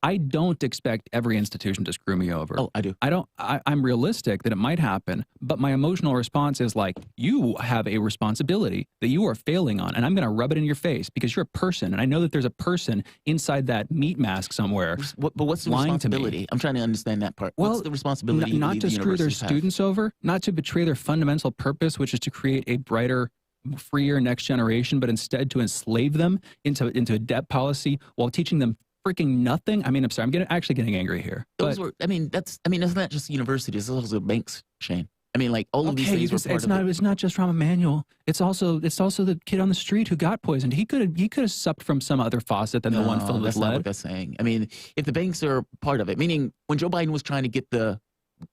I don't expect every institution to screw me over. Oh, I do. I'm realistic that it might happen, but my emotional response is like, you have a responsibility that you are failing on, and I'm going to rub it in your face because you're a person, and I know that there's a person inside that meat mask somewhere. But what's the responsibility? I'm trying to understand that part. What's the responsibility? Not to screw their students over, not to betray their fundamental purpose, which is to create a brighter, freer next generation, but instead to enslave them into a debt policy while teaching them freaking nothing. I mean, I'm sorry, I'm actually getting angry here. That's not just universities, it's also banks, Shane. I mean, like all of these things were part of it. It's not just Rahm Emanuel. It's also the kid on the street who got poisoned. He could have supped from some other faucet than the one filled with lead. That's not what that's saying. I mean, if the banks are part of it, meaning when Joe Biden was trying to get the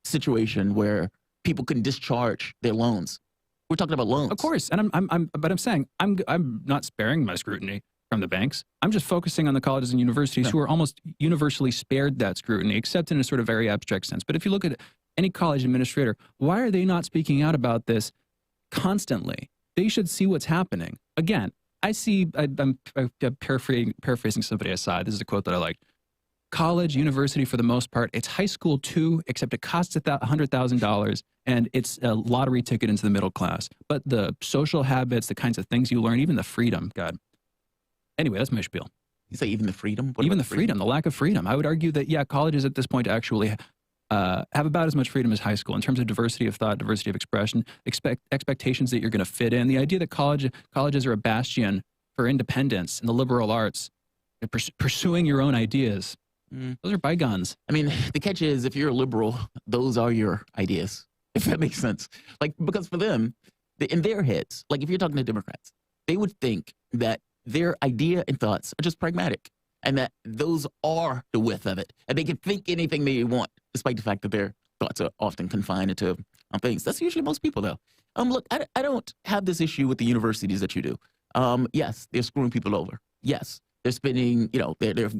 situation where people couldn't discharge their loans, we're talking about loans. Of course, and I'm saying I'm not sparing my scrutiny from the banks. I'm just focusing on the colleges and universities who are almost universally spared that scrutiny, except in a sort of very abstract sense. But if you look at any college administrator, why are they not speaking out about this constantly? They should see what's happening. Again, I'm paraphrasing somebody aside. This is a quote that I like. College, university, for the most part, it's high school too, except it costs $100,000 and it's a lottery ticket into the middle class. But the social habits, the kinds of things you learn, even the freedom, God. Anyway, that's my spiel. You say even the freedom? Even the freedom, the lack of freedom. I would argue that, yeah, colleges at this point actually have about as much freedom as high school in terms of diversity of thought, diversity of expression, expectations that you're going to fit in. The idea that colleges are a bastion for independence and the liberal arts, pursuing your own ideas. Those are bygones. I mean, the catch is if you're a liberal, those are your ideas, if that makes sense. Like, because for them, in their heads, like if you're talking to Democrats, they would think that their idea and thoughts are just pragmatic and that those are the width of it. And they can think anything they want, despite the fact that their thoughts are often confined to things. That's usually most people, though. Look, I don't have this issue with the universities that you do. Yes, they're screwing people over. Yes. They're spending, they're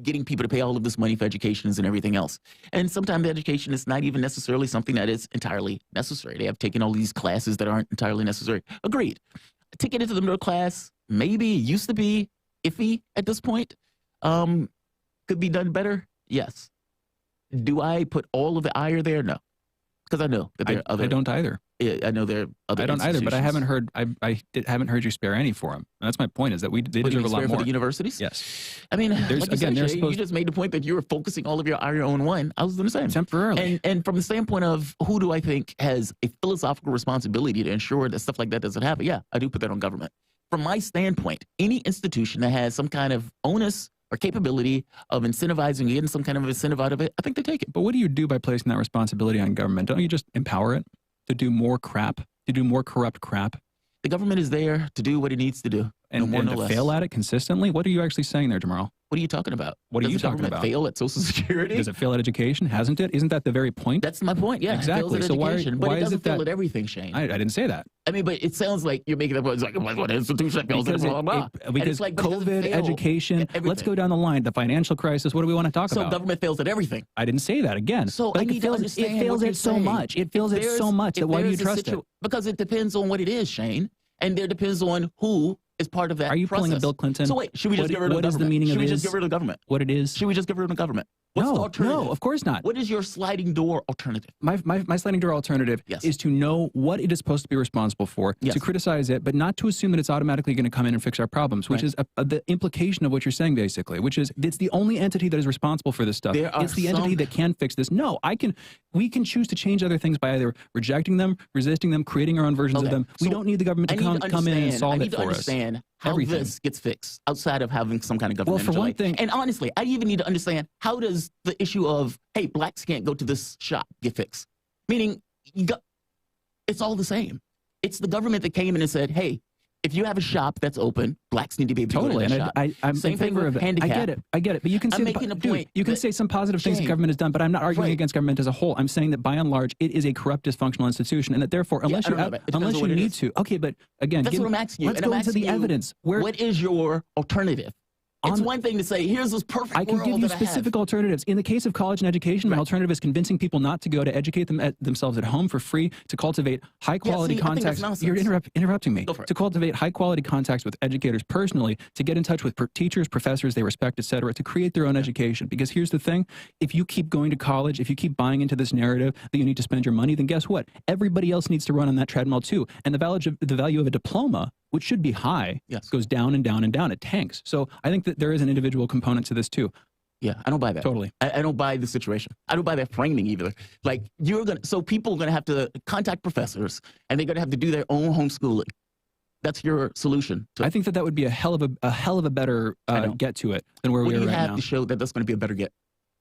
getting people to pay all of this money for educations and everything else. And sometimes the education is not even necessarily something that is entirely necessary. They have taken all these classes that aren't entirely necessary. Agreed. A ticket into the middle class, maybe used to be iffy at this point. Could be done better? Yes. Do I put all of the ire there? No. Because I know that there are other. I don't either. Yeah, I know there are other. I don't either, but I haven't heard. Haven't heard you spare any for them. And that's my point. Is that they deserve a lot more. For the universities? Yes. I mean, there's like you just made the point that you were focusing all of your ire on one. I was going to say temporarily. And from the standpoint of who do I think has a philosophical responsibility to ensure that stuff like that doesn't happen? Yeah, I do put that on government. From my standpoint, any institution that has some kind of onus or capability of incentivizing, getting some kind of incentive out of it, I think they take it. But what do you do by placing that responsibility on government? Don't you just empower it to do more crap, to do more corrupt crap? The government is there to do what it needs to do. And, no more, and no to less. fail at it consistently? What are you actually saying there, Jamarl? What are you talking about? What are you talking government about? Fail at Social Security? Does it fail at education? Hasn't it? Isn't that the very point? That's my point. Yeah, exactly. It fails at So education, why but it is doesn't it that fail at everything, Shane? I didn't say that. I mean, but it sounds like you're making that point. It's like what institution that fails at blah, blah, blah. Because like, COVID, education. Let's go down the line. The financial crisis. What do we want to talk about? So government fails at everything. I didn't say that again. So but I need to understand. It fails what at so much. It fails at so much that why do you trust it? Because it depends on what it is, Shane, and there depends on who is part of that. Are you process. pulling a Bill Clinton? So wait, should we just get rid of the government? What is the meaning of Should we it? just get rid of the government? What it is? Should we just get rid of the government? What's the alternative? No, of course not. What is your sliding door alternative? My sliding door alternative is to know what it is supposed to be responsible for, to criticize it, but not to assume that it's automatically going to come in and fix our problems, which is the implication of what you're saying, basically, which is it's the only entity that is responsible for this stuff. It's the entity that can fix this. No, we can choose to change other things by either rejecting them, resisting them, creating our own versions of them. We don't need the government to come in and solve it for us. I need to understand how this gets fixed outside of having some kind of government. Well, for one thing, and honestly, I even need to understand how does the issue of, hey, blacks can't go to this shop get fixed? Meaning, it's all the same. It's the government that came in and said, hey, if you have a shop that's open, blacks need to be able to go to that shop. I'm Same in thing favor with of it. handicap. I get it. But you can say, you can say some positive things the government has done, but I'm not arguing against government as a whole. I'm saying that by and large, it is a corrupt, dysfunctional institution, and that therefore, unless you need to, okay, but again, that's what I'm asking you. Let's go into the evidence. What is your alternative? It's one thing to say, here's this perfect world I can give you specific alternatives. In the case of college and education, my alternative is convincing people not to go, to educate themselves at home for free, to cultivate high-quality contacts. You're interrupting me. To cultivate high-quality contacts with educators personally, to get in touch with teachers, professors they respect, etc., to create their own education. Because here's the thing. If you keep going to college, if you keep buying into this narrative that you need to spend your money, then guess what? Everybody else needs to run on that treadmill too. And the value of a diploma, which should be high, goes down and down and down. It tanks. So I think that there is an individual component to this too. Yeah, I don't buy that. Totally. I don't buy the situation. I don't buy that framing either. Like so people are going to have to contact professors and they're going to have to do their own homeschooling. That's your solution. I think that would be a hell of a better get to it than where we are right now. What do you have to show that that's going to be a better get?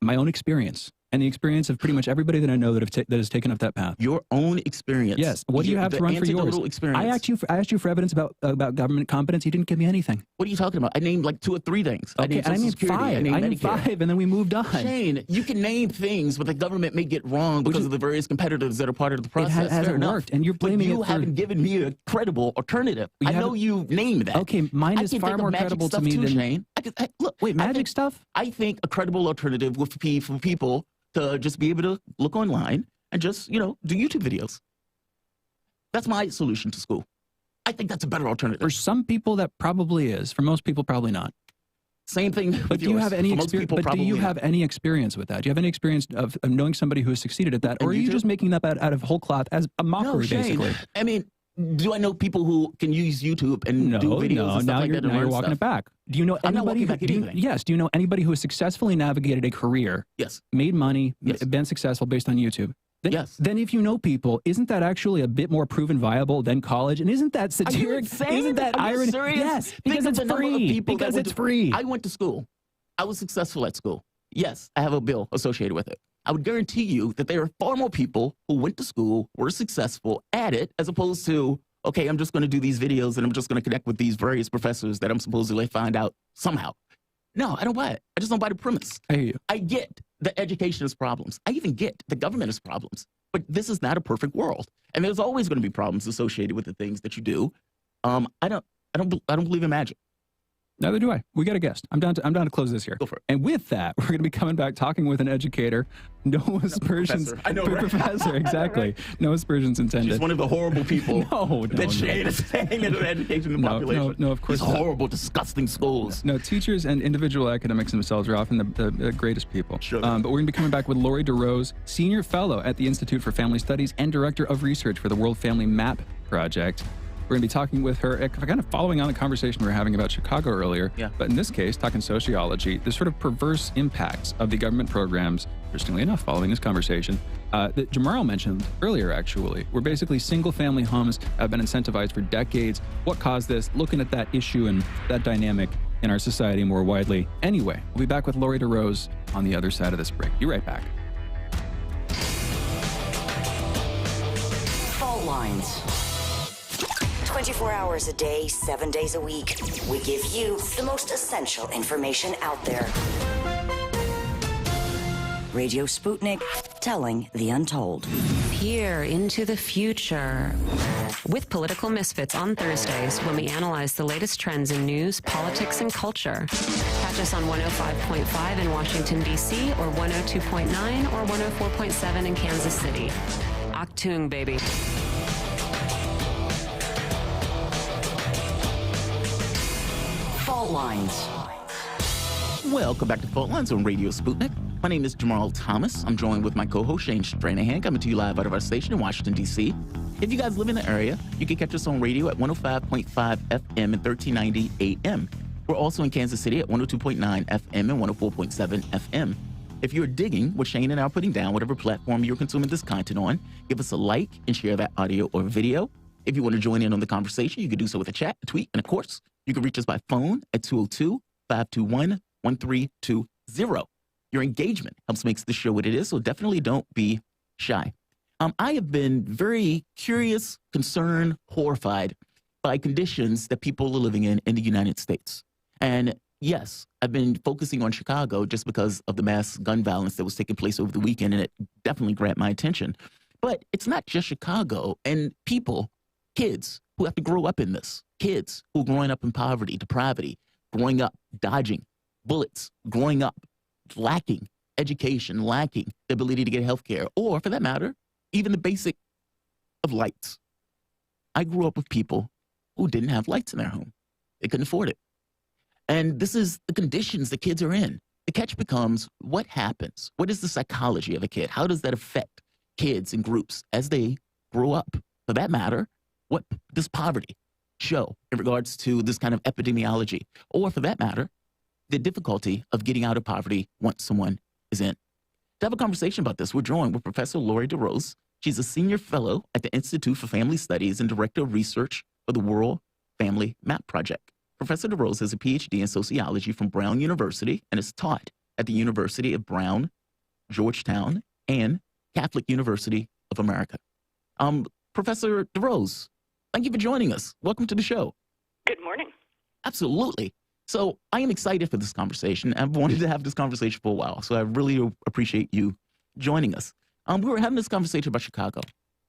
My own experience. And the experience of pretty much everybody that I know that has taken up that path. Your own experience. Yes. What do you have to run for yours? Experience. I asked you for evidence about government competence. You didn't give me anything. What are you talking about? I named like 2 or 3 things. Okay, I named 5. I named 5, and then we moved on. Shane, you can name things, but the government may get wrong because of the various competitors that are part of the process. It hasn't worked, and you're blaming it for... You haven't given me a credible alternative. I know you named that. Okay, mine is far more credible to me than... Shane. Look, wait, magic stuff? I think a credible alternative would be for people to just be able to look online and just, do YouTube videos. That's my solution to school. I think that's a better alternative. For some people, that probably is. For most people, probably not. Same thing with But do you have any experience? But do you have any experience with that? Do you have any experience of knowing somebody who has succeeded at that, or are you just making that out of whole cloth as a mockery, basically? I mean, do I know people who can use YouTube and do videos and stuff like that? Now you're walking it back. Do you know anybody? Yes. Do you know anybody who has successfully navigated a career? Yes. Made money, been successful based on YouTube. Then if you know people, isn't that actually a bit more proven viable than college? And isn't that satiric? Isn't that irony? Yes, because it's free. Because it's free. I went to school. I was successful at school. Yes, I have a bill associated with it. I would guarantee you that there are far more people who went to school, were successful at it, as opposed to, okay, I'm just going to do these videos and I'm just going to connect with these various professors that I'm supposedly find out somehow. No, I don't buy it. I just don't buy the premise. I hear you. I get the education has problems. I even get the government has problems. But this is not a perfect world. And there's always going to be problems associated with the things that you do. I don't believe in magic. Neither do I. We got a guest. I'm down to close this here. Go for it. And with that, we're going to be coming back talking with an educator. No aspersions. Professor. I know, right? Professor, exactly. No aspersions intended. She's one of the horrible people that Shane is saying in the education population. No, of course These horrible, disgusting schools. No, teachers and individual academics themselves are often the greatest people. Sure. But we're going to be coming back with Lori DeRose, Senior Fellow at the Institute for Family Studies and Director of Research for the World Family Map Project. We're going to be talking with her, kind of following on the conversation we were having about Chicago earlier. Yeah. But in this case, talking sociology, the sort of perverse impacts of the government programs, interestingly enough, following this conversation, that Jamarl mentioned earlier, actually, where basically single-family homes have been incentivized for decades. What caused this? Looking at that issue and that dynamic in our society more widely. Anyway, we'll be back with Lori DeRose on the other side of this break. Be right back. Fault lines. 24 hours a day, 7 days a week. We give you the most essential information out there. Radio Sputnik, telling the untold. Peer into the future with Political Misfits on Thursdays when we analyze the latest trends in news, politics, and culture. Catch us on 105.5 in Washington, D.C., or 102.9 or 104.7 in Kansas City. Achtung, baby. Fault lines. Welcome back to Fault Lines on Radio Sputnik. My name is Jamarl Thomas. I'm joined with my co-host Shane Stranahan, coming to you live out of our station in Washington, D.C. If you guys live in the area, you can catch us on radio at 105.5 FM and 1390 AM. We're also in Kansas City at 102.9 FM and 104.7 FM. If you're digging what Shane and I are putting down, whatever platform you're consuming this content on, give us a like and share that audio or video. If you want to join in on the conversation, you can do so with a chat, a tweet, and of course, you can reach us by phone at 202-521-1320. Your engagement helps makes the show what it is, so definitely don't be shy. I have been very curious, concerned, horrified by conditions that people are living in the United States. And yes, I've been focusing on Chicago just because of the mass gun violence that was taking place over the weekend, and it definitely grabbed my attention. But it's not just Chicago and people, kids who have to grow up in this, kids who are growing up in poverty, depravity, growing up dodging bullets, growing up lacking education, lacking the ability to get health care, or for that matter, even the basic of lights. I grew up with people who didn't have lights in their home. They couldn't afford it. And this is the conditions the kids are in. The catch becomes, what happens? What is the psychology of a kid? How does that affect kids and groups as they grow up? For that matter, what does poverty show in regards to this kind of epidemiology? Or for that matter, the difficulty of getting out of poverty once someone is in. To have a conversation about this, we're joined with Professor Lori DeRose. She's a senior fellow at the Institute for Family Studies and director of research for the World Family Map Project. Professor DeRose has a PhD in sociology from Brown University and is taught at the University of Brown, Georgetown, and Catholic University of America. Professor DeRose, thank you for joining us. Welcome to the show. Good morning. Absolutely. So I am excited for this conversation. I've wanted to have this conversation for a while, so I really appreciate you joining us. We were having this conversation about Chicago,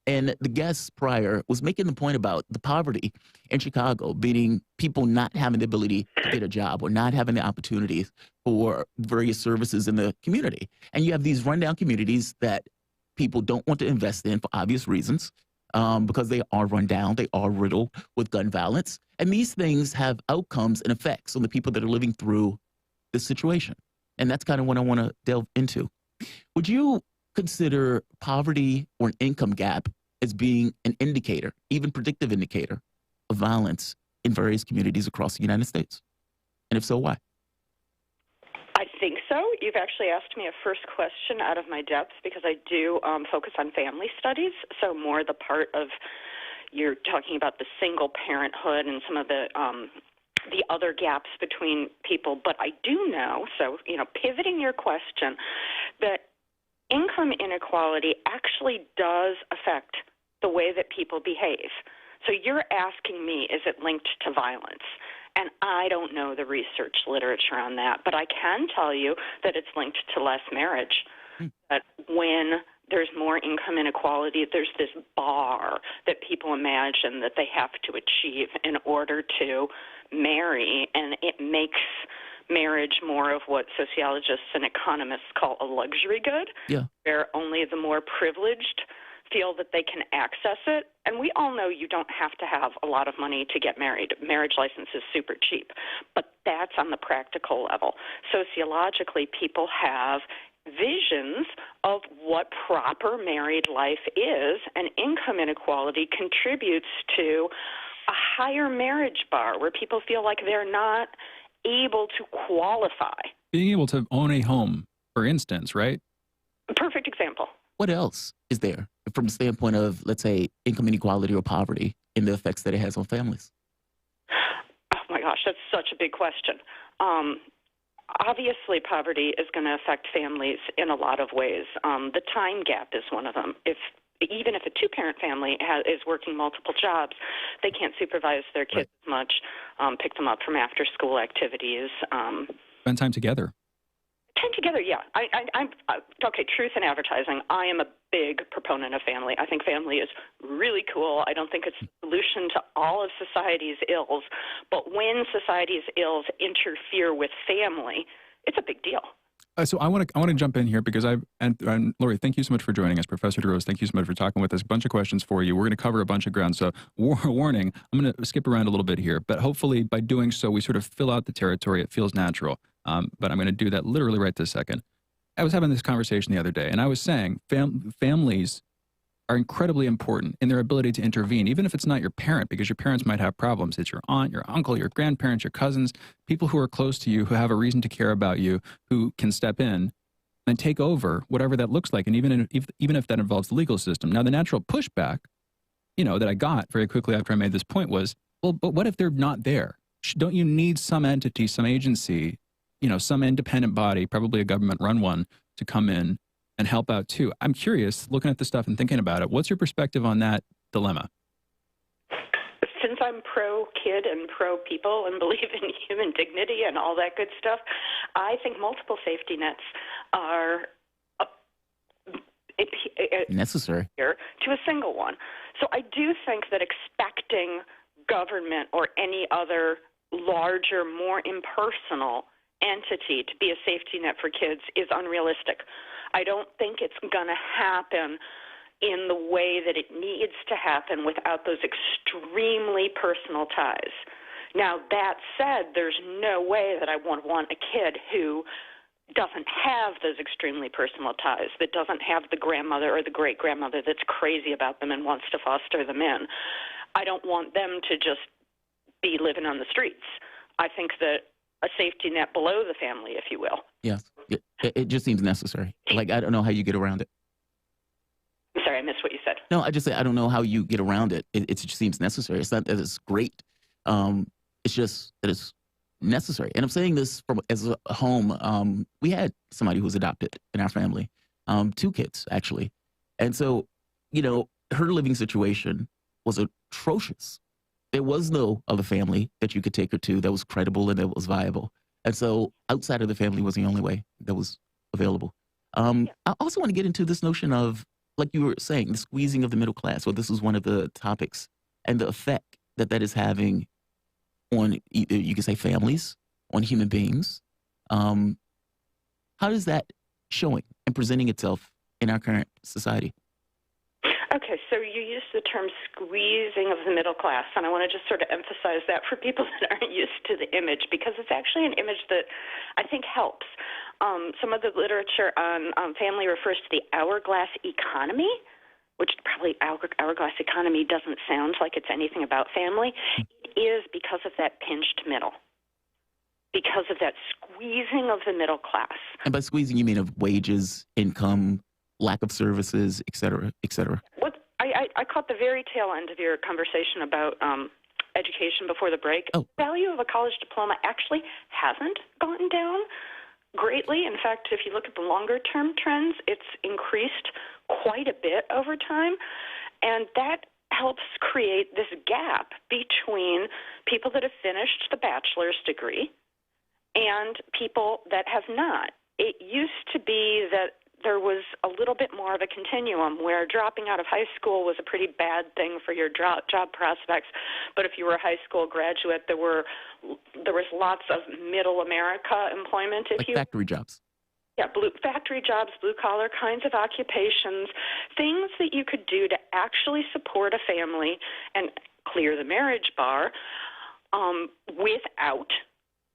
and the guest prior was making the point about the poverty in Chicago, being people not having the ability to get a job or not having the opportunities for various services in the community. And you have these rundown communities that people don't want to invest in for obvious reasons, because they are run down, they are riddled with gun violence. And these things have outcomes and effects on the people that are living through this situation. And that's kind of what I want to delve into. Would you consider poverty or an income gap as being an indicator, even predictive indicator, of violence in various communities across the United States? And if so, why? I think so. You've actually asked me a first question out of my depth because I do focus on family studies, so more the part of you're talking about the single parenthood and some of the other gaps between people. But I do know, so, pivoting your question, that income inequality actually does affect the way that people behave. So you're asking me, is it linked to violence? And I don't know the research literature on that, but I can tell you that it's linked to less marriage. That when there's more more income inequality, there's this bar that people imagine that they have to achieve in order to marry, and it makes marriage more of what sociologists and economists call a luxury good, where only the more privileged feel that they can access it. And we all know you don't have to have a lot of money to get married. Marriage license is super cheap. But that's on the practical level. Sociologically, people have visions of what proper married life is, and income inequality contributes to a higher marriage bar where people feel like they're not able to qualify. Being able to own a home, for instance, right? Perfect example. What else is there from the standpoint of, let's say, income inequality or poverty and the effects that it has on families? Oh, my gosh, that's such a big question. Obviously, poverty is going to affect families in a lot of ways. The time gap is one of them. Even if a two-parent family is working multiple jobs, they can't supervise their kids as much, pick them up from after-school activities. Spend time together. Time together, yeah. I'm okay, truth in advertising. I am a big proponent of family. I think family is really cool. I don't think it's a solution to all of society's ills, but when society's ills interfere with family, it's a big deal. So I want to jump in here because and Lori, thank you so much for joining us. Professor DeRose, thank you so much for talking with us. A bunch of questions for you. We're going to cover a bunch of ground. So warning, I'm going to skip around a little bit here, but hopefully by doing so, we sort of fill out the territory. It feels natural. But I'm going to do that literally right this second. I was having this conversation the other day, and I was saying families are incredibly important in their ability to intervene, even if it's not your parent, because your parents might have problems. It's your aunt, your uncle, your grandparents, your cousins, people who are close to you, who have a reason to care about you, who can step in and take over whatever that looks like, and even if that involves the legal system. Now, the natural pushback, that I got very quickly after I made this point was, well, but what if they're not there? Don't you need some entity, some agency, some independent body, probably a government-run one, to come in and help out too? I'm curious, looking at the stuff and thinking about it, what's your perspective on that dilemma? Since I'm pro-kid and pro-people and believe in human dignity and all that good stuff, I think multiple safety nets are necessary to a single one. So I do think that expecting government or any other larger, more impersonal entity to be a safety net for kids is unrealistic. I don't think it's going to happen in the way that it needs to happen without those extremely personal ties. Now, that said, there's no way that I would want a kid who doesn't have those extremely personal ties, that doesn't have the grandmother or the great-grandmother that's crazy about them and wants to foster them in. I don't want them to just be living on the streets. I think that a safety net below the family, if you will. Yes. It just seems necessary. Like, I don't know how you get around it. I'm sorry, I missed what you said. No, I just say I don't know how you get around it. It just seems necessary. It's not that it's great. It's just that it's necessary. And I'm saying this from as a home. We had somebody who was adopted in our family, 2 kids, actually. And so, her living situation was atrocious. There was no other family that you could take her to that was credible and that was viable. And so outside of the family was the only way that was available. I also want to get into this notion of, like you were saying, the squeezing of the middle class. Well, this was one of the topics, and the effect that is having on, you could say, families, on human beings. How is that showing and presenting itself in our current society? Okay, so you used the term squeezing of the middle class, and I want to just sort of emphasize that for people that aren't used to the image, because it's actually an image that I think helps. Some of the literature on family refers to the hourglass economy, which probably hourglass economy doesn't sound like it's anything about family. It is because of that pinched middle, because of that squeezing of the middle class. And by squeezing, you mean of wages, income, lack of services, et cetera, et cetera. I caught the very tail end of your conversation about education before the break. The value of a college diploma actually hasn't gone down greatly. In fact, if you look at the longer-term trends, it's increased quite a bit over time. And that helps create this gap between people that have finished the bachelor's degree and people that have not. It used to be that there was a little bit more of a continuum where dropping out of high school was a pretty bad thing for your job prospects. But if you were a high school graduate, there was lots of middle America employment. Like factory jobs. Yeah, factory jobs, blue-collar kinds of occupations, things that you could do to actually support a family and clear the marriage bar without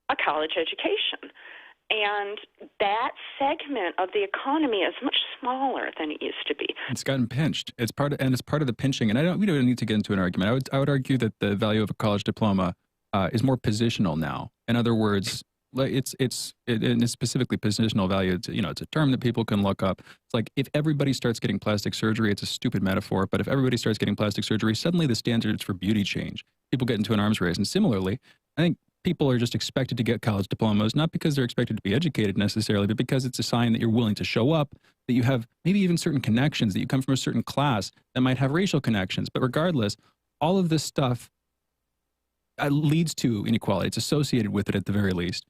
a college education. And that segment of the economy is much smaller than it used to be. It's gotten pinched. It's part of the pinching. And we don't need to get into an argument. I would argue that the value of a college diploma is more positional now. In other words, it's specifically positional value. It's a term that people can look up. It's like if everybody starts getting plastic surgery, it's a stupid metaphor, but if everybody starts getting plastic surgery, suddenly the standards for beauty change. People get into an arms race. And similarly, I think people are just expected to get college diplomas, not because they're expected to be educated necessarily, but because it's a sign that you're willing to show up, that you have maybe even certain connections, that you come from a certain class that might have racial connections. But regardless, all of this stuff leads to inequality. It's associated with it at the very least.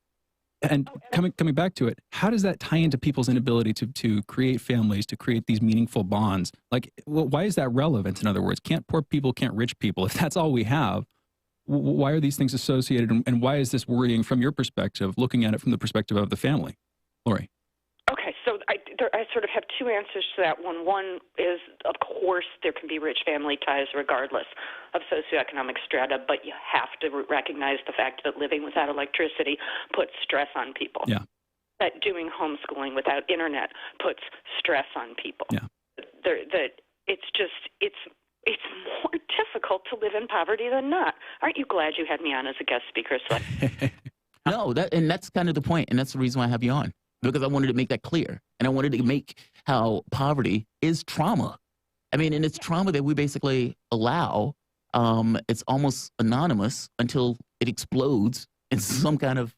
And coming back to it, how does that tie into people's inability to create families, to create these meaningful bonds? Like, why is that relevant? In other words, can't poor people, can't rich people? If that's all we have, why are these things associated? And why is this worrying from your perspective, looking at it from the perspective of the family? Lori. Okay, so I sort of have two answers to that one. One is, of course, there can be rich family ties regardless of socioeconomic strata, but you have to recognize the fact that living without electricity puts stress on people. Yeah. That doing homeschooling without internet puts stress on people. Yeah. That it's more difficult to live in poverty than not. Aren't you glad you had me on as a guest speaker? So No, that's kind of the point, and that's the reason why I have you on. Because I wanted to make that clear. And I wanted to make how poverty is trauma. I mean, and it's trauma that we basically allow. It's almost anonymous until it explodes in some kind of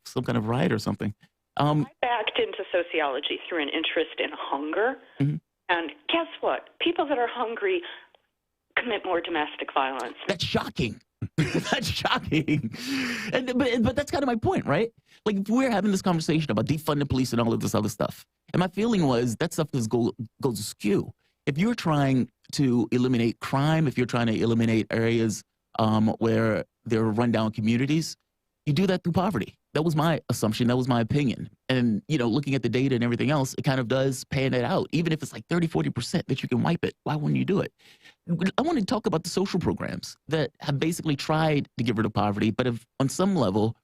riot or something. I backed into sociology through an interest in hunger. Mm-hmm. And guess what? People that are hungry commit more domestic violence. That's shocking. That's shocking. But that's kind of my point, right? Like, if we're having this conversation about defunding police and all of this other stuff, and my feeling was that stuff goes askew. If you're trying to eliminate crime, if you're trying to eliminate areas where there are rundown communities, you do that through poverty. That was my assumption. That was my opinion. And, looking at the data and everything else, it kind of does pan it out. Even if it's like 30, 40% that you can wipe it, why wouldn't you do it? I want to talk about the social programs that have basically tried to get rid of poverty, but have on some level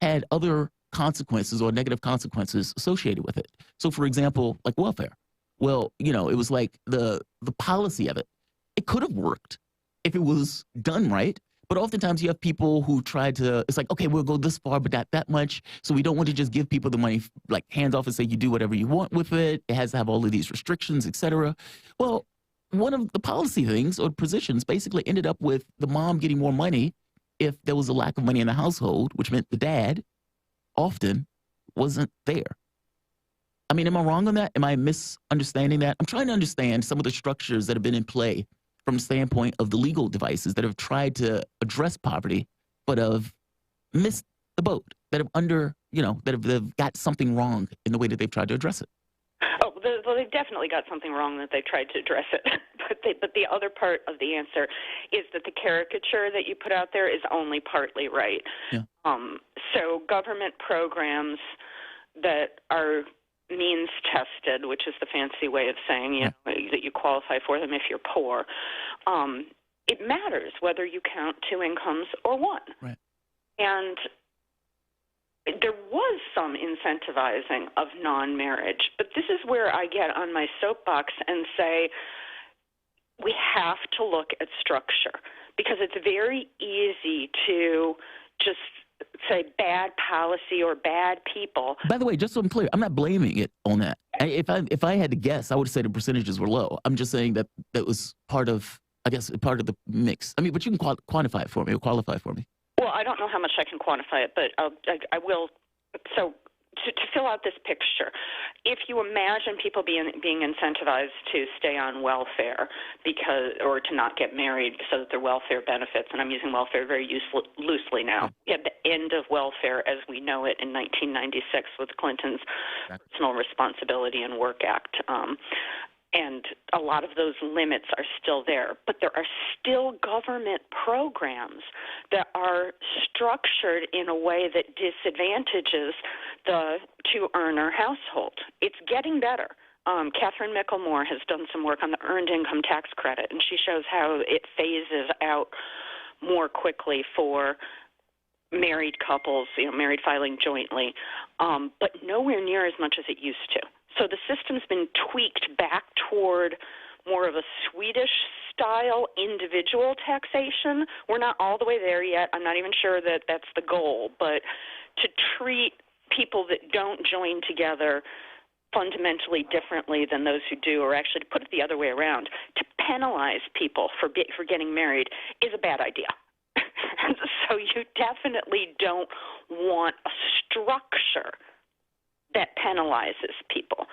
had other consequences or negative consequences associated with it. So, for example, like welfare. Well, it was like the policy of it. It could have worked if it was done right. But oftentimes you have people who try to, it's like, okay, we'll go this far, but not that much. So we don't want to just give people the money, like hands off and say, you do whatever you want with it. It has to have all of these restrictions, et cetera. Well, one of the policy things or positions basically ended up with the mom getting more money if there was a lack of money in the household, which meant the dad often wasn't there. I mean, am I wrong on that? Am I misunderstanding that? I'm trying to understand some of the structures that have been in play from the standpoint of the legal devices that have tried to address poverty, but have missed the boat, that have that have got something wrong in the way that they've tried to address it. Oh, they've definitely got something wrong that they've tried to address it. But the other part of the answer is that the caricature that you put out there is only partly right. Yeah. So government programs that are means tested, which is the fancy way of saying that you qualify for them if you're poor. It matters whether you count two incomes or one. Right. And there was some incentivizing of non-marriage, but this is where I get on my soapbox and say we have to look at structure, because it's very easy to just say bad policy or bad people. By the way, just so I'm clear, I'm not blaming it on that. If I had to guess, I would say the percentages were low. I'm just saying that was part of, I guess, part of the mix. I mean, but you can quantify it for me or qualify for me. Well, I don't know how much I can quantify it, but I will. So to fill out this picture, if you imagine people being incentivized to stay on welfare or to not get married so that their welfare benefits, and I'm using welfare very loosely now. Yeah, end of welfare as we know it in 1996 with Clinton's Personal Responsibility and Work Act. And a lot of those limits are still there. But there are still government programs that are structured in a way that disadvantages the two-earner household. It's getting better. Catherine Micklemore has done some work on the earned income tax credit, and she shows how it phases out more quickly for married couples, married filing jointly, but nowhere near as much as it used to. So the system's been tweaked back toward more of a Swedish-style individual taxation. We're not all the way there yet. I'm not even sure that that's the goal, but to treat people that don't join together fundamentally differently than those who do, or actually to put it the other way around, to penalize people for getting married is a bad idea. So you definitely don't want a structure that penalizes people.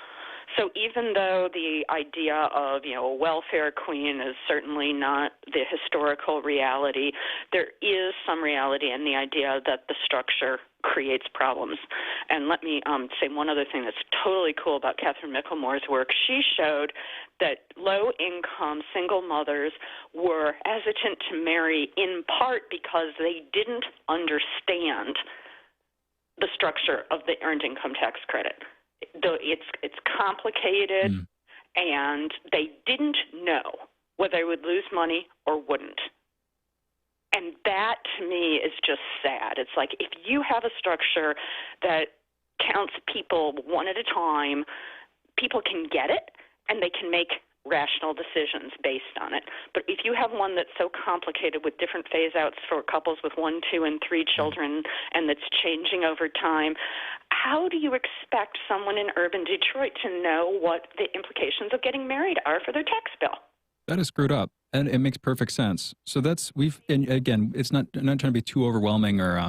So even though the idea of, a welfare queen is certainly not the historical reality, there is some reality in the idea that the structure creates problems. And let me say one other thing that's totally cool about Catherine Micklemore's work. She showed that low-income single mothers were hesitant to marry in part because they didn't understand the structure of the earned income tax credit. It's complicated, and they didn't know whether they would lose money or wouldn't. And that, to me, is just sad. It's like if you have a structure that counts people one at a time, people can get it, and they can make rational decisions based on it. But if you have one that's so complicated with different phase-outs for couples with 1, 2, and 3 children, and that's changing over time, how do you expect someone in urban Detroit to know what the implications of getting married are for their tax bill? That is screwed up, and it makes perfect sense. So and again, it's not, I'm not trying to be too overwhelming or,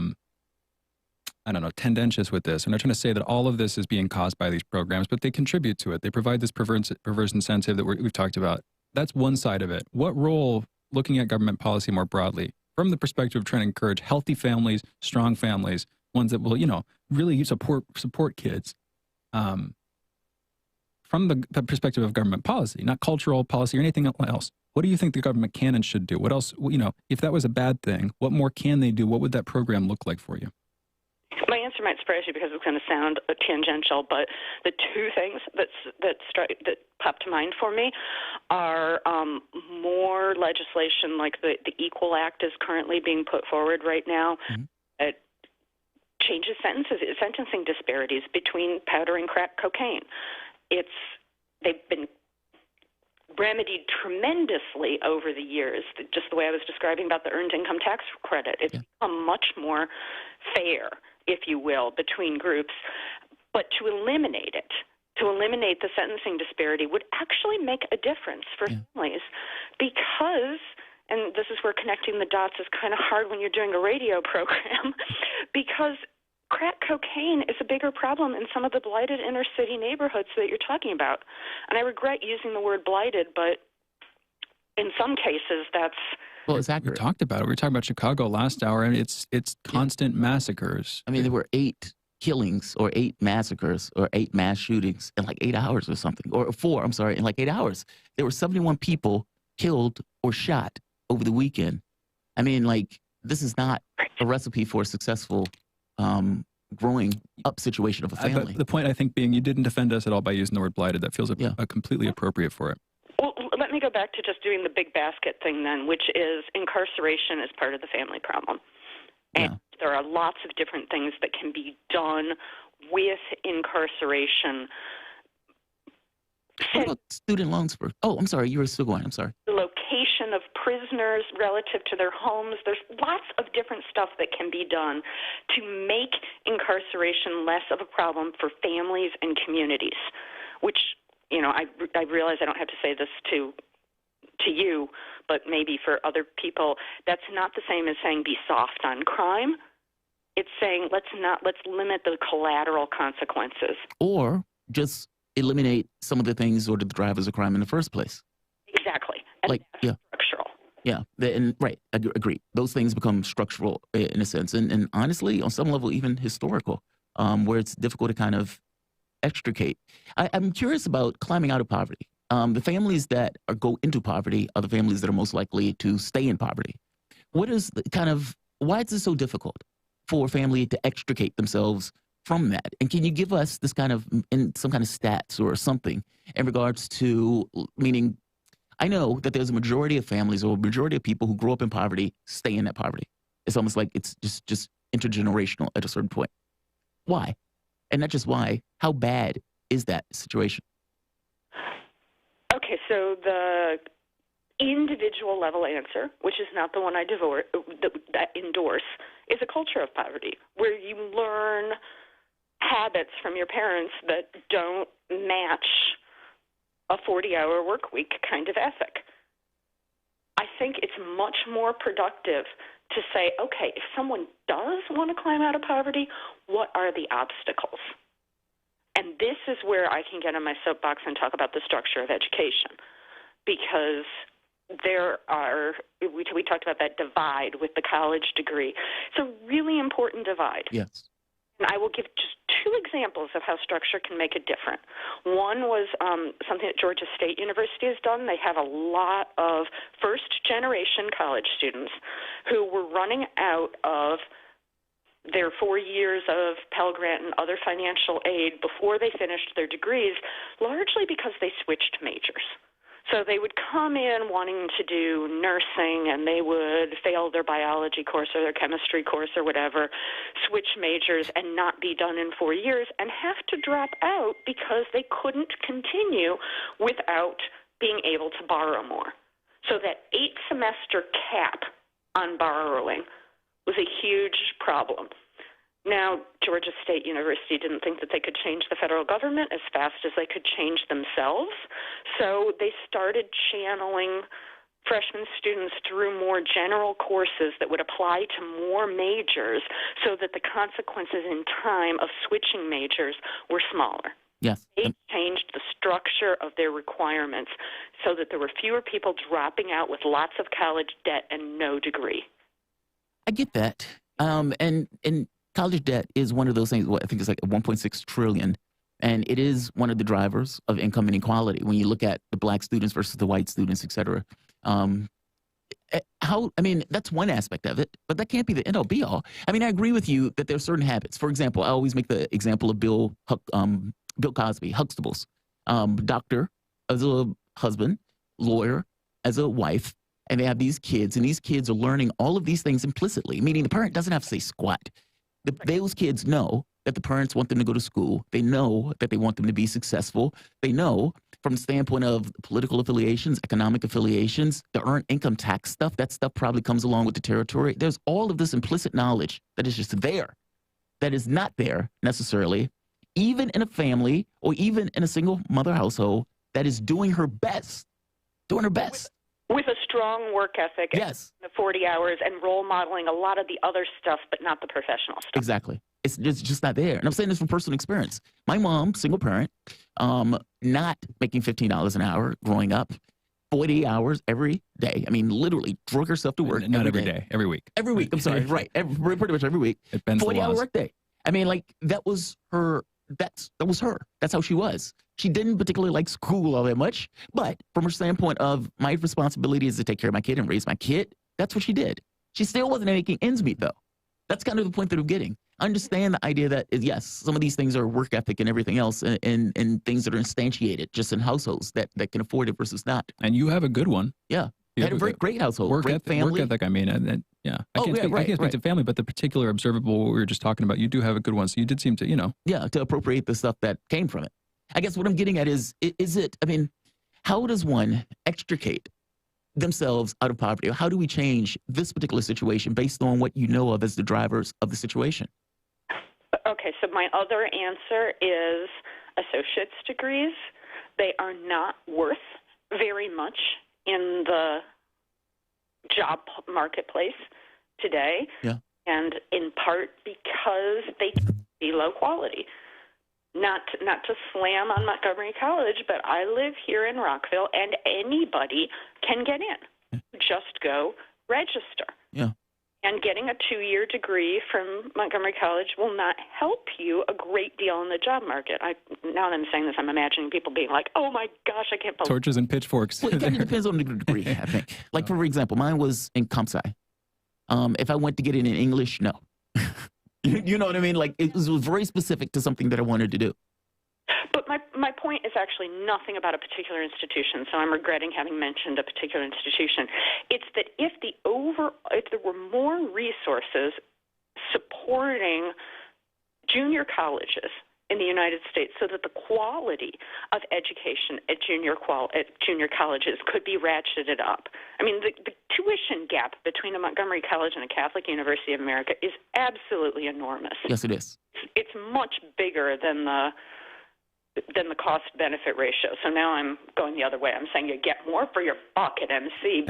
tendentious with this. I'm not trying to say that all of this is being caused by these programs, but they contribute to it. They provide this perverse incentive that we've talked about. That's one side of it. What role, looking at government policy more broadly, from the perspective of trying to encourage healthy families, strong families, ones that will, really support kids, from the perspective of government policy, not cultural policy or anything else, what do you think the government can and should do? What else, if that was a bad thing, what more can they do? What would that program look like for you? My answer might surprise you because it's going to sound tangential, but the two things that pop to mind for me are more legislation like the Equal Act is currently being put forward right now. It changes sentencing disparities between powder and crack cocaine. They've been remedied tremendously over the years, just the way I was describing about the earned income tax credit. It's become much more fair, if you will, between groups. But to eliminate the sentencing disparity would actually make a difference for families because, and this is where connecting the dots is kind of hard when you're doing a radio program, because crack cocaine is a bigger problem in some of the blighted inner city neighborhoods that you're talking about. And I regret using the word blighted, but in some cases that's... Well, it's accurate. We talked about it. We were talking about Chicago last hour, and it's constant massacres. I mean, there were 8 killings or 8 massacres or 8 mass shootings in like 8 hours or something. Or 4, I'm sorry, in like 8 hours. There were 71 people killed or shot over the weekend. I mean, like, this is not a recipe for a successful growing up situation of a family. The point, I think, being you didn't defend us at all by using the word blighted. That feels completely appropriate for it. Well, let me go back to just doing the big basket thing then, which is incarceration is part of the family problem. And there are lots of different things that can be done with incarceration. What about student loans for? Oh, I'm sorry. You were still going. I'm sorry. The location of prisoners relative to their homes. There's lots of different stuff that can be done to make incarceration less of a problem for families and communities, which, I realize I don't have to say this to you, but maybe for other people, that's not the same as saying be soft on crime. It's saying let's limit the collateral consequences. Or just eliminate some of the things or the drivers of crime in the first place. Exactly. And that's structural. Yeah, right, agree. Those things become structural in a sense, and honestly, on some level, even historical, where it's difficult to kind of extricate. I'm curious about climbing out of poverty. The families that go into poverty are the families that are most likely to stay in poverty. What is why is it so difficult for a family to extricate themselves from that? And can you give us this some kind of stats or something in regards to, meaning, I know that there's a majority of families or a majority of people who grow up in poverty stay in that poverty. It's almost like it's just intergenerational at a certain point. Why? And not just why, how bad is that situation? Okay, so the individual level answer, which is not the one I endorse, is a culture of poverty where you learn habits from your parents that don't match a 40-hour work week kind of ethic. I think it's much more productive to say, okay, if someone does want to climb out of poverty, what are the obstacles? And this is where I can get on my soapbox and talk about the structure of education, because we talked about that divide with the college degree. It's a really important divide. Yes. And I will give just two examples of how structure can make it different. One was something that Georgia State University has done. They have a lot of first-generation college students who were running out of their 4 years of Pell Grant and other financial aid before they finished their degrees, largely because they switched majors. So they would come in wanting to do nursing, and they would fail their biology course or their chemistry course or whatever, switch majors and not be done in 4 years, and have to drop out because they couldn't continue without being able to borrow more. So that 8-semester cap on borrowing was a huge problem. Now, Georgia State University didn't think that they could change the federal government as fast as they could change themselves, so they started channeling freshman students through more general courses that would apply to more majors so that the consequences in time of switching majors were smaller. Yes. They changed the structure of their requirements so that there were fewer people dropping out with lots of college debt and no degree. I get that. And college debt is one of those things, I think it's like $1.6 trillion. And it is one of the drivers of income inequality. When you look at the black students versus the white students, et cetera. That's one aspect of it, but that can't be the end all be all. I mean, I agree with you that there are certain habits. For example, I always make the example of Bill Cosby, Huxtables, doctor as a husband, lawyer as a wife, and they have these kids, and these kids are learning all of these things implicitly, meaning the parent doesn't have to say squat. Those kids know that the parents want them to go to school. They know that they want them to be successful. They know from the standpoint of political affiliations, economic affiliations, the earned income tax stuff, that stuff probably comes along with the territory. There's all of this implicit knowledge that is just there, that is not there necessarily, even in a family or even in a single mother household that is doing her best. With a strong work ethic, yes, the 40 hours, and role modeling a lot of the other stuff, but not the professional stuff. Exactly. It's just not there. And I'm saying this from personal experience. My mom, single parent, not making $15 an hour growing up, 40 hours every day. I mean, literally drug herself to work. Not every day, every week. Every week. I'm sorry. Right. Pretty much every week. It bends 40-hour work day. I mean, like, that was her. That was her. That's how she was. She didn't particularly like school all that much, but from her standpoint of my responsibility is to take care of my kid and raise my kid, that's what she did. She still wasn't making ends meet, though. That's kind of the point that I'm getting. Understand the idea that, yes, some of these things are work ethic and everything else, and things that are instantiated just in households that can afford it versus not. And you have a good one. Yeah. You had a very great household. Great family. Work ethic, I mean, yeah. I can't speak to family, but the particular observable what we were just talking about, you do have a good one. So you did seem to, Yeah, to appropriate the stuff that came from it. I guess what I'm getting at is how does one extricate themselves out of poverty? Or how do we change this particular situation based on what you know of as the drivers of the situation? Okay, so my other answer is associate's degrees. They are not worth very much in the job marketplace today, and in part because they be low quality. Not to slam on Montgomery College, but I live here in Rockville, and anybody can get in. You just go register. Yeah. And getting a 2-year degree from Montgomery College will not help you a great deal in the job market. Now that I'm saying this, I'm imagining people being like, oh my gosh, I can't believe. Torches and pitchforks. Well, it kind of depends on the degree, I think. Like, for example, mine was in comp sci. If I went to get it in English, no. You know what I mean? Like, it was very specific to something that I wanted to do. But my point is actually nothing about a particular institution, so I'm regretting having mentioned a particular institution. It's that if there were more resources supporting junior colleges in the United States so that the quality of education at junior colleges could be ratcheted up. I mean, the tuition gap between a Montgomery College and a Catholic University of America is absolutely enormous. Yes, it is. It's much bigger than the cost-benefit ratio. So now I'm going the other way. I'm saying you get more for your buck at MC.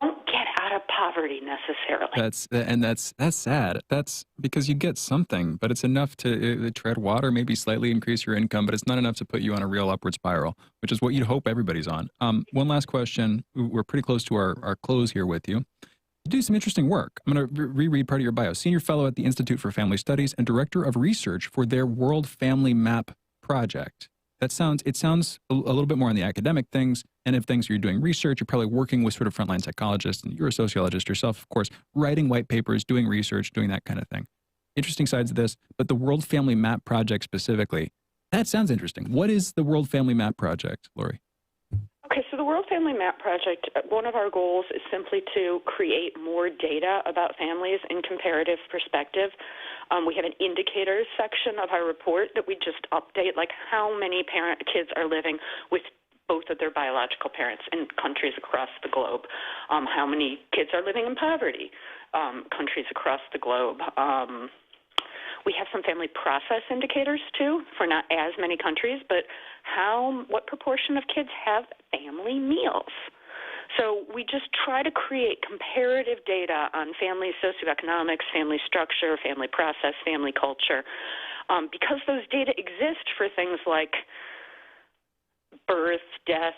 Don't get out of poverty necessarily. That's sad. That's because you get something, but it's enough to tread water, maybe slightly increase your income, but it's not enough to put you on a real upward spiral, which is what you'd hope everybody's on. One last question. We're pretty close to our close here with you. You do some interesting work. I'm going to reread part of your bio. Senior fellow at the Institute for Family Studies and director of research for their World Family Map project. It sounds a little bit more on the academic things, and if things you're doing research, you're probably working with sort of frontline psychologists, and you're a sociologist yourself, of course, writing white papers, doing research, doing that kind of thing. Interesting sides of this, but the World Family Map project specifically, that sounds interesting. What is the World Family Map project, Lori? Okay, so the World Family Map Project, one of our goals is simply to create more data about families in comparative perspective. We have an indicators section of our report that we just update, like how many kids are living with both of their biological parents in countries across the globe, how many kids are living in poverty, countries across the globe. We have some family process indicators, too, for not as many countries, but what proportion of kids have family meals? So we just try to create comparative data on family socioeconomics, family structure, family process, family culture, because those data exist for things like birth, death,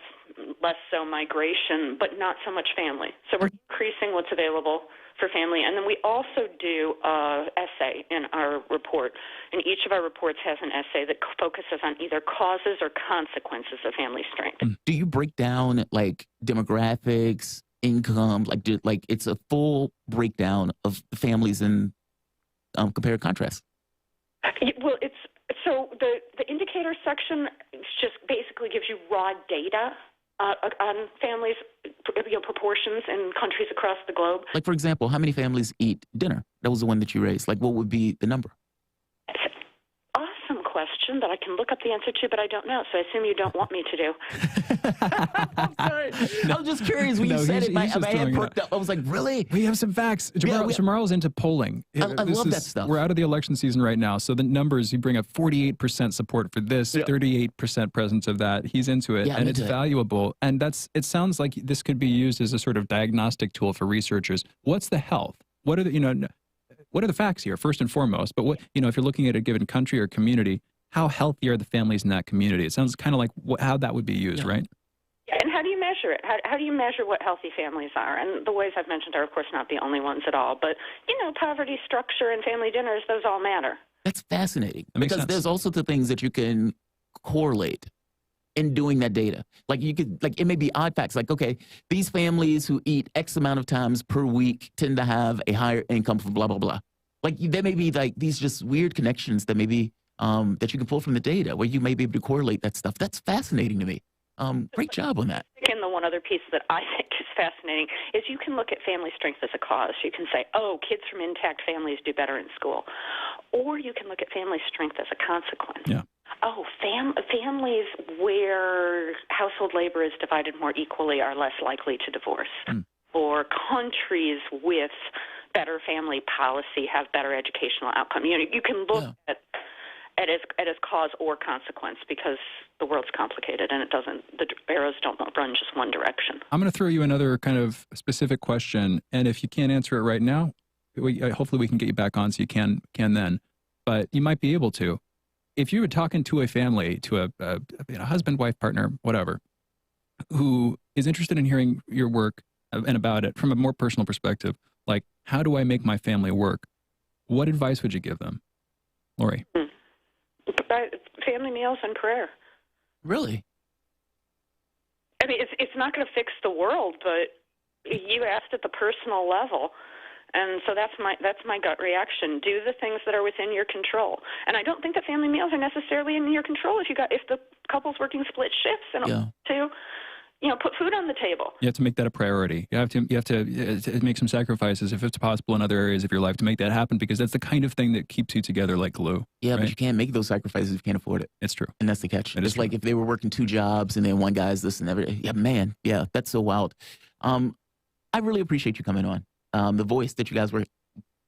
less so migration, but not so much family. So we're increasing what's available for family. And then we also do an essay in our report. And each of our reports has an essay that focuses on either causes or consequences of family strength. Do you break down like demographics, income, like it's a full breakdown of families in compare and contrast? Well, so the indicator section just basically gives you raw data on families, proportions in countries across the globe. Like, for example, how many families eat dinner? That was the one that you raised. Like, what would be the number? Awesome question that I can look up the answer to, but I don't know. So I assume you don't want me to do. I'm sorry. I was just curious when you said it. My head perked up. I was like, really? We have some facts. Jamarl's into polling. I love that stuff. We're out of the election season right now. So the numbers, you bring up 48% support for this, 38% presence of that. He's into it, and it's valuable. And it sounds like this could be used as a sort of diagnostic tool for researchers. What's the health? What are the facts here, first and foremost? But if you're looking at a given country or community, how healthy are the families in that community? It sounds kind of like how that would be used, right? Yeah, and how do you measure it? How do you measure what healthy families are? And the ways I've mentioned are, of course, not the only ones at all. But, poverty, structure, and family dinners, those all matter. That's fascinating. Because there's also the things that you can correlate in doing that data. Like it may be odd facts. Like, okay, these families who eat X amount of times per week tend to have a higher income for blah, blah, blah. Like there may be like these just weird connections that maybe that you can pull from the data where you may be able to correlate that stuff. That's fascinating to me. Great job on that. And the one other piece that I think is fascinating is you can look at family strength as a cause. You can say, oh, kids from intact families do better in school. Or you can look at family strength as a consequence. Yeah. Oh, families where household labor is divided more equally are less likely to divorce. Or countries with better family policy have better educational outcome. You can look at as cause or consequence because the world's complicated and the arrows don't run just one direction. I'm going to throw you another kind of specific question, and if you can't answer it right now, hopefully we can get you back on so you can then. But you might be able to. If you were talking to a family, to a husband, wife, partner, whatever, who is interested in hearing your work, and about it from a more personal perspective. Like, how do I make my family work? What advice would you give them, Lori? Family meals and prayer. Really? I mean, it's not going to fix the world, but you asked at the personal level, and so that's my gut reaction. Do the things that are within your control, and I don't think that family meals are necessarily in your control if the couple's working split shifts and to put food on the table. You have to make that a priority. You have to make some sacrifices if it's possible in other areas of your life to make that happen, because that's the kind of thing that keeps you together like glue. Yeah, right? but you can't make those sacrifices if you can't afford it. It's true. And that's the catch. It's like if they were working 2 jobs and then one guy's this and everything. Yeah, man. Yeah, that's so wild. I really appreciate you coming on. The voice that you guys were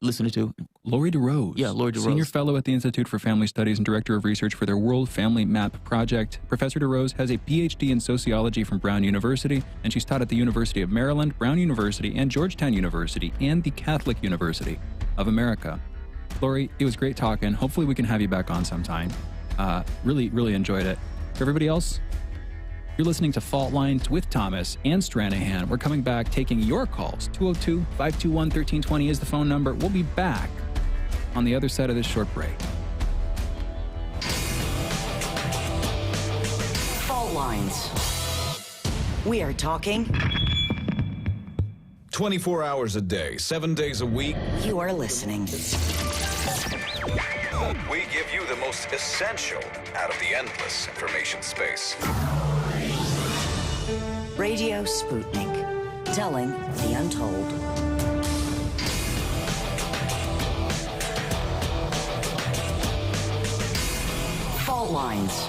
listening to. Lori DeRose. Yeah, Lori DeRose. Senior Fellow at the Institute for Family Studies and Director of Research for their World Family Map Project. Professor DeRose has a PhD in sociology from Brown University, and she's taught at the University of Maryland, Brown University, and Georgetown University, and the Catholic University of America. Lori, it was great talking. Hopefully we can have you back on sometime. Really, really enjoyed it. For everybody else, you're listening to Fault Lines with Thomas and Stranahan. We're coming back taking your calls. 202-521-1320 is the phone number. We'll be back on the other side of this short break. Fault Lines. We are talking 24 hours a day, 7 days a week. You are listening. We give you the most essential out of the endless information space. Radio Sputnik, telling the untold. Fault Lines.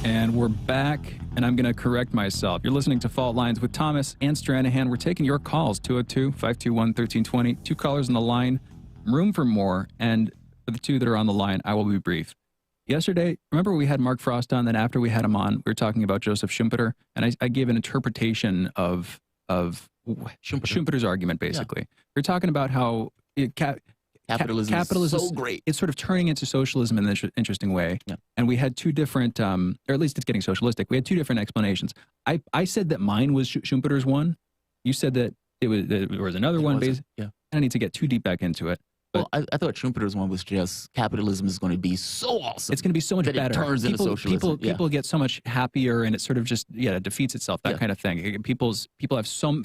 And we're back, and I'm going to correct myself. You're listening to Fault Lines with Thomas and Stranahan. We're taking your calls, 202-521-1320. 2 callers on the line, room for more, and for the 2 that are on the line, I will be brief. Yesterday, remember we had Mark Frost on, then after we had him on, we were talking about Joseph Schumpeter, and I gave an interpretation of Schumpeter's argument, basically. We were talking about how capitalism is so great. It's sort of turning into socialism in an interesting way. Yeah. And we had 2 different, or at least it's getting socialistic. We had 2 different explanations. I said that mine was Schumpeter's one. You said that there was another one. Yeah. I don't need to get too deep back into it. Well, I thought Schumpeter's one was just capitalism is going to be so awesome. It's going to be so much better. It turns into socialism. People get so much happier, and it sort of just it defeats itself. That kind of thing. People have so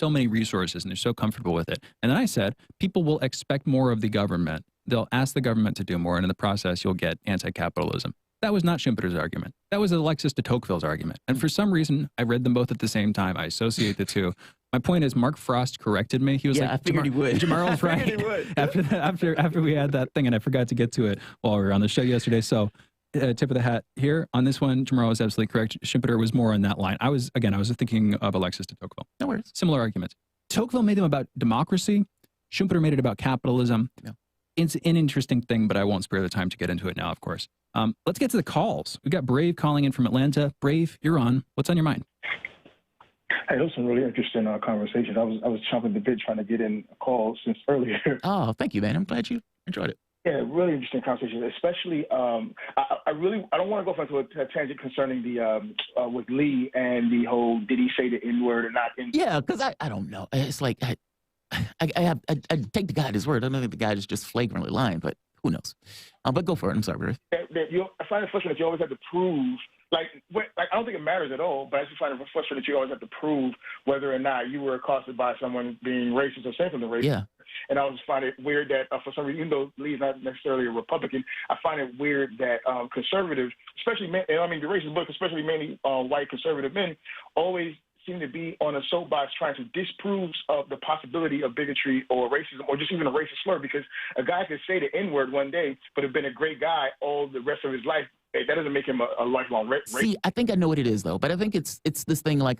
many resources, and they're so comfortable with it. And then I said people will expect more of the government. They'll ask the government to do more, and in the process, you'll get anti-capitalism. That was not Schumpeter's argument. That was Alexis de Tocqueville's argument. And for some reason, I read them both at the same time. I associate the 2. My point is, Mark Frost corrected me. He was like, I figured he would. Jamarl's right. He would. After we had that thing, and I forgot to get to it while we were on the show yesterday. So, tip of the hat here on this one. Jamarl was absolutely correct. Schumpeter was more on that line. I was thinking of Alexis de Tocqueville. No worries. Similar arguments. Tocqueville made them about democracy. Schumpeter made it about capitalism. Yeah. It's an interesting thing, but I won't spare the time to get into it now, of course. Let's get to the calls. We got Brave calling in from Atlanta. Brave, you're on. What's on your mind? Hey, those are some really interesting conversations. I was chomping the bit trying to get in a call since earlier. Oh, thank you, man. I'm glad you enjoyed it. Yeah, really interesting conversation. Especially, I don't want to go into a tangent concerning the with Lee and the whole did he say the N word or not? Yeah, because I don't know. It's like I take the guy at his word. I don't think the guy is just flagrantly lying, but who knows? But go for it. I'm sorry, Ruth. I find it frustrating that you always have to prove. I don't think it matters at all, but I just find it frustrating that you always have to prove whether or not you were accosted by someone being racist or saying something racist. Yeah. And I always find it weird that for some reason, even though Lee's not necessarily a Republican, I find it weird that conservatives, especially men, and I mean the racist, but especially mainly white conservative men, always seem to be on a soapbox trying to disprove of the possibility of bigotry or racism or just even a racist slur, because a guy could say the N-word one day but have been a great guy all the rest of his life. That doesn't make him a lifelong racist. See, I think I know what it is, though, but I think it's this thing like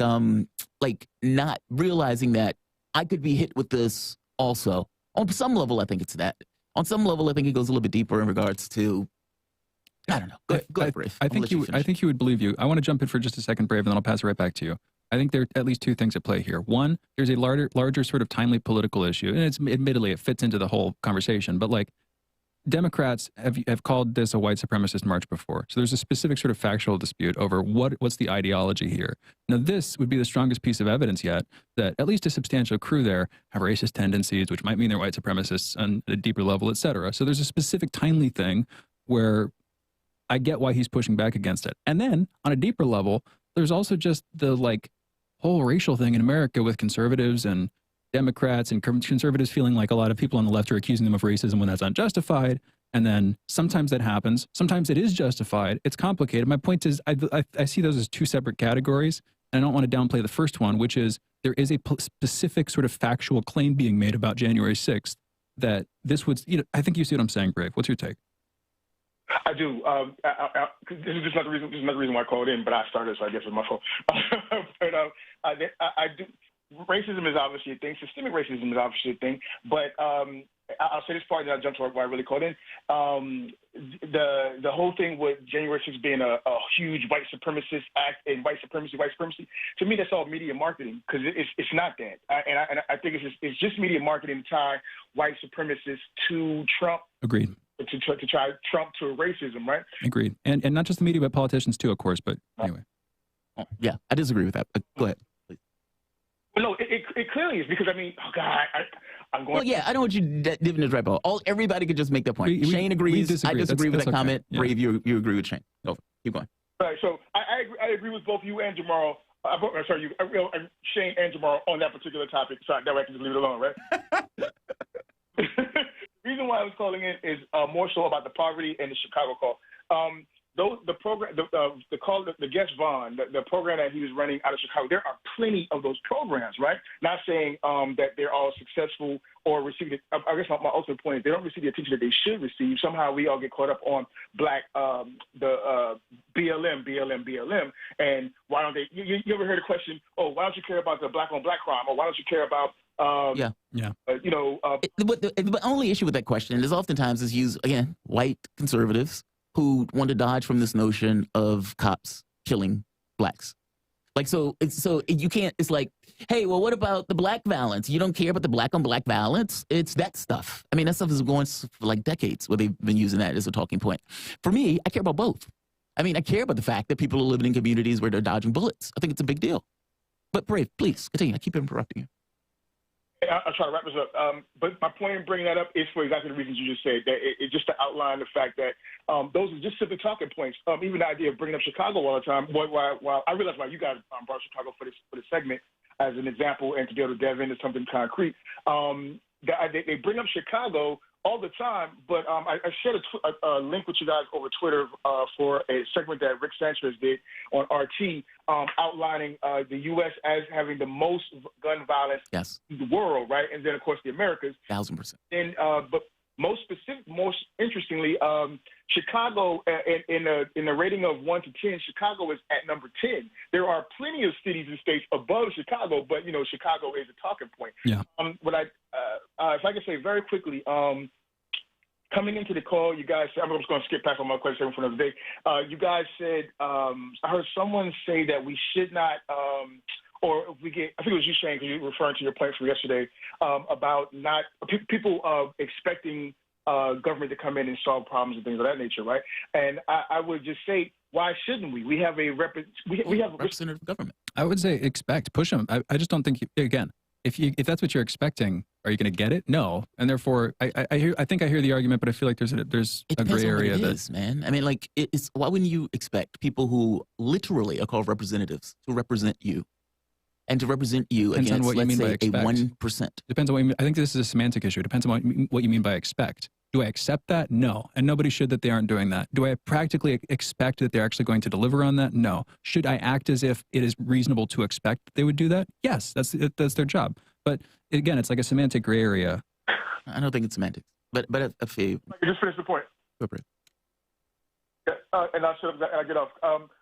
not realizing that I could be hit with this also. On some level, I think it's that. On some level, I think it goes a little bit deeper in regards to, I don't know. Go ahead, Brave. I think he would believe you. I want to jump in for just a second, Brave, and then I'll pass it right back to you. I think there are at least 2 things at play here. One, there's a larger sort of timely political issue, and admittedly it fits into the whole conversation. But Democrats have called this a white supremacist march before. So there's a specific sort of factual dispute over what's the ideology here. Now, this would be the strongest piece of evidence yet that at least a substantial crew there have racist tendencies, which might mean they're white supremacists on a deeper level, et cetera. So there's a specific timely thing where I get why he's pushing back against it. And then on a deeper level, there's also just the like whole racial thing in America with conservatives and Democrats and conservatives feeling like a lot of people on the left are accusing them of racism when that's unjustified. And then sometimes that happens. Sometimes it is justified. It's complicated. My point is I see those as two separate categories. And I don't want to downplay the first one, which is there is a specific sort of factual claim being made about January 6th that this would, you know, I think you see what I'm saying, Brave. What's your take? I do. This is just another reason why I called in, but I started, so I guess it's my fault. But I do. Racism is obviously a thing. Systemic racism is obviously a thing. But I'll say this part, then I'll jump to why I really called in. The whole thing with January 6th being a huge white supremacist act and white supremacy, to me, that's all media marketing because it's not that. And I think it's just media marketing to tie white supremacists to Trump. Agreed. To try Trump to racism, right? Agreed. And not just the media, but politicians too, of course. But anyway. Yeah, I disagree with that. Go ahead. No, it clearly is because I mean, oh God, I'm going. Well, yeah, I don't want you diving this right ball. Everybody could just make that point. Shane agrees. I disagree with that comment. Yeah. Brave, you agree with Shane. Go. Keep going. All right, so I agree with both you and Jamarl. Shane and Jamarl on that particular topic. So that way I can just leave it alone, right? The reason why I was calling in is more so about the poverty and the Chicago call. The program, the guest Vaughn, the program that he was running out of Chicago, there are plenty of those programs, right? Not saying that they're all successful or receive it. I guess my ultimate point is they don't receive the attention that they should receive. Somehow we all get caught up on black, the BLM, and why don't they? You ever heard the question? Oh, why don't you care about the black on black crime? Or why don't you care about the only issue with that question is oftentimes is used again white conservatives who want to dodge from this notion of cops killing blacks. Like, so you can't, it's like, hey, well, what about the black violence? You don't care about the black on black violence? It's that stuff. I mean, that stuff is going for like decades where they've been using that as a talking point. For me, I care about both. I mean, I care about the fact that people are living in communities where they're dodging bullets. I think it's a big deal. But Brave, please continue. I keep interrupting you. I'll try to wrap this up. But my point in bringing that up is for exactly the reasons you just said. That it just to outline the fact that those are just simply talking points. Even the idea of bringing up Chicago all the time. While I realize why you guys brought Chicago for this segment as an example and to be able to delve into something concrete. They bring up Chicago all the time, but I shared a link with you guys over Twitter for a segment that Rick Sanchez did on RT outlining the U.S. as having the most gun violence in the world, right? And then, of course, the Americas. 1,000%. And but most interestingly, Chicago in the rating of 1 to 10, Chicago is at number 10. There are plenty of cities and states above Chicago, but you know Chicago is a talking point. Yeah. If I can say very quickly, coming into the call, you guys said, I'm just going to skip past on my question for another day. You guys said I heard someone say that we should not. Or if we get, I think it was you, Shane, because you were referring to your point from yesterday about not people expecting government to come in and solve problems and things of that nature, right? And I would just say, why shouldn't we? We have a representative government. I would say push them. I just don't think again. If that's what you're expecting, are you going to get it? No, and therefore, I think I hear the argument, but I feel like there's a gray area that is, man. I mean, like, it's why wouldn't you expect people who literally are called representatives to represent you? And to represent you against, let's say, a 1%. Depends on what you mean. I think this is a semantic issue. It depends on what you mean by expect. Do I accept that? No. And nobody should that they aren't doing that. Do I practically expect that they're actually going to deliver on that? No. Should I act as if it is reasonable to expect that they would do that? Yes, that's their job. But again, it's like a semantic gray area. I don't think it's semantics. But if you just finish the point. Go for it. And I get off.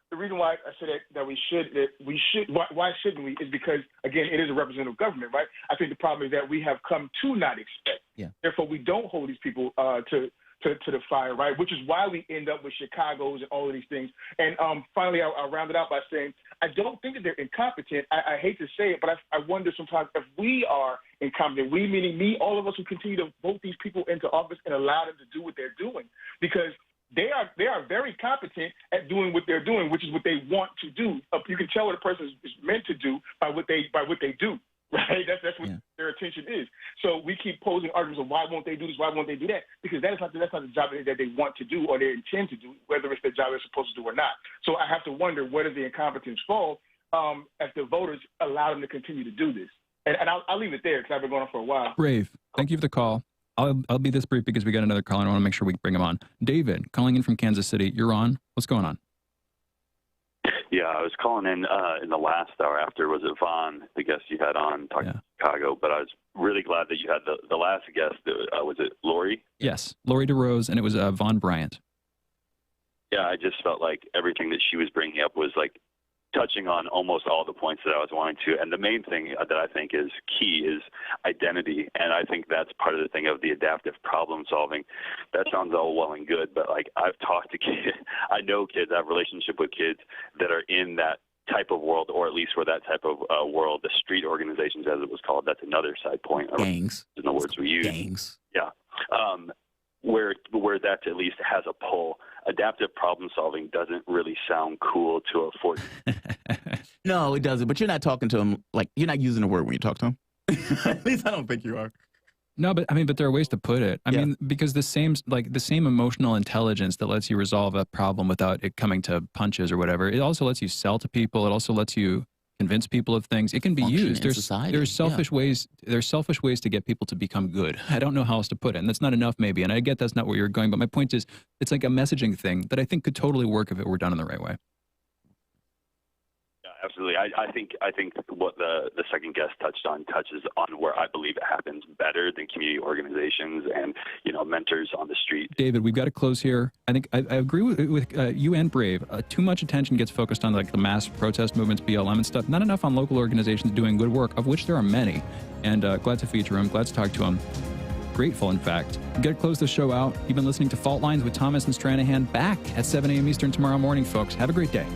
The reason why I said that we should, why shouldn't we, is because, again, it is a representative government, right? I think the problem is that we have come to not expect. Yeah. Therefore, we don't hold these people to the fire, right? Which is why we end up with Chicago's and all of these things. And finally, I'll round it out by saying I don't think that they're incompetent. I hate to say it, but I wonder sometimes if we are incompetent, we meaning me, all of us who continue to vote these people into office and allow them to do what they're doing, because they are very competent at doing what they're doing, which is what they want to do. You can tell what a person is meant to do by what they do. Right, that's what their attention is. So we keep posing arguments of why won't they do this, why won't they do that? Because that's not the job that they want to do or they intend to do, whether it's the job they're supposed to do or not. So I have to wonder, where does the incompetence fall as the voters allow them to continue to do this? And I'll leave it there because I've been going on for a while. Brave, thank you for the call. I'll be this brief because we got another call and I want to make sure we bring him on. David, calling in from Kansas City. You're on. What's going on? Yeah, I was calling in the last hour after, was it Vaughn, the guest you had on, talking about Chicago, but I was really glad that you had the last guest. Was it Lori? Yes, Lori DeRose, and it was Vaughn Bryant. Yeah, I just felt like everything that she was bringing up was like touching on almost all the points that I was wanting to. And the main thing that I think is key is identity. And I think that's part of the thing of the adaptive problem solving. That sounds all well and good, but like I've talked to kids, I know kids, I have a relationship with kids that are in that type of world, or at least where that type of world, the street organizations as it was called, that's another side point. Gangs. In the words we use. Gangs. Yeah. Where that at least has a pull. Adaptive problem solving doesn't really sound cool to a 14. No, it doesn't. But you're not talking to him like you're not using the word when you talk to him. At least I don't think you are. No, but there are ways to put it. I mean, because the same emotional intelligence that lets you resolve a problem without it coming to punches or whatever, it also lets you sell to people. It also lets you convince people of things. It can be used. There's selfish ways. There's selfish ways to get people to become good. I don't know how else to put it, and that's not enough maybe. And I get that's not where you're going, but my point is, it's like a messaging thing that I think could totally work if it were done in the right way. Yeah, absolutely. I think what the second guest touches on where I believe it happens better than community organizations and mentors on the street. David, we've got to close here. I think I agree with you and Brave. Too much attention gets focused on like the mass protest movements, BLM and stuff. Not enough on local organizations doing good work, of which there are many. And glad to feature him. Glad to talk to him. Grateful, in fact. We've got to close the show out. You've been listening to Fault Lines with Thomas and Stranahan, back at 7 a.m. Eastern tomorrow morning, folks. Have a great day.